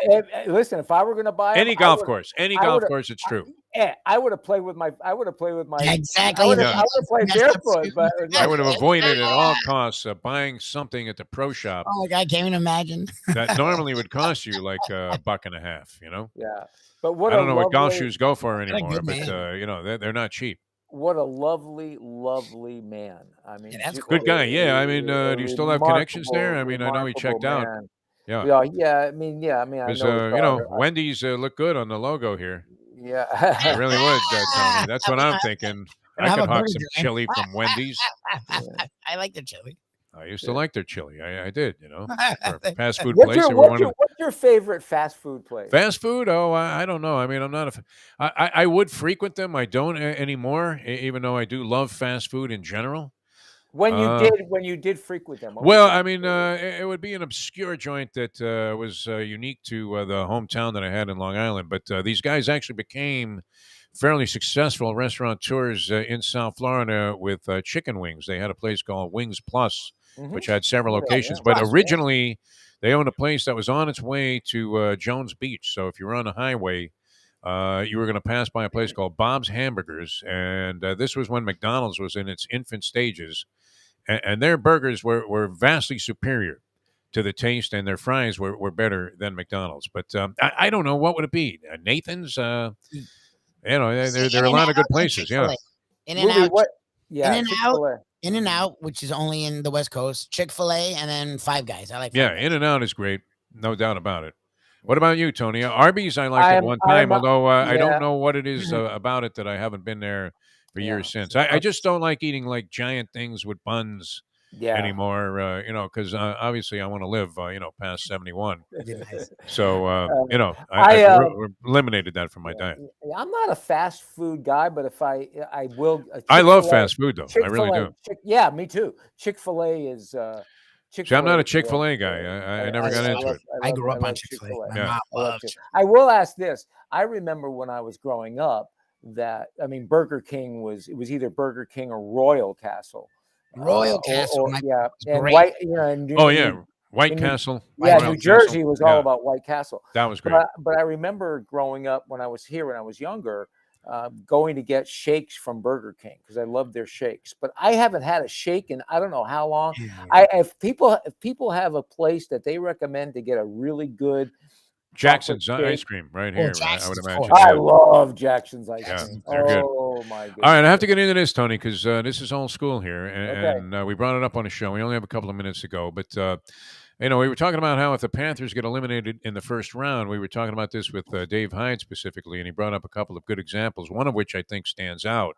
listen, if I were going to buy any golf course, it's true. I would have played with my. Exactly. I would have played barefoot, but I would have avoided at all costs buying something at the pro shop. Oh my God, can't even imagine. That normally would cost you like $1.50. You know. Yeah, but what I don't know what golf shoes go for What a anymore, good but they're not cheap. What a lovely, lovely man. I mean, that's Good guy. Yeah, I mean, do you still have connections there? I mean, I know he checked out. Yeah. I mean, I Because know. Wendy's look good on the logo here. Yeah, I really would, Tony. That's what I'm thinking. I could hawk some chili from Wendy's. I like the chili. I used to like their chili. I did, for a fast food what's place. Your favorite fast food place? Fast food? Oh, I don't know. I mean, I'm not I would frequent them. I don't anymore, even though I do love fast food in general. When you did frequent them? Well, I mean, it would be an obscure joint that was unique to the hometown that I had in Long Island. But these guys actually became fairly successful restaurateurs in South Florida with chicken wings. They had a place called Wings Plus, which had several locations. But originally, they owned a place that was on its way to Jones Beach. So if you were on the highway, you were going to pass by a place called Bob's Hamburgers. And this was when McDonald's was in its infant stages. And their burgers were vastly superior to the taste, and their fries were better than McDonald's. But I don't know. What would it be? Nathan's? There are a lot of good places. Yeah. In-N-Out. What? Yeah. In-N-Out, which is only in the West Coast. Chick-fil-A, and then Five Guys. I like Five Guys. In-N-Out is great. No doubt about it. What about you, Tony? Arby's I liked at one time, although I don't know what it is about it that I haven't been there for years since. I just don't like eating like giant things with buns anymore, because obviously I want to live, past 71. So, I eliminated that from my diet. I'm not a fast food guy, but if I will. I love fast food, though. I really do. Yeah, me too. Chick-fil-A is... See, I'm not a Chick-fil-A guy. I never got into it. I grew up on Chick-fil-A. My mom loved it. I will ask this. I remember when I was growing up Burger King was either Burger King or Royal Castle. Royal Castle. And great. White Castle. New Jersey was all about White Castle. That was great. But I remember growing up when I was younger, going to get shakes from Burger King because I loved their shakes. But I haven't had a shake in I don't know how long. If people have a place that they recommend to get a really good Jackson's ice cream right here. I would imagine. I love Jackson's ice cream. They're good. Oh my goodness! All right, I have to get into this, Tony, because this is old school here, and we brought it up on the show. We only have a couple of minutes to go, but we were talking about how if the Panthers get eliminated in the first round, we were talking about this with Dave Hyde specifically, and he brought up a couple of good examples. One of which I think stands out.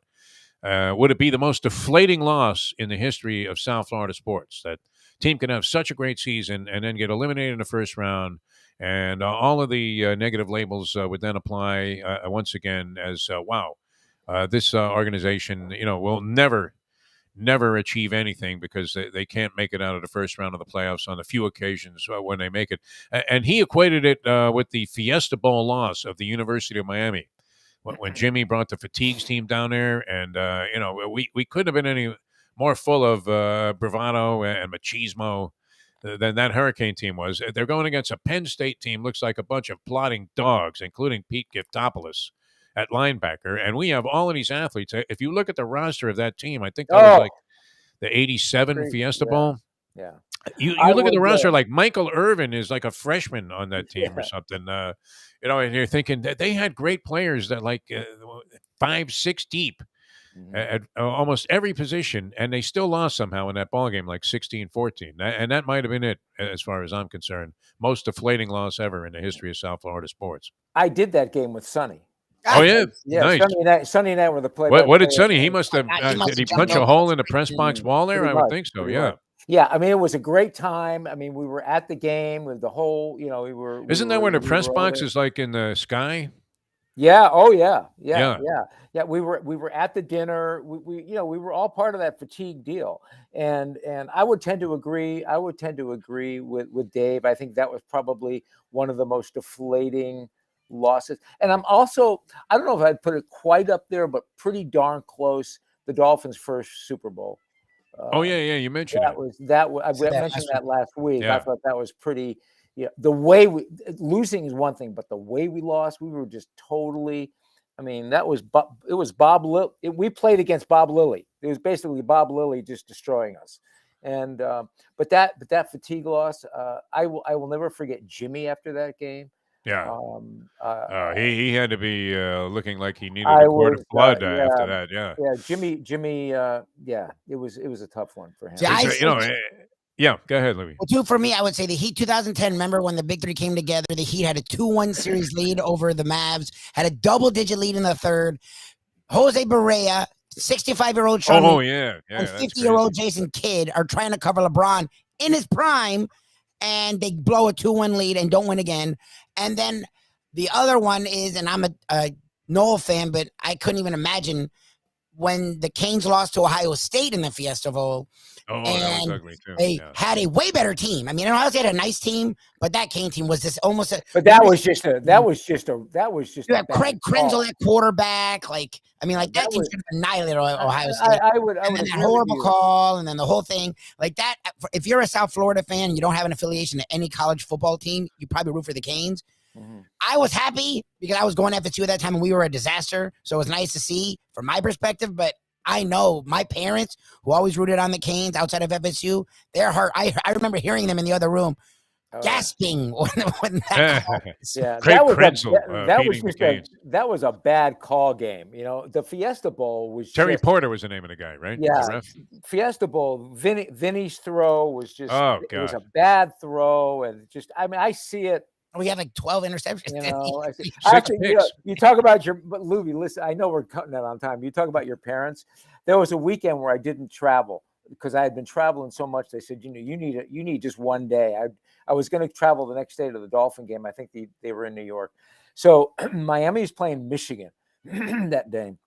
Would it be the most deflating loss in the history of South Florida sports that team can have such a great season and then get eliminated in the first round? And all of the negative labels would then apply once again as, wow, this organization, will never achieve anything because they can't make it out of the first round of the playoffs on the few occasions when they make it. And he equated it with the Fiesta Bowl loss of the University of Miami when Jimmy brought the Fatigues team down there. And, we couldn't have been any more full of bravado and machismo than that Hurricane team was. They're going against a Penn State team, looks like a bunch of plodding dogs, including Pete Giftopoulos at linebacker. And we have all of these athletes. If you look at the roster of that team, I think that was like the 87 Fiesta Bowl. Yeah. You look at the roster, like Michael Irvin is like a freshman on that team or something. And you're thinking that they had great players that 5-6 deep. At almost every position, and they still lost somehow in that ball game, like 16-14. And that might have been it, as far as I'm concerned. Most deflating loss ever in the history of South Florida sports. I did that game with Sonny. Oh, yeah? Nice. Sonny and I were the play. What did Sonny? He must have. Did he punch a hole in the press box wall there? I would think so, yeah. Yeah, I mean, it was a great time. I mean, we were at the game with the whole, we were. Isn't that where the press box is like in the sky? Yeah. Oh, yeah. Yeah. Yeah. Yeah. Yeah. We were at the dinner. We were all part of that fatigue deal. And I would tend to agree. I would tend to agree with Dave. I think that was probably one of the most deflating losses. And I'm also, I don't know if I'd put it quite up there, but pretty darn close. The Dolphins' first Super Bowl. Oh yeah, yeah. You mentioned That it. was I Said that mentioned last that last week. I Yeah. thought that was pretty. Yeah, the way losing is one thing, but the way we lost, we were just totally. I mean, it was Bob Lilly. We played against Bob Lilly. It was basically Bob Lilly just destroying us. And but that fatigue loss, I will never forget Jimmy after that game. Yeah. Uh, He had to be looking like he needed I a quart of was blood yeah. after that. Yeah. Yeah, Jimmy, yeah, it was a tough one for him. See, I It's, yeah. Go ahead, Louie. Well, two for me, I would say the Heat 2010. Remember when the Big Three came together? The Heat had a 2-1 series lead over the Mavs, had a double-digit lead in the third. Jose Barea, 65-year-old Sean Oh yeah, yeah. and That's 50-year-old crazy. Jason Kidd are trying to cover LeBron in his prime, and they blow a 2-1 lead and don't win again. And then the other one is, and I'm a Noel fan, but I couldn't even imagine when the Canes lost to Ohio State in the Fiesta Bowl. Oh, that was And ugly too. They Yeah. had a way better team. I mean, Ohio State had a nice team, but that Cane team was just almost a. But that was just a You have bad Craig call. Krenzel at quarterback. Like, I mean, like that That team was- should have annihilated Ohio State. I would And then that agree with horrible you. call, and then the whole thing like that. If you're a South Florida fan, and you don't have an affiliation to any college football team, you probably root for the Canes. Mhm. I was happy because I was going to FSU at that time, and we were a disaster. So it was nice to see from my perspective. But I know my parents, who always rooted on the Canes outside of FSU, they're hurt. I remember hearing them in the other room gasping when that call was. Yeah, Craig that was Krenzel, that was beating the just Canes. that was a bad call game. You know, the Fiesta Bowl was Terry just, Porter was the name of the guy, right? The Yeah, ref? Fiesta Bowl. Vinny's throw was just Oh, it was a God. bad throw, and just I mean I see it. We had like 12 interceptions. You know, I see, Six actually, picks. you talk about but Lubie, listen, I know we're cutting out on time. You talk about your parents. There was a weekend where I didn't travel because I had been traveling so much. They said, you need just one day. I was going to travel the next day to the Dolphin game. I think they were in New York. So Miami's playing Michigan that day.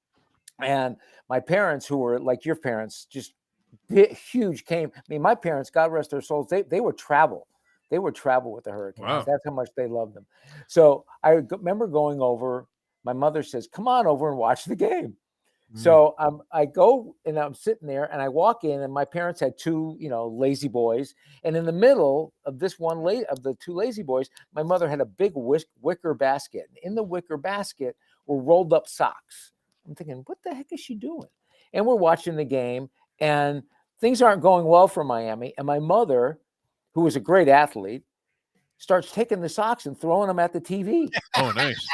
And my parents, who were like your parents, just huge came. I mean, my parents, God rest their souls, they would travel. They would travel with the Hurricanes. Wow. That's how much they loved them. So I remember going over. My mother says, "Come on over and watch the game." So I go and I'm sitting there and I walk in, and my parents had two, lazy boys. And in the middle of this one of the two lazy boys, my mother had a big wicker basket. In the wicker basket were rolled up socks. I'm thinking, what the heck is she doing? And we're watching the game, and things aren't going well for Miami. And my mother, who was a great athlete, starts taking the socks and throwing them at the TV. Oh, nice.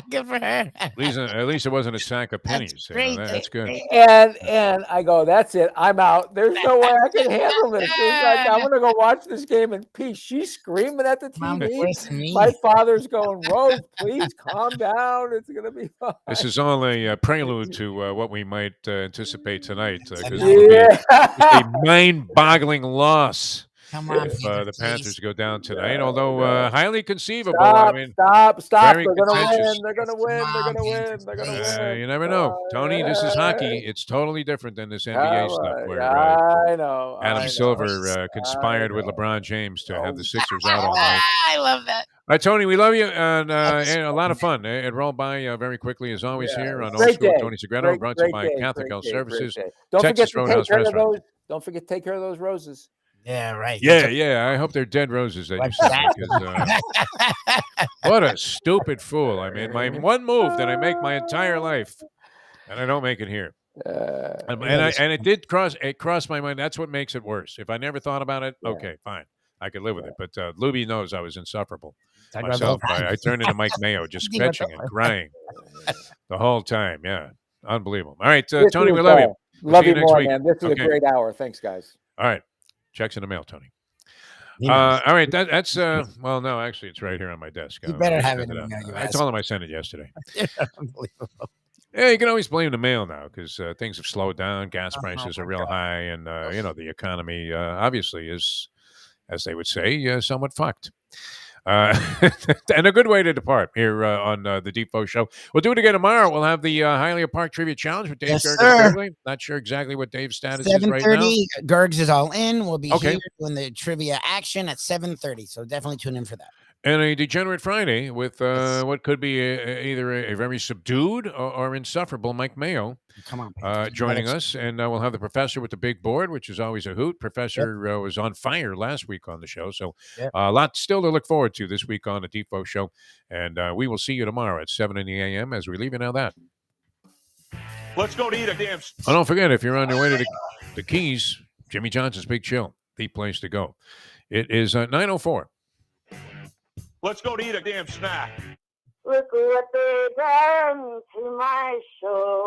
Good for her. At least it wasn't a sack of pennies. great. That's good. And I go, that's it. I'm out. There's no way I can handle this. I'm going to go watch this game in peace. She's screaming at the Mom's TV. worse than me. My father's going, Rose, please calm down. It's going to be fine. This is all a prelude to what we might anticipate tonight, because Yeah. it'll be a mind-boggling loss Come on, if Peter, the please. Panthers go down tonight. Although highly conceivable. Stop, I mean, stop. very They're going to contentious. win. They're going to win. They're going to win. They're going to win. you never know, Tony. This is hockey. It's totally different than this NBA stuff where I know. Adam I know. Silver conspired with know. LeBron James to have the Sixers out all night. I love that. All right, Tony, we love you, and a lot of fun. It rolled by very quickly, as always, here on Old Great School day. Tony Segreto, brought to you by Great day, Catholic great Health day, great Services, day. Don't Texas forget to Roadhouse take care of Restaurant. those. Don't forget to take care of those roses. Yeah, right. Yeah. I hope they're dead roses that you What's sent that? me, because what a stupid fool. I mean, my one move that I make my entire life, and I don't make it here. And it crossed my mind. That's what makes it worse. If I never thought about it, okay, fine. I could live with it. But Lubie knows I was insufferable Talk about myself. the whole time. I turned into Mike Mayo, just Talking about fetching the and crying the whole time. Yeah, unbelievable. All right, This Tony, was, we love you. We'll Love see you next more, week. man. This is Okay. a great hour. Thanks, guys. All right, checks in the mail, Tony. He knows. All right, that's well, no, actually, it's right here on my desk. You better have it Send in there, you I asshole. told him I sent it yesterday. Unbelievable. Yeah, you can always blame the mail now because things have slowed down. Gas prices are real high, and the economy obviously is, as they would say, somewhat fucked. And a good way to depart here on the Defo Show. We'll do it again tomorrow. We'll have the Hialeah Park Trivia Challenge with Dave Yes, Gergen sir. Fairley. Not sure exactly what Dave's status is right now. 7:30. Gergs is all in. We'll be Okay. here doing the trivia action at 7:30. So definitely tune in for that. And a Degenerate Friday with Yes. what could be either a very subdued or insufferable Mike Mayo Come on, Panthers. joining us. And we'll have the professor with the big board, which is always a hoot. Professor was on fire last week on the show. So a lot still to look forward to this week on the Defo Show. And we will see you tomorrow at 7 in the a.m. as we leave you now that. Let's go to eat a damn. Oh, don't forget, if you're on your way to the Keys, Jimmy Johnson's Big Chill, the place to go. It is 9:04. Let's go to eat a damn snack. Look what they done to my show.